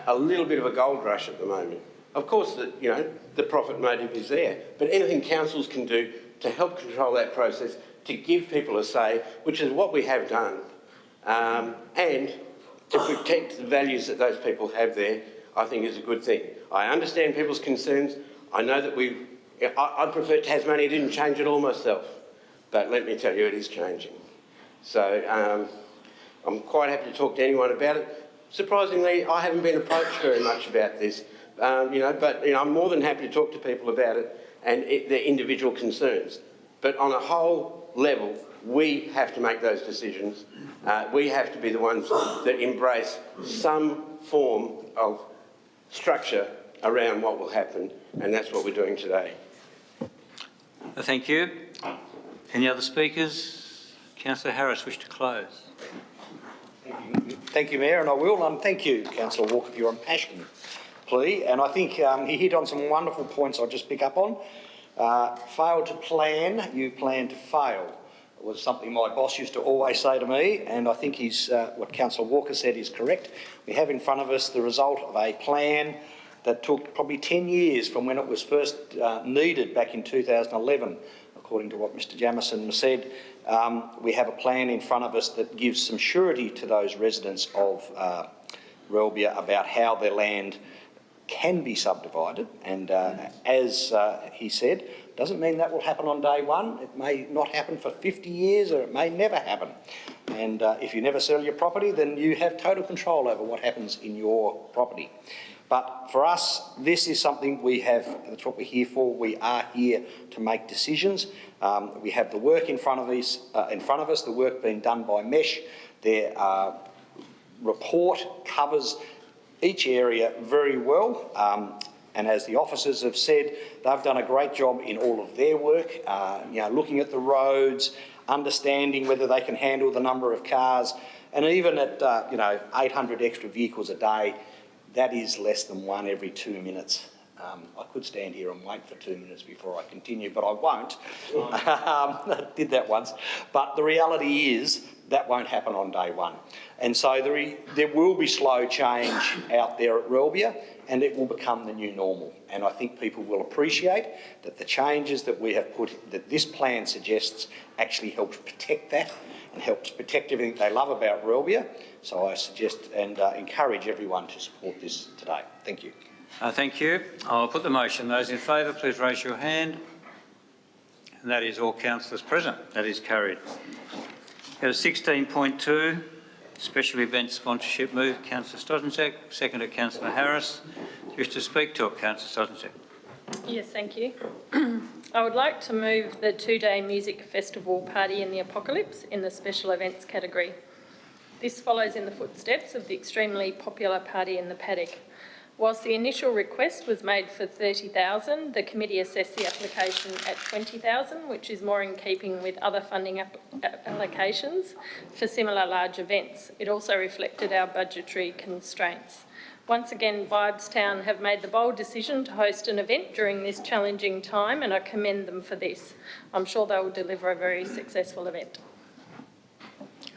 S9: a little bit of a gold rush at the moment. Of course, you know, the profit motive is there, but anything councils can do to help control that process, to give people a say, which is what we have done, and to protect the values that those people have there, I think is a good thing. I understand people's concerns. I know that I'd prefer Tasmania didn't change it all myself, but let me tell you, it is changing. So I'm quite happy to talk to anyone about it. Surprisingly, I haven't been approached very much about this, you know, but you know, I'm more than happy to talk to people about it and their individual concerns. But on a whole level, we have to make those decisions. We have to be the ones that embrace some form of structure around what will happen, and that's what we're doing today.
S14: Thank you. Any other speakers? Councillor Harris, wish to close.
S7: Thank you, Mayor, and I will thank you, Councillor Walker, for your impassioned plea. And I think he hit on some wonderful points I'll just pick up on. Fail to plan, you plan to fail. was something my boss used to always say to me, and I think what Councillor Walker said is correct. We have in front of us the result of a plan that took probably 10 years from when it was first needed back in 2011, according to what Mr Jamieson said. We have a plan in front of us that gives some surety to those residents of Relbia about how their land can be subdivided, and as he said, doesn't mean that will happen on day one. It may not happen for 50 years, or it may never happen. And if you never sell your property, then you have total control over what happens in your property. But for us, this is something we have, that's what we're here for. We are here to make decisions. We have the work in front of us, the work being done by Mesh. Their report covers each area very well. And as the officers have said, they've done a great job in all of their work, looking at the roads, understanding whether they can handle the number of cars, and even at 800 extra vehicles a day, that is less than one every 2 minutes. I could stand here and wait for 2 minutes before I continue, but I won't. I did that once. But the reality is that won't happen on day one. And so there will be slow change out there at Relbia, and it will become the new normal. And I think people will appreciate that the changes that we have put, that this plan suggests, actually helps protect that and helps protect everything they love about Relbia. So I suggest and encourage everyone to support this today. Thank you.
S14: Thank you. I'll put the motion. Those in favour, please raise your hand. And that is all councillors present. That is carried. Go to 16.2, special event sponsorship move. Councillor Stosensek, seconded Councillor Harris. Do you wish to speak to it, Councillor Stosensek?
S17: Yes, thank you. I would like to move the two-day music festival Party in the Apocalypse in the special events category. This follows in the footsteps of the extremely popular Party in the Paddock. Whilst the initial request was made for $30,000, the committee assessed the application at $20,000, which is more in keeping with other funding allocations for similar large events. It also reflected our budgetary constraints. Once again, Vibestown have made the bold decision to host an event during this challenging time, and I commend them for this. I'm sure they will deliver a very successful event.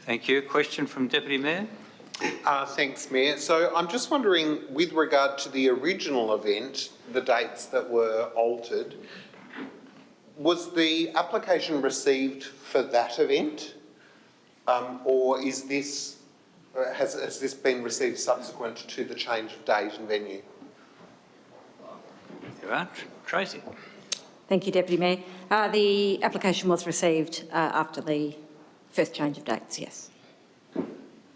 S14: Thank you. Question from Deputy Mayor.
S2: Thanks, Mayor. So I'm just wondering, with regard to the original event, the dates that were altered, was the application received for that event, or is this has this been received subsequent to the change of date and venue?
S14: You are. Tracy.
S18: Thank you, Deputy Mayor. The application was received after the first change of dates, yes.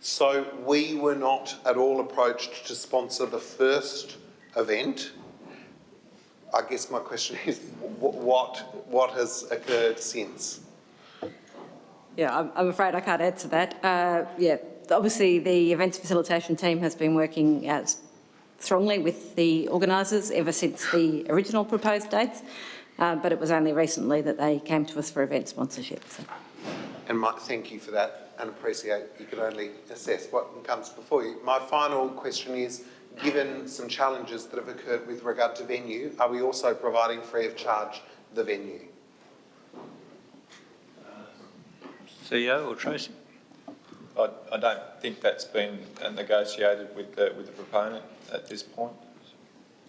S2: So we were not at all approached to sponsor the first event. I guess my question is, what has occurred since?
S18: Yeah, I'm afraid I can't answer that. Yeah, obviously the events facilitation team has been working strongly with the organisers ever since the original proposed dates, but it was only recently that they came to us for event sponsorship. So.
S2: And thank you for that, and appreciate you can only assess what comes before you. My final question is, given some challenges that have occurred with regard to venue, are we also providing free of charge the venue?
S14: CEO or Tracy?
S11: I don't think that's been negotiated with the proponent at this point.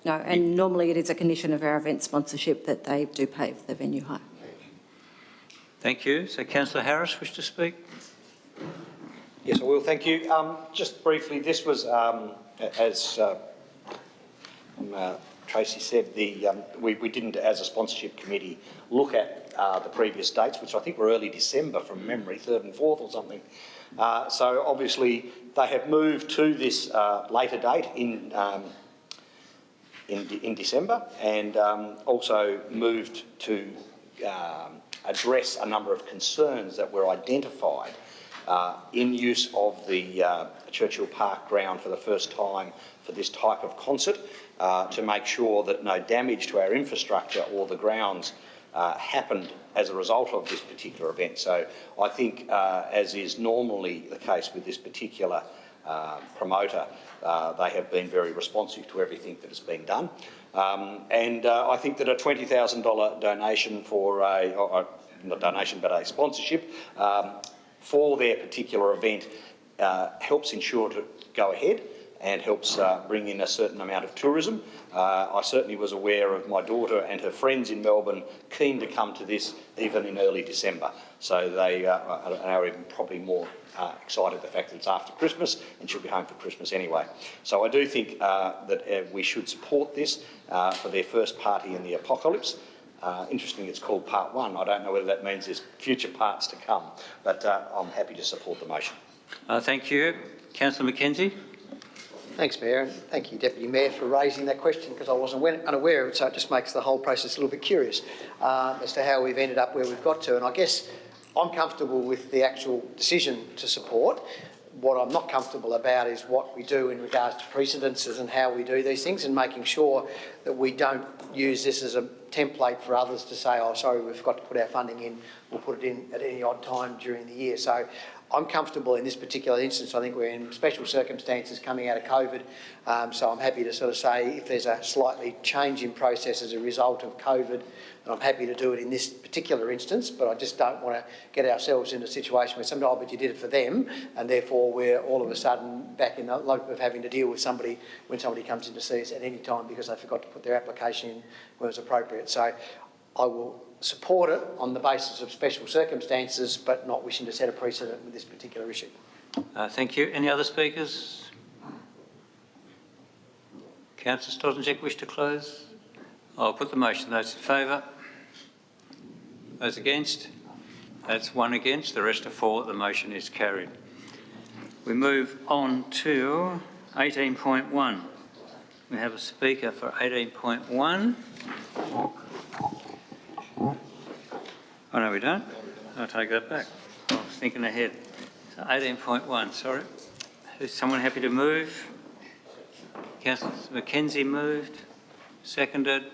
S18: No, and normally it is a condition of our event sponsorship that they do pay for the venue hire.
S14: Thank you. So Councillor Harris wish to speak?
S7: Yes, I will. Thank you. Just briefly, this was, as Tracy said, we didn't, as a sponsorship committee, look at the previous dates, which I think were early December from memory, 3rd and 4th or something. So obviously they have moved to this later date in December, and also moved to address a number of concerns that were identified in use of the Churchill Park ground for the first time for this type of concert, to make sure that no damage to our infrastructure or the grounds happened as a result of this particular event. So I think, as is normally the case with this particular promoter, they have been very responsive to everything that has been done. And I think that a $20,000 donation for not donation, but a sponsorship for their particular event helps ensure to go ahead and helps bring in a certain amount of tourism. I certainly was aware of my daughter and her friends in Melbourne keen to come to this even in early December. So they are even probably more excited at the fact that it's after Christmas and she'll be home for Christmas anyway. So I do think that we should support this for their first party in the apocalypse. Interesting, it's called part 1. I don't know whether that means there's future parts to come, but I'm happy to support the motion.
S14: Thank you. Councillor Mackenzie.
S6: Thanks, Mayor, and thank you, Deputy Mayor, for raising that question because I wasn't unaware of it, so it just makes the whole process a little bit curious as to how we've ended up where we've got to. And I guess I'm comfortable with the actual decision to support. What I'm not comfortable about is what we do in regards to precedences and how we do these things and making sure that we don't use this as a template for others to say, oh, sorry, we forgot to put our funding in, we'll put it in at any odd time during the year. So I'm comfortable in this particular instance. I think we're in special circumstances coming out of COVID, so I'm happy to sort of say if there's a slightly change in process as a result of COVID, I'm happy to do it in this particular instance, but I just don't want to get ourselves in a situation where somebody, oh, but you did it for them, and therefore we're all of a sudden back in the loop of having to deal with somebody when somebody comes in to see us at any time because they forgot to put their application in when it was appropriate. So I will support it on the basis of special circumstances, but not wishing to set a precedent with this particular issue.
S14: Thank you. Any other speakers? Councillor Stosnjek wish to close? I'll put the motion. Those in favour? Those against? That's 1 against. The rest are 4. The motion is carried. We move on to 18.1. We have a speaker for 18.1. Oh, no, we don't. I'll take that back. I was thinking ahead. So 18.1, sorry. Is someone happy to move? Councillor Mackenzie moved. Seconded.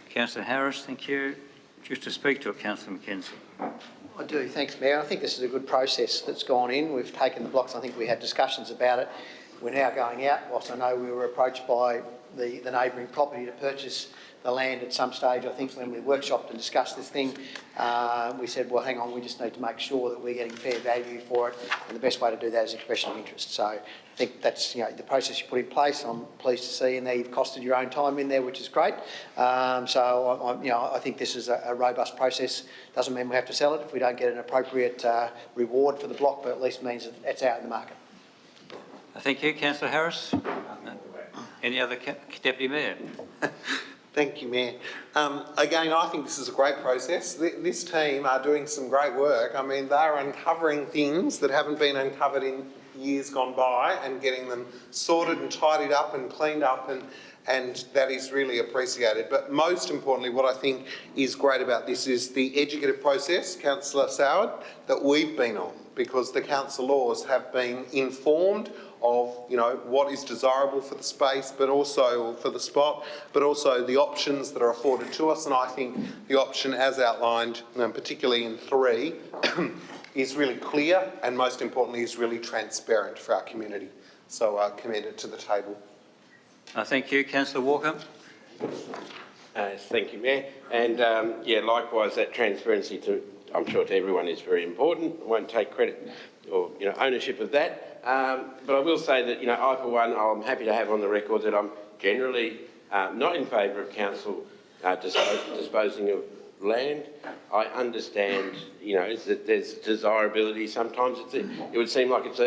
S14: Councillor Harris, thank you. Just to speak to it, Councillor Mackenzie.
S6: I do, thanks, Mayor. I think this is a good process that's gone in. We've taken the blocks. I think we had discussions about it. We're now going out. Whilst I know we were approached by the neighbouring property to purchase the land at some stage, I think when we workshopped and discussed this thing, we said, well, hang on, we just need to make sure that we're getting fair value for it, and the best way to do that is expression of interest. So I think that's the process you put in place. I'm pleased to see in there you've costed your own time in there, which is great. I think this is a robust process. Doesn't mean we have to sell it if we don't get an appropriate reward for the block, but at least means that it's out in the market.
S14: Thank you, Councillor Harris. Any other Deputy Mayor?
S2: Thank you, Mayor. Again, I think this is a great process. This team are doing some great work. I mean, they're uncovering things that haven't been uncovered in years gone by and getting them sorted and tidied up and cleaned up, and that is really appreciated. But most importantly, what I think is great about this is the educative process, Councillor Soward, that we've been on, because the council laws have been informed of what is desirable for the space, but also for the spot, but also the options that are afforded to us. And I think the option as outlined, particularly in 3, is really clear and most importantly is really transparent for our community. So I commend it to the table.
S14: Thank you. Councillor Walker.
S9: Thank you, Mayor. And likewise, that transparency I'm sure to everyone is very important. I won't take credit or ownership of that. But I will say that I for one, I'm happy to have on the record that I'm generally not in favour of council disposing of land. I understand that there's desirability. Sometimes it would seem like it's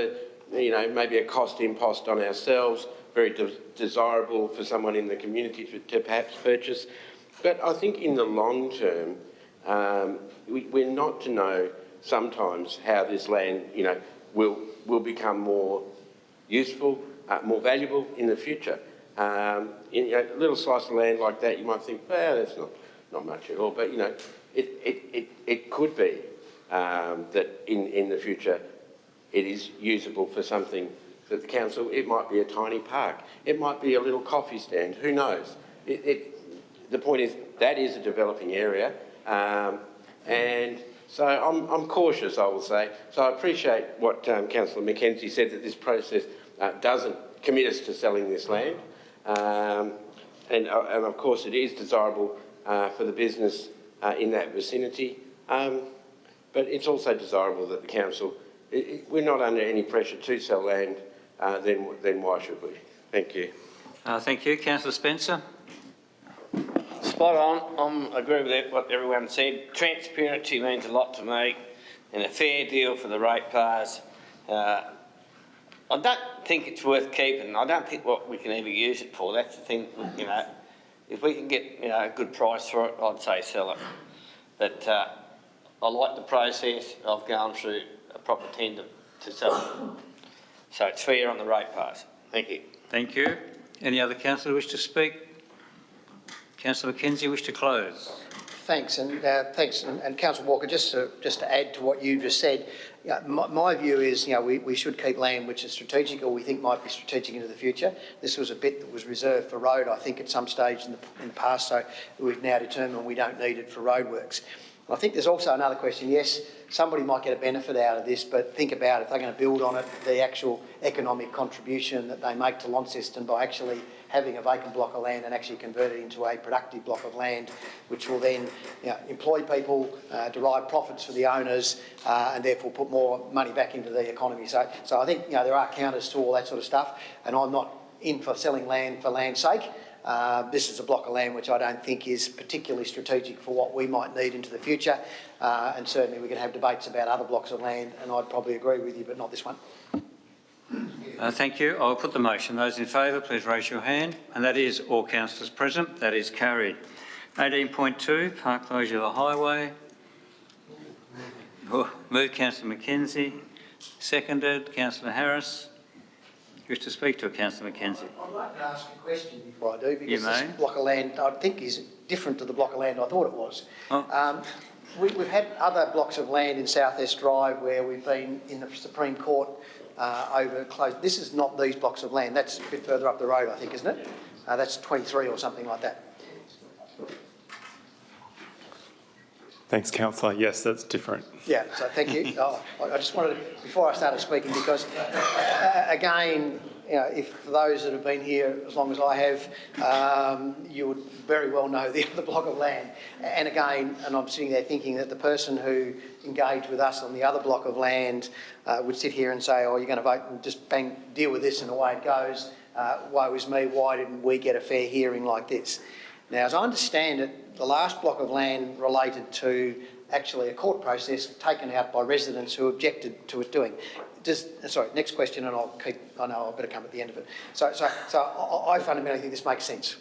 S9: maybe a cost imposed on ourselves, very desirable for someone in the community to perhaps purchase. But I think in the long term, we're not to know sometimes how this land will become more useful, more valuable in the future. In a little slice of land like that, you might think, well, that's not much at all. But it could be that in the future it is usable for something that the council. It might be a tiny park. It might be a little coffee stand. Who knows? The point is that is a developing area, and so I'm cautious, I will say. So I appreciate what Councillor Mackenzie said, that this process doesn't commit us to selling this land. And of course it is desirable for the business in that vicinity. But it's also desirable that the council, we're not under any pressure to sell land, then why should we? Thank you.
S14: Thank you. Councillor Spencer.
S13: Spot on. I agree with what everyone said. Transparency means a lot to me, and a fair deal for the ratepayers. I don't think it's worth keeping. I don't think what we can ever use it for. That's the thing, you know. If we can get, you know, a good price for it, I'd say sell it. But I like the process of going through a proper tender to sell it. So it's fair on the ratepayers. Thank you.
S14: Thank you. Any other councillor wish to speak? Councillor Mackenzie, wish to close?
S6: Thanks, and Councillor Walker, just to add to what you just said, my view is, we should keep land which is strategic or we think might be strategic into the future. This was a bit that was reserved for road, I think, at some stage in the past, so we've now determined we don't need it for roadworks. I think there's also another question. Yes, somebody might get a benefit out of this, but think about if they're going to build on it, the actual economic contribution that they make to Launceston by actually having a vacant block of land and actually convert it into a productive block of land, which will then employ people, derive profits for the owners, and therefore put more money back into the economy. So I think there are counters to all that sort of stuff, and I'm not in for selling land for land's sake. This is a block of land which I don't think is particularly strategic for what we might need into the future, and certainly we can have debates about other blocks of land, and I'd probably agree with you, but not this one.
S14: Thank you. I'll put the motion. Those in favour, please raise your hand. And that is all councillors present. That is carried. 18.2, park closure of the highway. Moved Councillor Mackenzie. Seconded Councillor Harris. You wish to speak to Councillor Mackenzie?
S6: I'd like to ask a question before I do, because this block of land I think is different to the block of land I thought it was.
S14: Oh.
S6: We've had other blocks of land in South East Drive where we've been in the Supreme Court over close. This is not these blocks of land. That's a bit further up the road, I think, isn't it? That's 23 or something like that.
S11: Thanks, Councillor. Yes, that's different.
S6: Yeah, so thank you. I just wanted to, before I started speaking, because again, if for those that have been here as long as I have, you would very well know the other block of land. And again, and I'm sitting there thinking that the person who engaged with us on the other block of land would sit here and say, oh, you're going to vote and just bang, deal with this and away it goes. Woe is me, why didn't we get a fair hearing like this? Now, as I understand it, the last block of land related to actually a court process taken out by residents who objected to it doing. Sorry, next question, and I know I better come at the end of it. So I fundamentally think this makes sense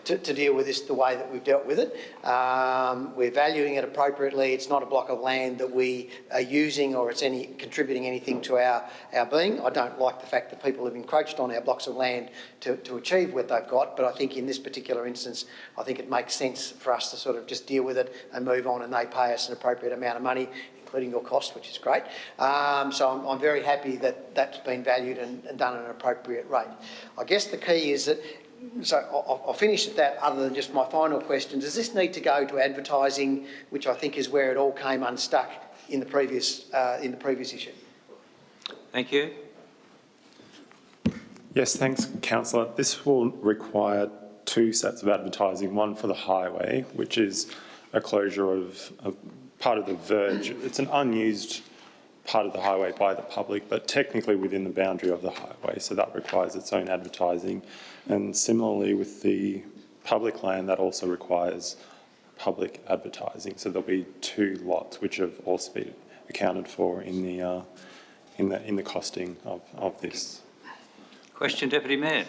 S6: to deal with this the way that we've dealt with it. We're valuing it appropriately. It's not a block of land that we are using or it's contributing anything to our being. I don't like the fact that people have encroached on our blocks of land to achieve what they've got, but I think in this particular instance, I think it makes sense for us to sort of just deal with it and move on, and they pay us an appropriate amount of money, including your cost, which is great. So I'm very happy that that's been valued and done at an appropriate rate. I guess the key is that, so I'll finish at that other than just my final question. Does this need to go to advertising, which I think is where it all came unstuck in the previous issue?
S14: Thank you.
S11: Yes, thanks, Councillor. This will require two sets of advertising, one for the highway, which is a closure of part of the verge. It's an unused part of the highway by the public, but technically within the boundary of the highway, so that requires its own advertising. And similarly with the public land, that also requires public advertising. So there'll be two lots which have also been accounted for in the costing of this.
S14: Question, Deputy Mayor.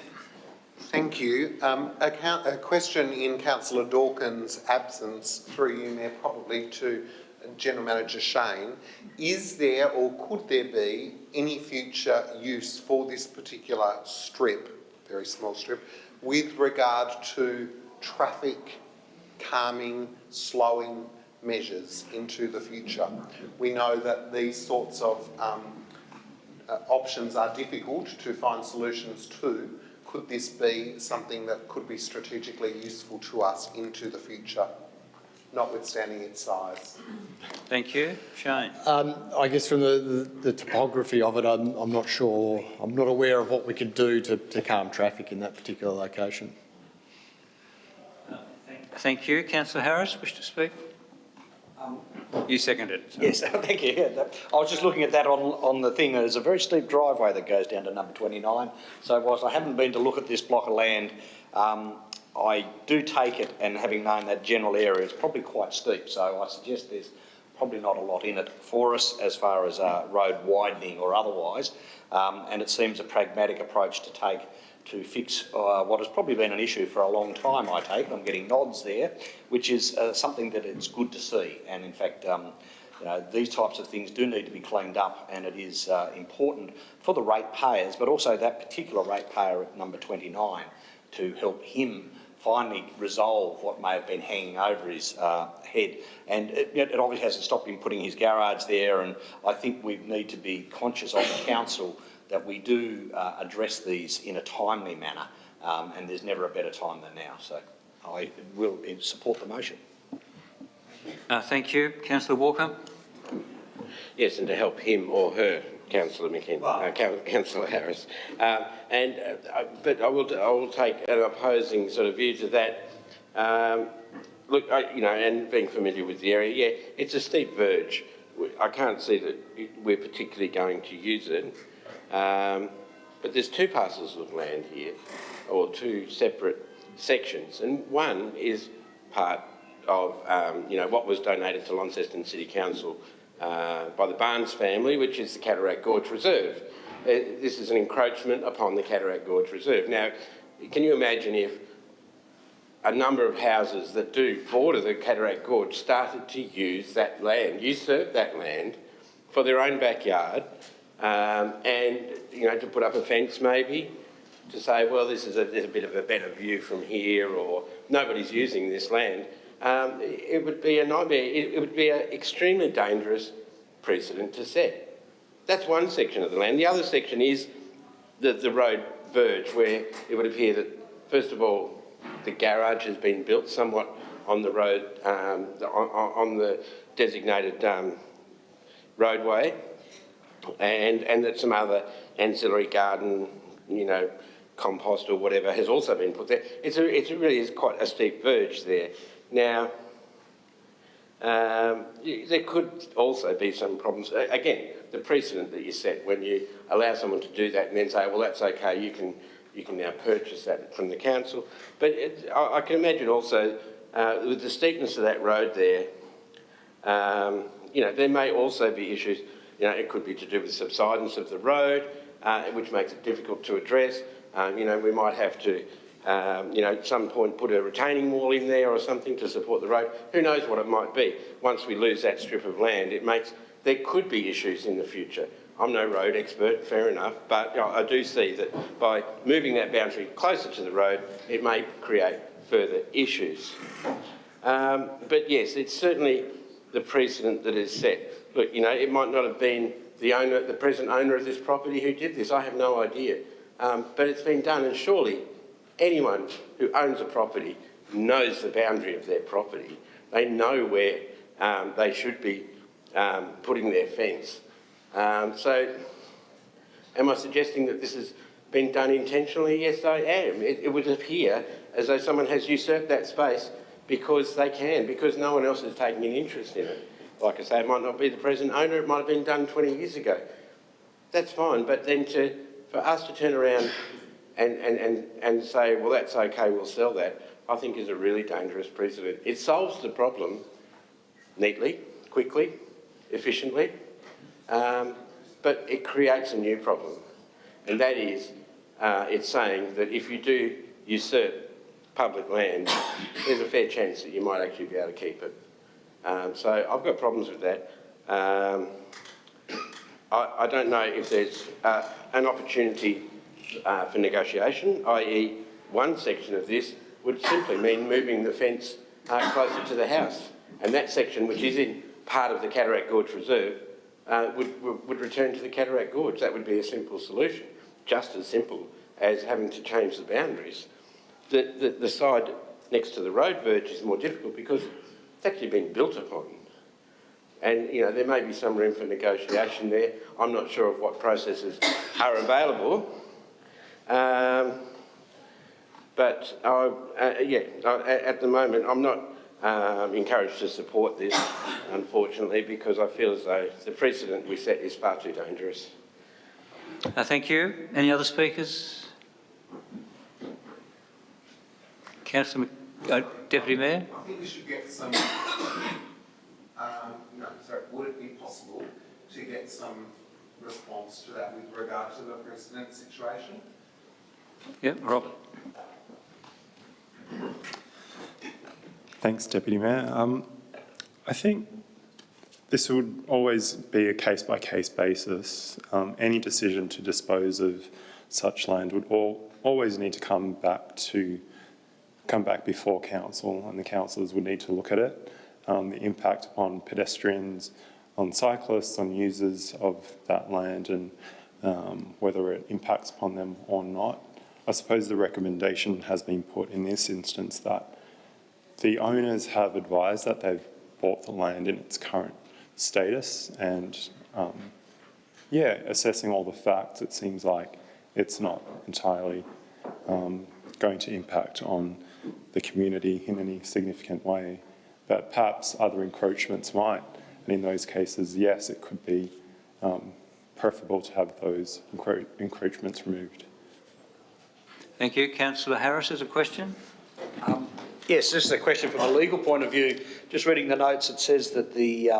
S2: Thank you. A question in Councillor Dawkins' absence, through you, Mayor, probably to General Manager Shane. Is there or could there be any future use for this particular strip, very small strip, with regard to traffic calming, slowing measures into the future? We know that these sorts of options are difficult to find solutions to. Could this be something that could be strategically useful to us into the future, notwithstanding its size?
S14: Thank you. Shane.
S16: I guess from the topography of it, I'm not sure. I'm not aware of what we could do to calm traffic in that particular location.
S14: Thank you. Councillor Harris, wish to speak? You seconded it.
S7: Yes, thank you. Yeah, I was just looking at that on the thing. There's a very steep driveway that goes down to number 29. So whilst I haven't been to look at this block of land, I do take it, and having known that general area, it's probably quite steep. So I suggest there's probably not a lot in it for us as far as road widening or otherwise. And it seems a pragmatic approach to take to fix what has probably been an issue for a long time, I take. I'm getting nods there, which is something that it's good to see. And in fact, you know, these types of things do need to be cleaned up, and it is important for the ratepayers, but also that particular ratepayer at number 29 to help him finally resolve what may have been hanging over his head. And it obviously hasn't stopped him putting his garage there, and I think we need to be conscious of the council that we do address these in a timely manner, and there's never a better time than now. So I will support the motion.
S14: Thank you. Councillor Walker.
S9: Yes, and to help him or her, Councillor Councillor Harris. But I will take an opposing sort of view to that. Look, you know, and being familiar with the area, yeah, it's a steep verge. I can't see that we're particularly going to use it. But there's two parcels of land here, or two separate sections, and one is part of you know, what was donated to Launceston City Council by the Barnes family, which is the Cataract Gorge Reserve. This is an encroachment upon the Cataract Gorge Reserve. Now, can you imagine if a number of houses that do border the Cataract Gorge started to use that land, usurp that land for their own backyard, and, you know, to put up a fence maybe, to say, well, there's a bit of a better view from here, or nobody's using this land. It would be a nightmare. It would be an extremely dangerous precedent to set. That's one section of the land. The other section is the road verge, where it would appear that, first of all, the garage has been built somewhat on the road, on the designated roadway, and that some other ancillary garden, you know, compost or whatever has also been put there. It really is quite a steep verge there. Now, there could also be some problems. Again, the precedent that you set when you allow someone to do that and then say, well, that's okay, you can now purchase that from the council. But I can imagine also, with the steepness of that road there, you know, there may also be issues. You know, it could be to do with subsidence of the road, which makes it difficult to address. You know, we might have to, you know, at some point put a retaining wall in there or something to support the road. Who knows what it might be? Once we lose that strip of land, there could be issues in the future. I'm no road expert, fair enough, but you know, I do see that by moving that boundary closer to the road, it may create further issues. But yes, it's certainly the precedent that is set. Look, you know, it might not have been the present owner of this property who did this. I have no idea. But it's been done, and surely anyone who owns a property knows the boundary of their property. They know where they should be putting their fence. So am I suggesting that this has been done intentionally? Yes, I am. It would appear as though someone has usurped that space because they can, because no one else is taking an interest in it. Like I say, it might not be the present owner, it might have been done 20 years ago. That's fine, but then for us to turn around and say, well, that's okay, we'll sell that, I think is a really dangerous precedent. It solves the problem neatly, quickly, efficiently, but it creates a new problem. And that is, it's saying that if you do usurp public land, there's a fair chance that you might actually be able to keep it. So I've got problems with that. I don't know if there's an opportunity for negotiation, i.e. one section of this would simply mean moving the fence closer to the house, and that section, which is in part of the Cataract Gorge Reserve, would return to the Cataract Gorge. That would be a simple solution, just as simple as having to change the boundaries. The side next to the road verge is more difficult because it's actually been built upon. And, you know, there may be some room for negotiation there. I'm not sure of what processes are available. But, at the moment, I'm not encouraged to support this, unfortunately, because I feel as though the precedent we set is far too dangerous.
S14: Thank you. Any other speakers? Councillor Deputy Mayor?
S2: I think we should get some, would it be possible to get some response to that with regard to the precedent situation?
S14: Yep, Robert.
S11: Thanks, Deputy Mayor. I think this would always be a case-by-case basis. Any decision to dispose of such land would always need to come back before council, and the councillors would need to look at it. The impact on pedestrians, on cyclists, on users of that land, and whether it impacts upon them or not. I suppose the recommendation has been put in this instance that the owners have advised that they've bought the land in its current status, and assessing all the facts, it seems like it's not entirely going to impact on the community in any significant way, but perhaps other encroachments might, and in those cases, yes, it could be preferable to have those encroachments removed.
S14: Thank you. Councillor Harris has a question.
S7: Yes, this is a question from a legal point of view. Just reading the notes, it says that the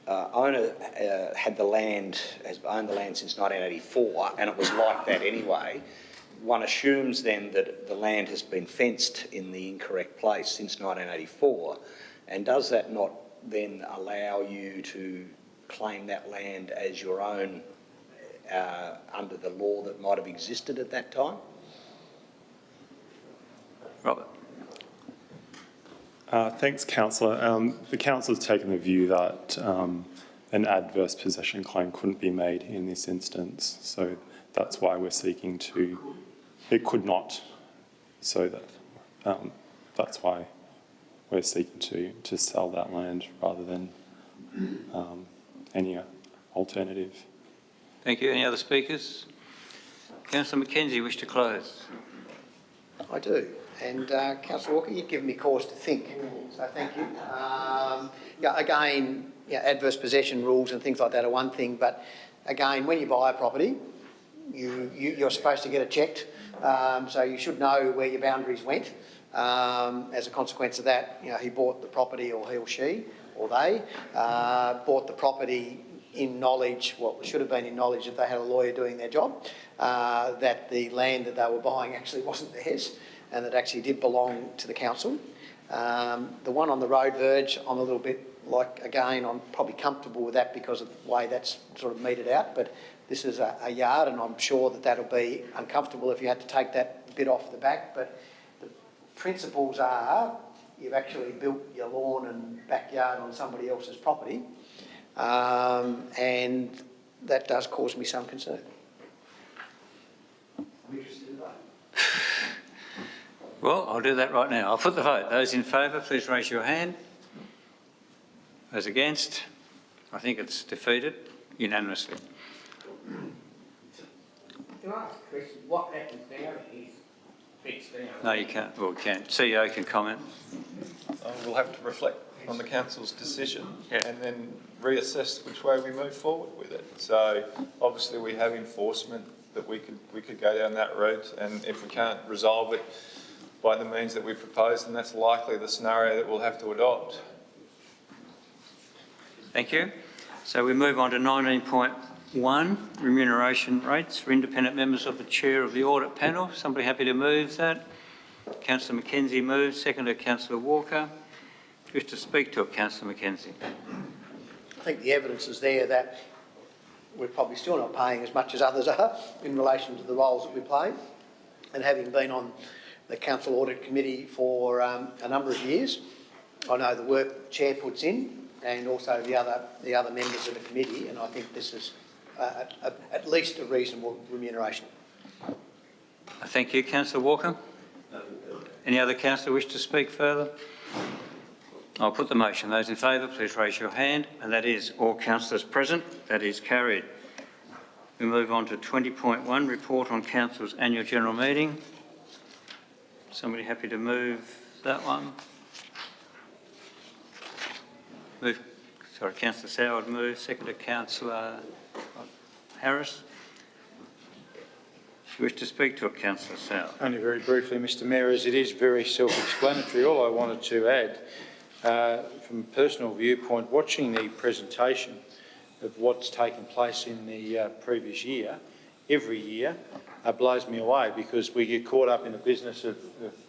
S7: owner has owned the land since 1984, and it was like that anyway. One assumes then that the land has been fenced in the incorrect place since 1984, and does that not then allow you to claim that land as your own under the law that might have existed at that time?
S14: Robert.
S11: Thanks, Councillor. The Council has taken the view that an adverse possession claim couldn't be made in this instance, so that's why we're seeking to. It could not, so that that's why we're seeking to sell that land rather than any alternative.
S14: Thank you. Any other speakers? Councillor Mackenzie, wish to close?
S6: I do. And Councillor Walker, you've given me cause to think, so thank you. Again, adverse possession rules and things like that are one thing, but again, when you buy a property, you're supposed to get it checked, so you should know where your boundaries went. As a consequence of that, he bought the property, or he or she, or they, bought the property in knowledge, well, should have been in knowledge if they had a lawyer doing their job, that the land that they were buying actually wasn't theirs, and that actually did belong to the council. The one on the road verge, I'm a little bit again, I'm probably comfortable with that because of the way that's sort of meted out, but this is a yard, and I'm sure that that'll be uncomfortable if you had to take that bit off the back, but the principles are you've actually built your lawn and backyard on somebody else's property, and that does cause me some concern. I'm interested in that.
S14: Well, I'll do that right now. I'll put the vote. Those in favour, please raise your hand. Those against? I think it's defeated unanimously.
S13: Can I ask a question? What happens now if he's fixed down?
S14: No, you can't. Well, you can. CEO can comment.
S11: We'll have to reflect on the council's decision and then reassess which way we move forward with it. So obviously we have enforcement that we could go down that route, and if we can't resolve it by the means that we propose, then that's likely the scenario that we'll have to adopt.
S14: Thank you. So we move on to 19.1, remuneration rates for independent members of the chair of the audit panel. Somebody happy to move that? Councillor Mackenzie moves, seconded Councillor Walker. Wish to speak to it, Councillor Mackenzie.
S6: I think the evidence is there that we're probably still not paying as much as others are in relation to the roles that we play. And having been on the Council Audit Committee for a number of years, I know the work the Chair puts in and also the other members of the committee, and I think this is at least a reasonable remuneration.
S14: Thank you. Councillor Walker? Any other councillor wish to speak further? I'll put the motion. Those in favour, please raise your hand. And that is all councillors present. That is carried. We move on to 20.1, report on council's annual general meeting. Somebody happy to move that one? Councillor Soward move, seconded Councillor Harris. Do you wish to speak to it, Councillor Soward?
S8: Only very briefly, Mr Mayor, as it is very self-explanatory. All I wanted to add, from a personal viewpoint, watching the presentation of what's taken place in the previous year, every year, blows me away, because we get caught up in the business of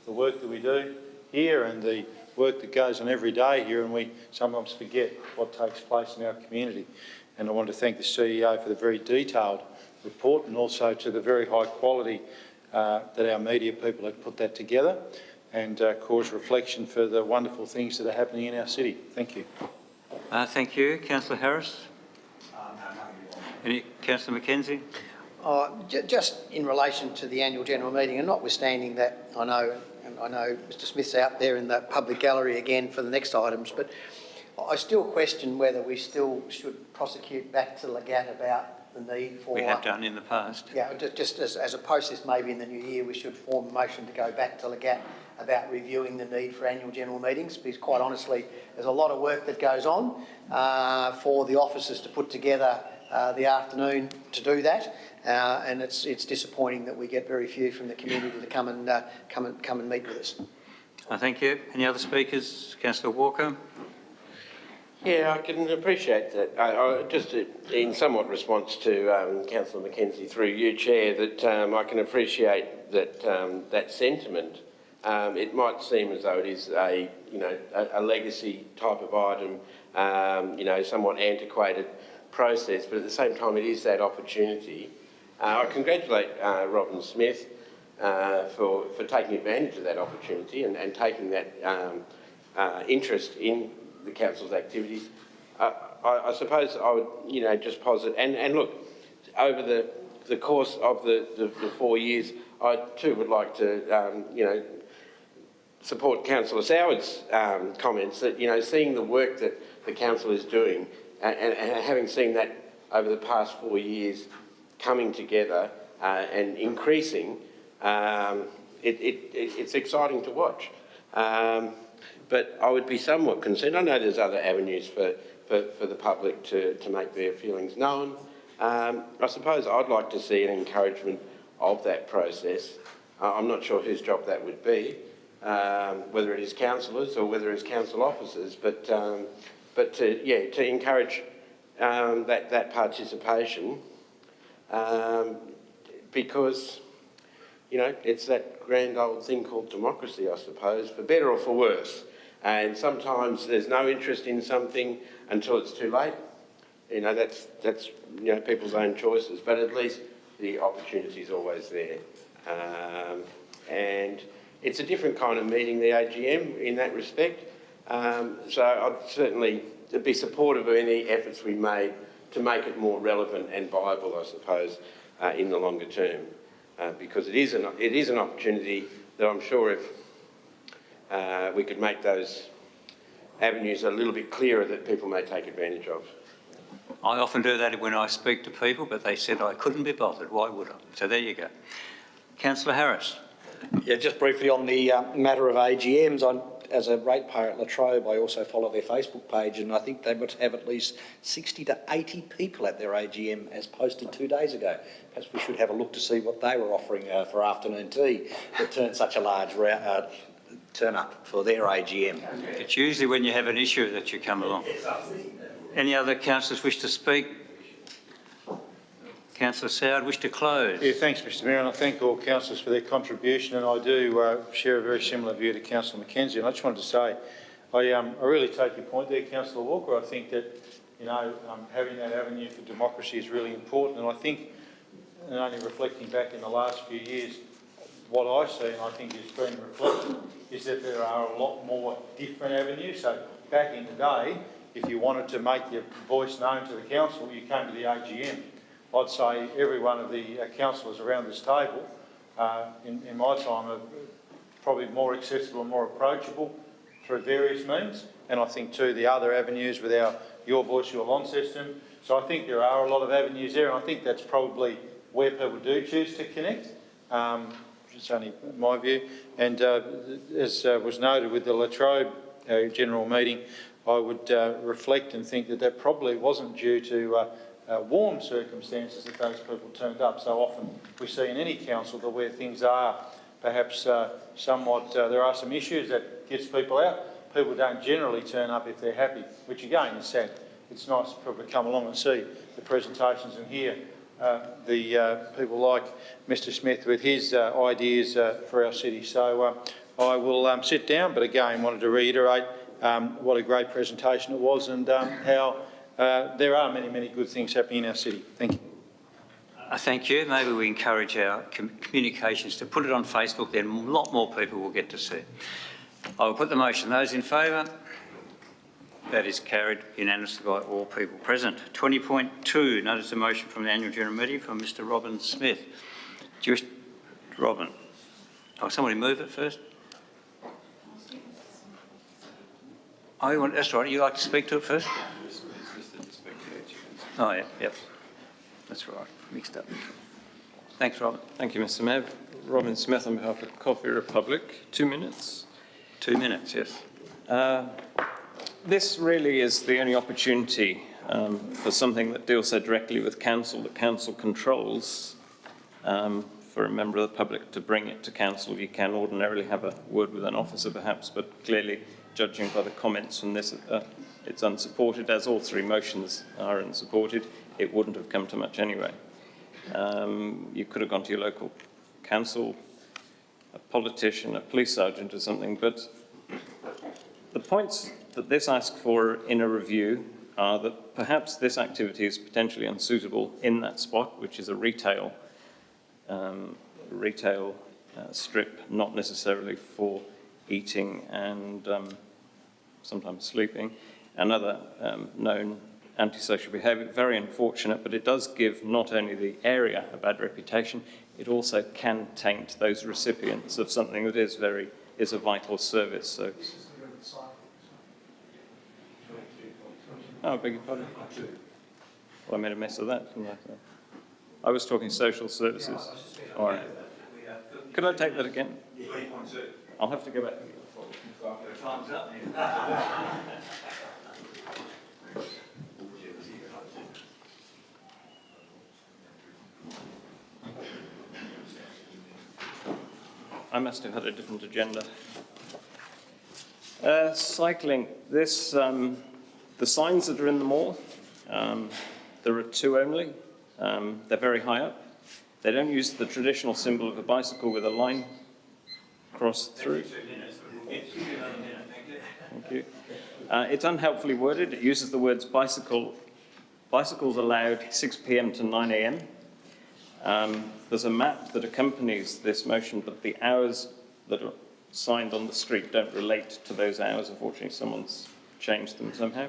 S8: the work that we do here and the work that goes on every day here, and we sometimes forget what takes place in our community. And I want to thank the CEO for the very detailed report, and also to the very high quality that our media people have put that together, and cause reflection for the wonderful things that are happening in our city. Thank you.
S14: Thank you. Councillor Harris? Councillor Mackenzie?
S6: Just in relation to the annual general meeting, and notwithstanding that, I know Mr Smith's out there in the public gallery again for the next items, but I still question whether we still should prosecute back to Legat about the need for...
S14: We have done in the past.
S6: Yeah, just as a process, maybe in the new year we should form a motion to go back to Legat about reviewing the need for annual general meetings, because quite honestly there's a lot of work that goes on for the officers to put together the afternoon to do that, and it's disappointing that we get very few from the community to come and meet with us.
S14: Thank you. Any other speakers? Councillor Walker?
S9: Yeah, I can appreciate that. Just in somewhat response to Councillor Mackenzie through you, Chair, that I can appreciate that that sentiment. It might seem as though it is a legacy type of item, somewhat antiquated process, but at the same time it is that opportunity. I congratulate Robin Smith for taking advantage of that opportunity and taking that interest in the council's activities. I suppose I would, just posit, and look, over the course of the 4 years, I too would like to, support Councillor Soward's comments that, seeing the work that the council is doing and having seen that over the past 4 years coming together and increasing, it's exciting to watch. But I would be somewhat concerned. I know there's other avenues for the public to make their feelings known. I suppose I'd like to see an encouragement of that process. I'm not sure whose job that would be, whether it is councillors or whether it's council officers, but to encourage that participation, because it's that grand old thing called democracy, I suppose, for better or for worse. And sometimes there's no interest in something until it's too late. That's people's own choices, but at least the opportunity is always there. And it's a different kind of meeting, the AGM, in that respect. So I'd certainly be supportive of any efforts we made to make it more relevant and viable, I suppose, in the longer term. Because it is an opportunity that I'm sure if we could make those avenues a little bit clearer, that people may take advantage of.
S14: I often do that when I speak to people, but they said I couldn't be bothered. Why would I? So there you go. Councillor Harris.
S7: Yeah, just briefly on the matter of AGMs, as a ratepayer at Latrobe, I also follow their Facebook page, and I think they would have at least 60 to 80 people at their AGM as posted 2 days ago. Perhaps we should have a look to see what they were offering for afternoon tea that turned such a large turn up for their AGM.
S14: It's usually when you have an issue that you come along. Any other councillors wish to speak? Councillor Soward, wish to close?
S8: Yeah, thanks, Mr Mayor, and I thank all councillors for their contribution, and I do share a very similar view to Councillor Mackenzie. And I just wanted to say, I really take your point there, Councillor Walker. I think that, having that avenue for democracy is really important, and I think, and only reflecting back in the last few years, what I see, and I think is being reflected, is that there are a lot more different avenues. So back in the day, if you wanted to make your voice known to the council, you came to the AGM. I'd say every one of the councillors around this table, in my time, are probably more accessible and more approachable through various means. And I think too the other avenues with Your Voice, Your Launceston. So I think there are a lot of avenues there, and I think that's probably where people do choose to connect. It's only my view. And as was noted with the Latrobe our general meeting, I would reflect and think that that probably wasn't due to warm circumstances that those people turned up. So often we see in any council that where things are perhaps somewhat, there are some issues that gets people out. People don't generally turn up if they're happy, which again is sad. It's nice for people to come along and see the presentations and hear the people like Mr Smith with his ideas for our city. So I will sit down, but again wanted to reiterate what a great presentation it was and how there are many, many good things happening in our city. Thank you.
S14: Thank you. Maybe we encourage our communications to put it on Facebook, then a lot more people will get to see it. I will put the motion. Those in favour? That is carried unanimously by all people present. 20.2, notice a motion from the annual general meeting from Mr Robin Smith. Just Robin. Oh, somebody move it first? Oh, you want, that's right. You'd like to speak to it first? Oh, yeah, yep. That's right. Mixed up. Thanks, Robin.
S4: Thank you, Mr Mayor. Robin Smith on behalf of Coffee Republic. 2 minutes.
S14: 2 minutes, yes.
S4: This really is the only opportunity for something that deals so directly with council, that council controls, for a member of the public to bring it to council. You can ordinarily have a word with an officer perhaps, but clearly, judging by the comments from this, it's unsupported, as all three motions are unsupported. It wouldn't have come to much anyway. You could have gone to your local council, a politician, a police sergeant or something, but the points that this asks for in a review are that perhaps this activity is potentially unsuitable in that spot, which is a retail strip, not necessarily for eating and sometimes sleeping, and other known antisocial behaviour. Very unfortunate, but it does give not only the area a bad reputation, it also can taint those recipients of something that is a vital service. So, oh, I beg your pardon. Well, I made a mess of that, didn't I? I was talking social services. All right. Could I take that again? I'll have to go back.
S14: Time's up.
S4: I must have had a different agenda. Cycling. This, the signs that are in the mall, there are 2 only. They're very high up. They don't use the traditional symbol of a bicycle with a line crossed through. Thank you. It's unhelpfully worded. It uses the words bicycles allowed 6 p.m. to 9 a.m. There's a map that accompanies this motion, but the hours that are signed on the street don't relate to those hours. Unfortunately, someone's changed them somehow.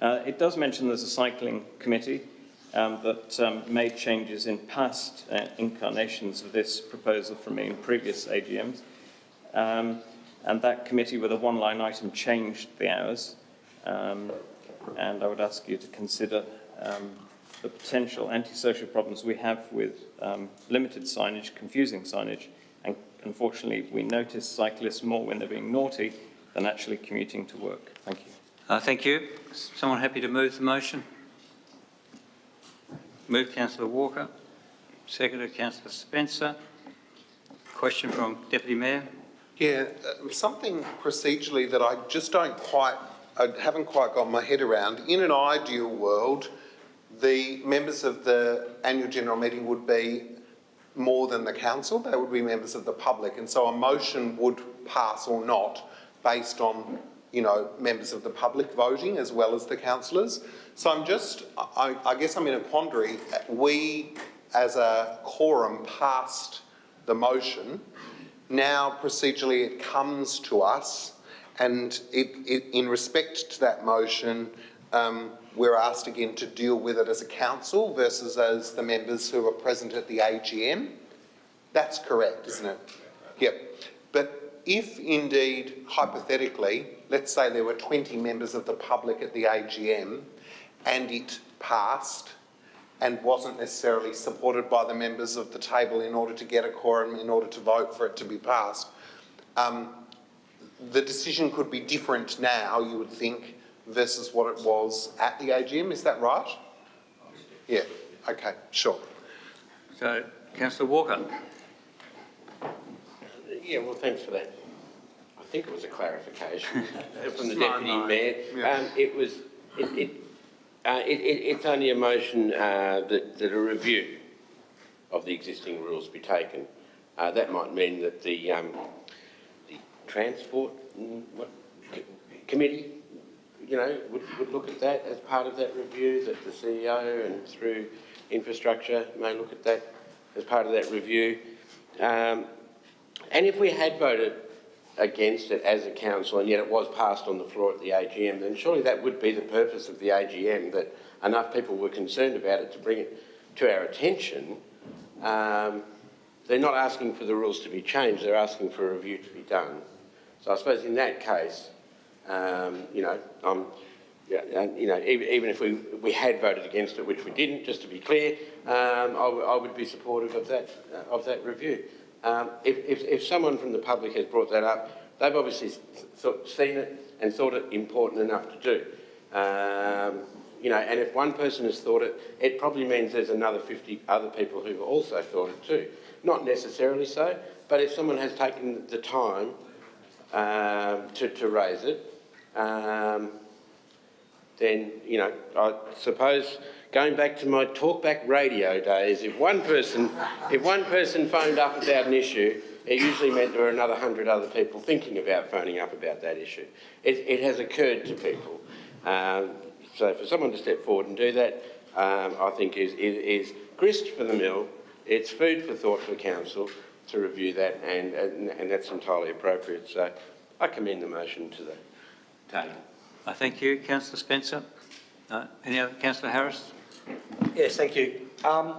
S4: It does mention there's a cycling committee that made changes in past incarnations of this proposal from me in previous AGMs. And that committee, with a one-line item, changed the hours. And I would ask you to consider the potential antisocial problems we have with limited signage, confusing signage, and unfortunately we notice cyclists more when they're being naughty than actually commuting to work. Thank you.
S14: Thank you. Someone happy to move the motion? Move, Councillor Walker. Seconded, Councillor Spencer. Question from Deputy Mayor.
S2: Yeah, something procedurally that I just I haven't quite got my head around. In an ideal world, the members of the annual general meeting would be more than the council. They would be members of the public, and so a motion would pass or not based on, you know, members of the public voting as well as the councillors. So I guess I'm in a quandary. We, as a quorum, passed the motion. Now, procedurally, it comes to us, and in respect to that motion, we're asked again to deal with it as a council versus as the members who are present at the AGM. That's correct, isn't it? Yep. But if indeed, hypothetically, let's say there were 20 members of the public at the AGM and it passed and wasn't necessarily supported by the members of the table in order to get a quorum, in order to vote for it to be passed, the decision could be different now, you would think, versus what it was at the AGM. Is that right? Yeah. Okay. Sure.
S14: So, Councillor Walker.
S9: Yeah, well, thanks for that. I think it was a clarification from the Deputy Mayor.
S2: Yeah.
S9: It's only a motion that a review of the existing rules be taken. That might mean that the Transport Committee, would look at that as part of that review, that the CEO and through Infrastructure may look at that as part of that review. And if we had voted against it as a council and yet it was passed on the floor at the AGM, then surely that would be the purpose of the AGM, that enough people were concerned about it to bring it to our attention. They're not asking for the rules to be changed, they're asking for a review to be done. So I suppose in that case, even if we had voted against it, which we didn't, just to be clear, I would be supportive of that review. If someone from the public has brought that up, they've obviously seen it and thought it important enough to do. And if one person has thought it, it probably means there's another 50 other people who've also thought it too. Not necessarily so, but if someone has taken the time to raise it, then, I suppose, going back to my talkback radio days, if one person phoned up about an issue, it usually meant there were another 100 other people thinking about phoning up about that issue. It has occurred to people. So for someone to step forward and do that, I think is grist for the mill. It's food for thought for council to review that, and that's entirely appropriate. So I commend the motion to the table.
S14: I thank you. Councillor Spencer. Any other? Councillor Harris?
S7: Yes, thank you.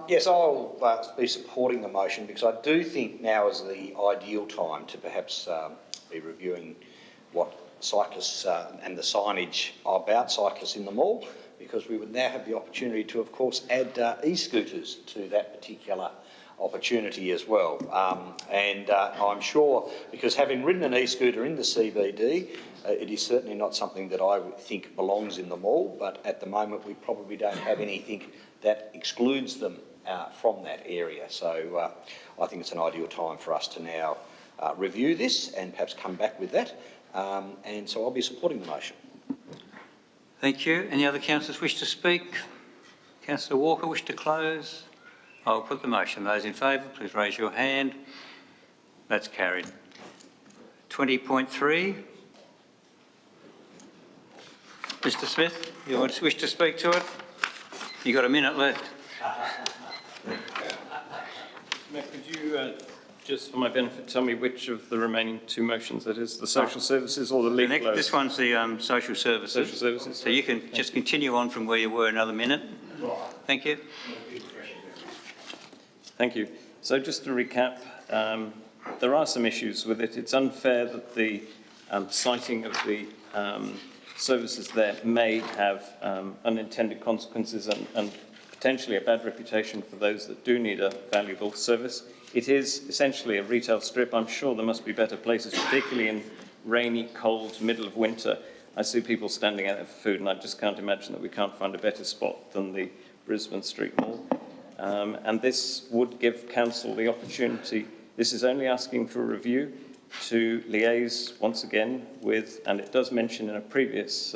S7: Yes, I'll be supporting the motion because I do think now is the ideal time to perhaps be reviewing what cyclists and the signage about cyclists in the mall, because we would now have the opportunity to, of course, add e-scooters to that particular opportunity as well. And I'm sure, because having ridden an e-scooter in the CBD, it is certainly not something that I would think belongs in the mall, but at the moment we probably don't have anything that excludes them from that area. So I think it's an ideal time for us to now review this and perhaps come back with that. And so I'll be supporting the motion.
S14: Thank you. Any other councillors wish to speak? Councillor Walker, wish to close? I'll put the motion. Those in favour, please raise your hand. That's carried. 20.3. Mr Smith, you wish to speak to it? You've got a minute left.
S4: Mayor, could you, just for my benefit, tell me which of the remaining two motions that is, the social services or the leaf blowers?
S14: This one's the social services.
S4: Social services.
S14: So you can just continue on from where you were another minute. Thank you.
S4: Thank you. So just to recap, there are some issues with it. It's unfair that the citing of the services there may have unintended consequences and potentially a bad reputation for those that do need a valuable service. It is essentially a retail strip. I'm sure there must be better places, particularly in rainy, cold, middle of winter. I see people standing out there for food, and I just can't imagine that we can't find a better spot than the Brisbane Street Mall. And this would give council the opportunity, this is only asking for a review, to liaise once again with, and it does mention in a previous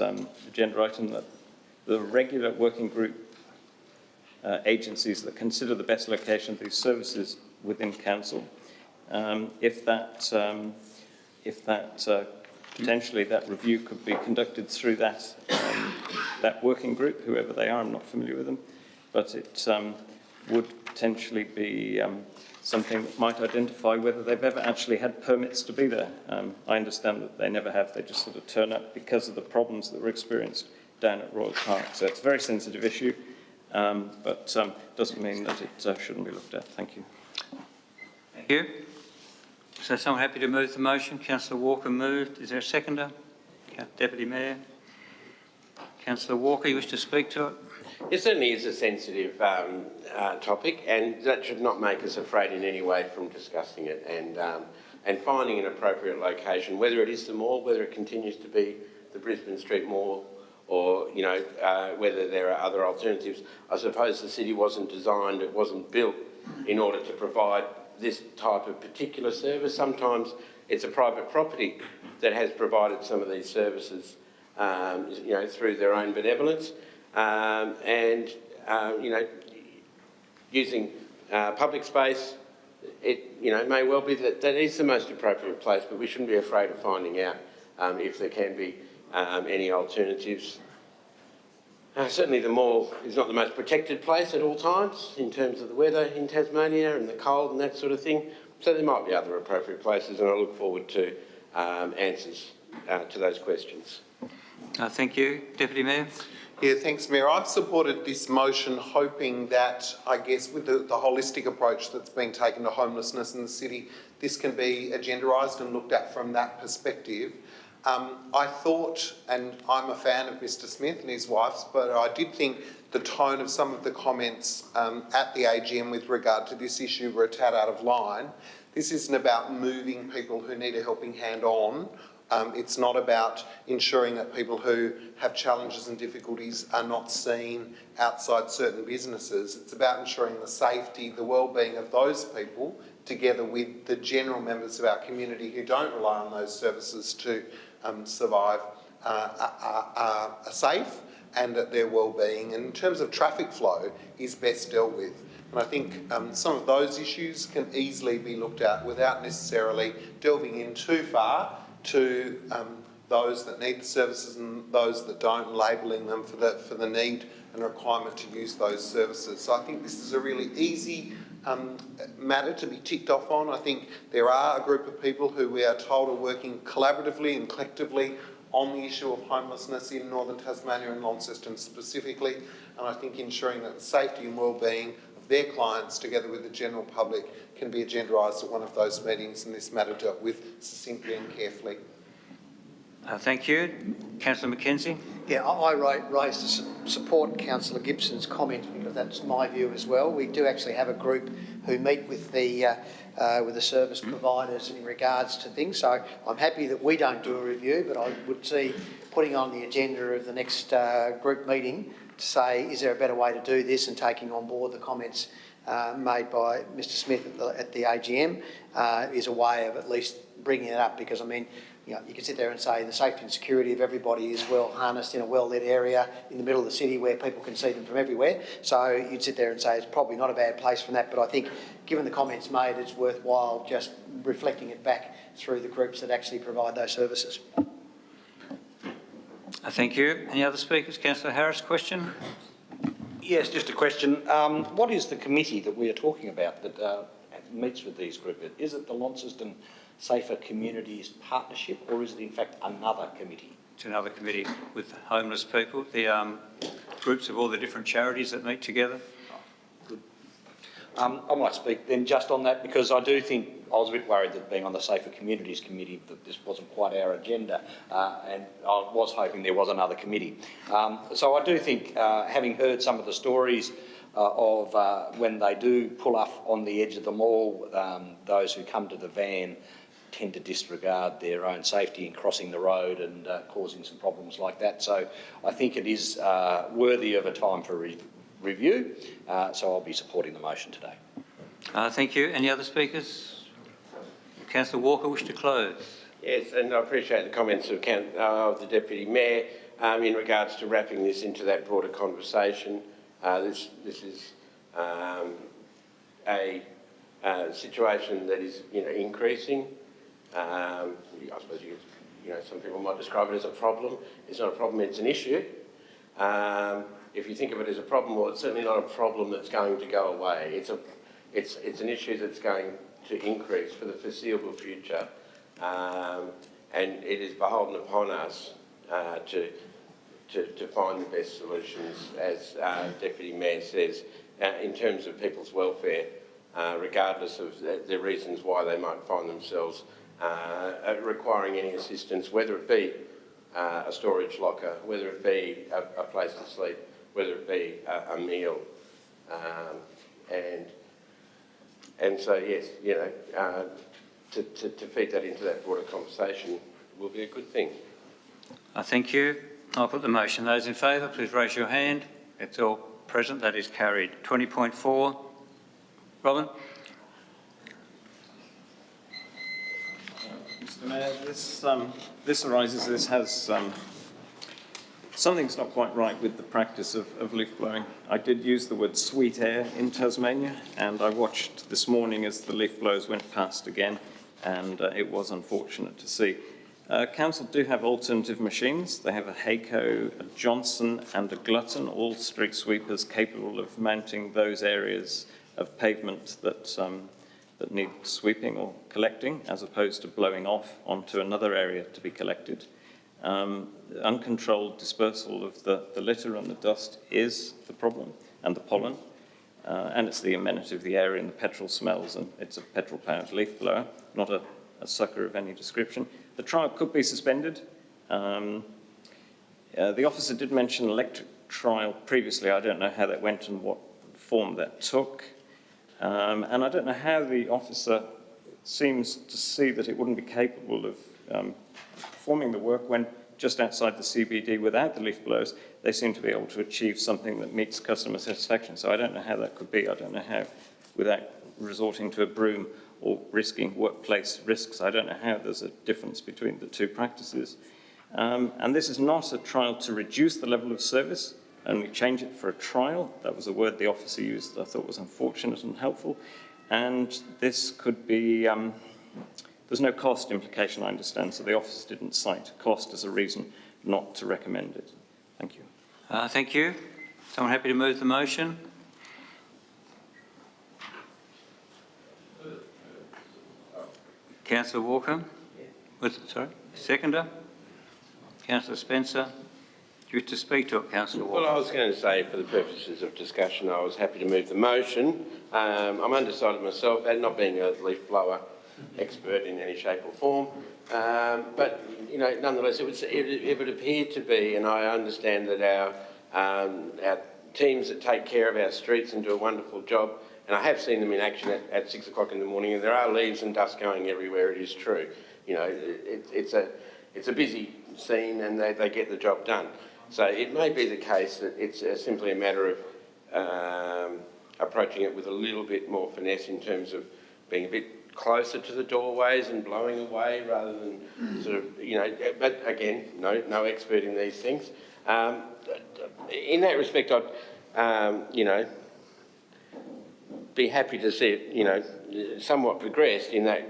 S4: agenda item that the regular working group agencies that consider the best location of these services within council. If that potentially that review could be conducted through that working group, whoever they are, I'm not familiar with them, but it would potentially be something that might identify whether they've ever actually had permits to be there. I understand that they never have, they just sort of turn up because of the problems that were experienced down at Royal Park. So it's a very sensitive issue, but doesn't mean that it shouldn't be looked at. Thank you.
S14: Thank you. So someone happy to move the motion? Councillor Walker moved. Is there a seconder? Deputy Mayor. Councillor Walker, you wish to speak to it?
S9: It certainly is a sensitive topic, and that should not make us afraid in any way from discussing it. And and finding an appropriate location, whether it is the mall, whether it continues to be the Brisbane Street Mall, or whether there are other alternatives. I suppose the city wasn't designed, it wasn't built in order to provide this type of particular service. Sometimes it's a private property that has provided some of these services, through their own benevolence, using public space. It may well be that is the most appropriate place, but we shouldn't be afraid of finding out if there can be any alternatives. Certainly the mall is not the most protected place at all times in terms of the weather in Tasmania and the cold and that sort of thing. So there might be other appropriate places, and I look forward to answers to those questions.
S14: Thank you. Deputy Mayor.
S2: Yeah, thanks, Mayor. I've supported this motion hoping that, I guess, with the holistic approach that's being taken to homelessness in the city, this can be agendarised and looked at from that perspective. I thought, and I'm a fan of Mr Smith and his wife's, but I did think the tone of some of the comments at the AGM with regard to this issue were a tad out of line. This isn't about moving people who need a helping hand on. It's not about ensuring that people who have challenges and difficulties are not seen outside certain businesses. It's about ensuring the safety, the well-being of those people, together with the general members of our community who don't rely on those services to survive, are safe and that their well-being, and in terms of traffic flow, is best dealt with. And I think some of those issues can easily be looked at without necessarily delving in too far to those that need the services and those that don't, labelling them for the need and requirement to use those services. So I think this is a really easy matter to be ticked off on. I think there are a group of people who we are told are working collaboratively and collectively on the issue of homelessness in northern Tasmania and Launceston specifically, and I think ensuring that the safety and well-being of their clients together with the general public can be agendarised at one of those meetings and this matter dealt with succinctly and carefully.
S14: Thank you. Councillor McKenzie.
S6: Yeah, I raised to support Councillor Gibson's comment because that's my view as well. We do actually have a group who meet with the service providers in regards to things. So I'm happy that we don't do a review, but I would see putting on the agenda of the next group meeting to say, is there a better way to do this, and taking on board the comments made by Mr Smith at the AGM is a way of at least bringing it up, because I mean, you can sit there and say the safety and security of everybody is well harnessed in a well-lit area in the middle of the city where people can see them from everywhere. So you'd sit there and say it's probably not a bad place from that, but I think given the comments made, it's worthwhile just reflecting it back through the groups that actually provide those services.
S14: Thank you. Any other speakers? Councillor Harris, question?
S7: Yes, just a question. What is the committee that we are talking about that meets with these groups? Is it the Launceston Safer Communities Partnership, or is it in fact another committee?
S14: It's another committee with homeless people, the groups of all the different charities that meet together.
S7: Good. I might speak then just on that, because I do think I was a bit worried that being on the Safer Communities Committee that this wasn't quite our agenda, and I was hoping there was another committee. So I do think, having heard some of the stories of when they do pull up on the edge of the mall, those who come to the van tend to disregard their own safety in crossing the road and causing some problems like that. So I think it is worthy of a time for review, so I'll be supporting the motion today.
S14: Thank you. Any other speakers? Councillor Walker, wish to close?
S9: Yes, and I appreciate the comments of the Deputy Mayor in regards to wrapping this into that broader conversation. This is a situation that is increasing. I suppose some people might describe it as a problem. It's not a problem, it's an issue. If you think of it as a problem, well, it's certainly not a problem that's going to go away. It's an issue that's going to increase for the foreseeable future, and it is beholden upon us to find the best solutions, as Deputy Mayor says, in terms of people's welfare, regardless of the reasons why they might find themselves requiring any assistance, whether it be a storage locker, whether it be a place to sleep, whether it be a meal. And so, yes, to feed that into that broader conversation will be a good thing.
S14: Thank you. I'll put the motion. Those in favour, please raise your hand. It's all present. That is carried. 20.4. Robin?
S4: Mr Mayor, this arises, this has, something's not quite right with the practice of leaf blowing. I did use the word sweet air in Tasmania, and I watched this morning as the leaf blowers went past again, and it was unfortunate to see. Council do have alternative machines. They have a Hayco, a Johnson and a Glutton, all street sweepers capable of mounting those areas of pavement that need sweeping or collecting, as opposed to blowing off onto another area to be collected. Uncontrolled dispersal of the litter and the dust is the problem, and the pollen, and it's the amenity of the area and the petrol smells, and it's a petrol-powered leaf blower, not a sucker of any description. The trial could be suspended. The officer did mention electric trial previously. I don't know how that went and what form that took. And I don't know how the officer seems to see that it wouldn't be capable of performing the work when just outside the CBD without the leaf blowers, they seem to be able to achieve something that meets customer satisfaction. So I don't know how that could be. I don't know how, without resorting to a broom or risking workplace risks, I don't know how there's a difference between the two practices. And this is not a trial to reduce the level of service, only change it for a trial. That was a word the officer used that I thought was unfortunate and helpful. And this could be, there's no cost implication, I understand, so the officer didn't cite cost as a reason not to recommend it. Thank you.
S14: Thank you. Someone happy to move the motion? Councillor Walker? Sorry? Seconder? Councillor Spencer? Do you wish to speak to it, Councillor Walker?
S9: Well, I was going to say, for the purposes of discussion, I was happy to move the motion. I'm undecided myself, and not being a leaf blower expert in any shape or form, but you know, nonetheless, it would appear to be, and I understand that our teams that take care of our streets and do a wonderful job, and I have seen them in action at 6 o'clock in the morning, and there are leaves and dust going everywhere. It is true. You know, it's a busy scene, and they get the job done. So it may be the case that it's simply a matter of approaching it with a little bit more finesse in terms of being a bit closer to the doorways and blowing away rather than sort of, you know, but again, no expert in these things. In that respect, I'd, you know, be happy to see it, you know, somewhat progressed in that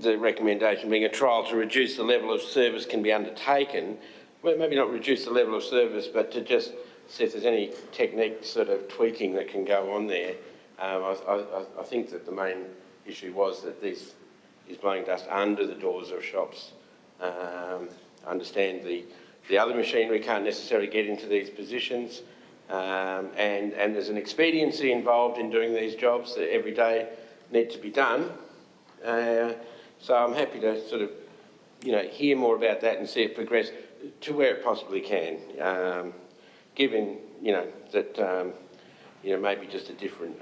S9: the recommendation being a trial to reduce the level of service can be undertaken. Well, maybe not reduce the level of service, but to just see if there's any technique sort of tweaking that can go on there. I think that the main issue was that this is blowing dust under the doors of shops. I understand the other machinery can't necessarily get into these positions, and there's an expediency involved in doing these jobs that every day need to be done. So I'm happy to sort of, you know, hear more about that and see it progress to where it possibly can, given, you know, that, you know, maybe just a different,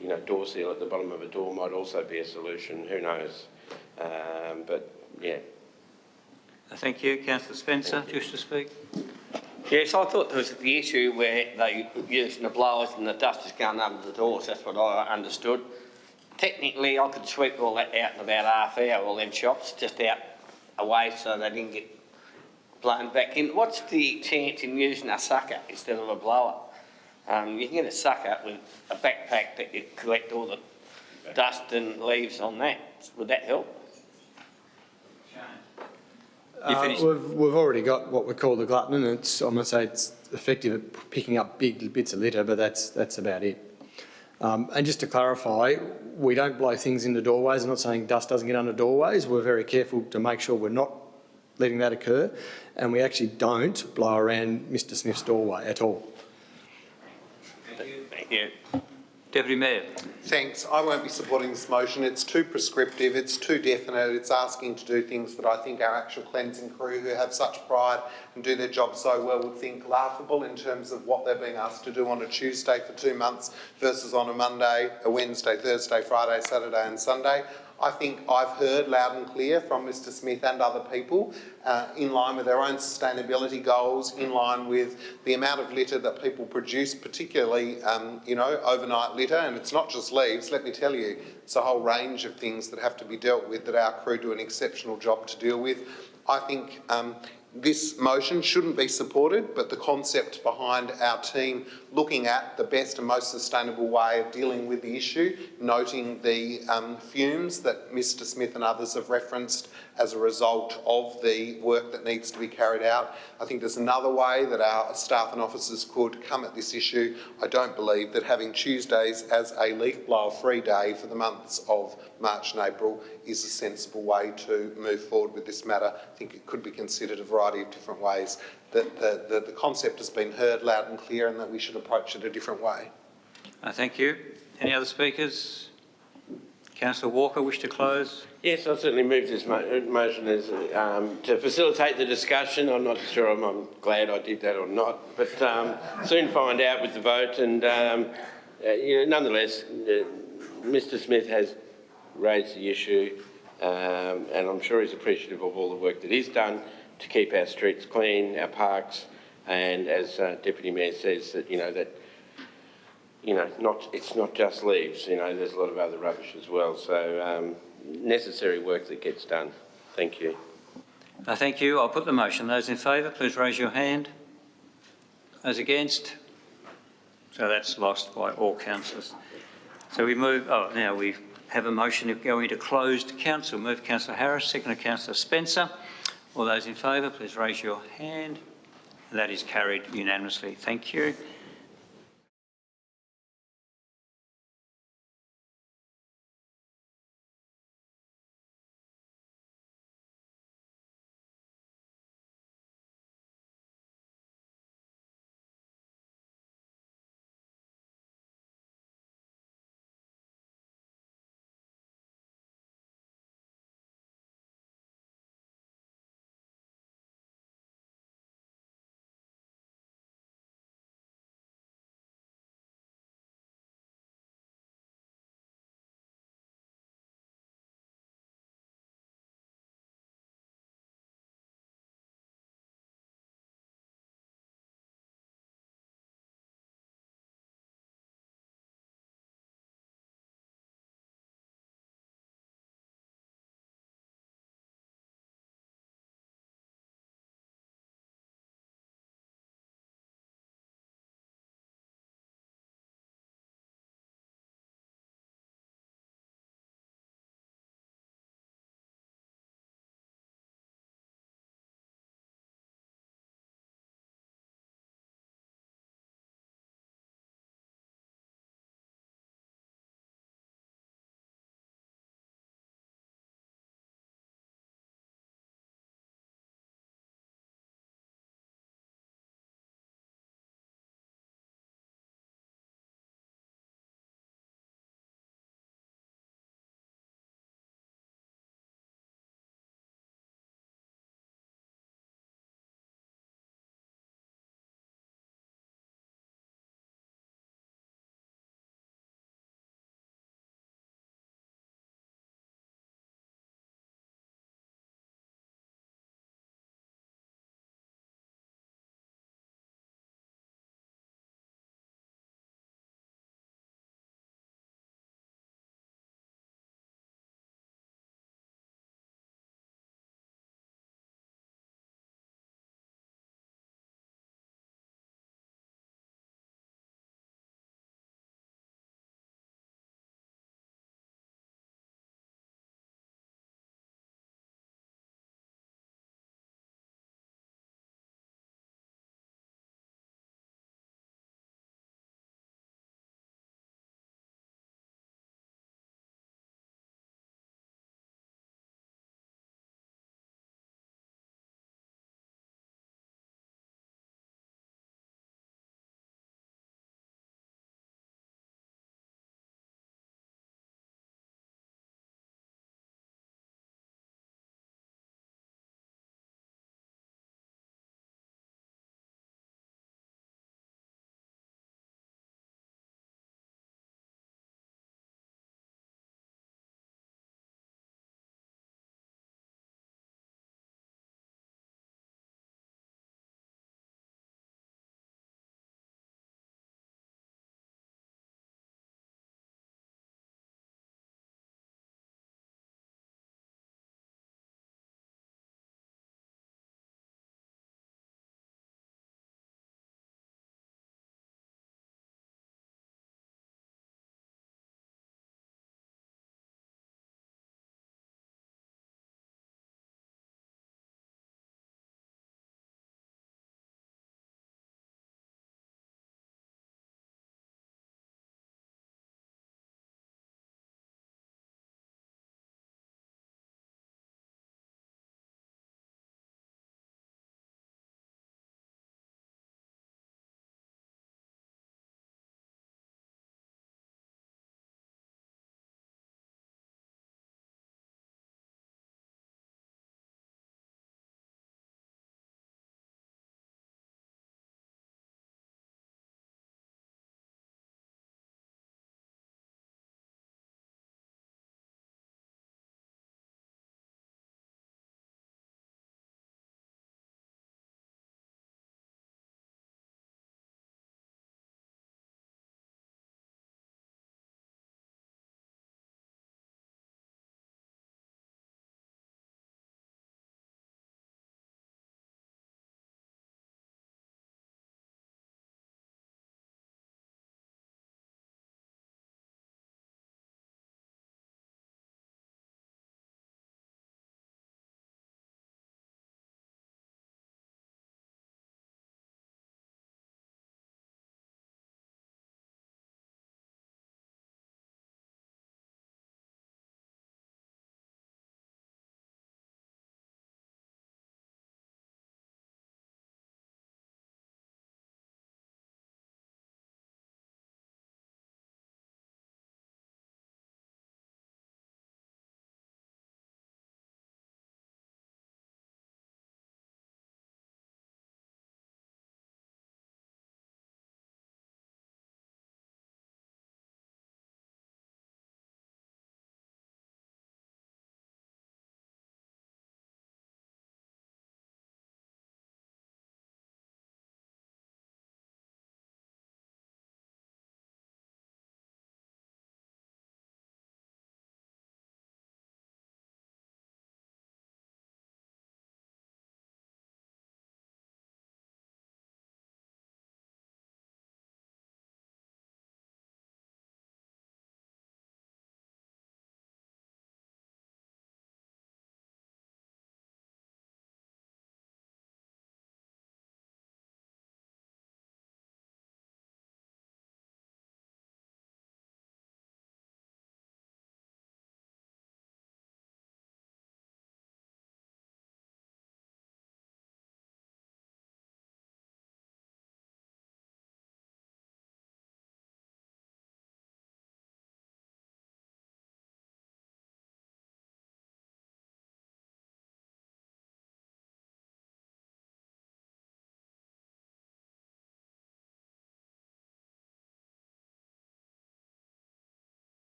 S9: you know, door seal at the bottom of a door might also be a solution, who knows, but yeah.
S14: Thank you. Councillor Spencer, do you wish to speak?
S13: Yes, I thought there was the issue where they using the blowers and the dust is going under the doors. That's what I understood. Technically, I could sweep all that out in about half hour, all them shops, just out away so they didn't get blown back in. What's the chance in using a sucker instead of a blower? You can get a sucker with a backpack that you collect all the dust and leaves on that. Would that help?
S16: We've already got what we call the glutton, and it's, I'm going to say it's effective at picking up big bits of litter, but that's about it. And just to clarify, we don't blow things into doorways. I'm not saying dust doesn't get under doorways. We're very careful to make sure we're not letting that occur, and we actually don't blow around Mr. Smith's doorway at all.
S13: Thank you.
S14: Deputy Mayor.
S2: Thanks. I won't be supporting this motion. It's too prescriptive, it's too definite, it's asking to do things that I think our actual cleansing crew, who have such pride and do their job so well, would think laughable in terms of what they're being asked to do on a Tuesday for 2 months versus on a Monday, a Wednesday, Thursday, Friday, Saturday and Sunday. I think I've heard loud and clear from Mr Smith and other people in line with their own sustainability goals, in line with the amount of litter that people produce, particularly, overnight litter. And it's not just leaves, let me tell you, it's a whole range of things that have to be dealt with that our crew do an exceptional job to deal with. I think this motion shouldn't be supported, but the concept behind our team looking at the best and most sustainable way of dealing with the issue, noting the fumes that Mr Smith and others have referenced as a result of the work that needs to be carried out. I think there's another way that our staff and officers could come at this issue. I don't believe that having Tuesdays as a leaf blower free day for the months of March and April is a sensible way to move forward with this matter. I think it could be considered a variety of different ways. That the concept has been heard loud and clear and that we should approach it a different way.
S14: Thank you. Any other speakers? Councillor Walker, wish to close?
S9: Yes, I certainly move this motion as to facilitate the discussion. I'm not sure I'm glad I did that or not, but soon find out with the vote. And nonetheless, Mr Smith has raised the issue, and I'm sure he's appreciative of all the work that he's done to keep our streets clean, our parks, and as Deputy Mayor says, that it's not just leaves. There's a lot of other rubbish as well. So necessary work that gets done. Thank you.
S14: Thank you. I'll put the motion. Those in favour, please raise your hand. Those against? So that's lost by all councillors. So we move. Now we have a motion of going to closed council. Move Councillor Harris, seconded Councillor Spencer. All those in favour, please raise your hand. That is carried unanimously. Thank you.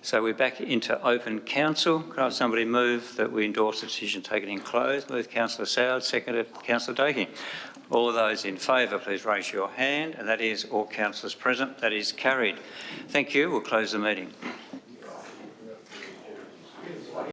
S14: So we're back into open council. Could I have somebody move that we endorse the decision taken in closed? Move Councillor Soward, seconded Councillor Dakey. All those in favour, please raise your hand, and that is all councillors present. That is carried. Thank you. We'll close the meeting.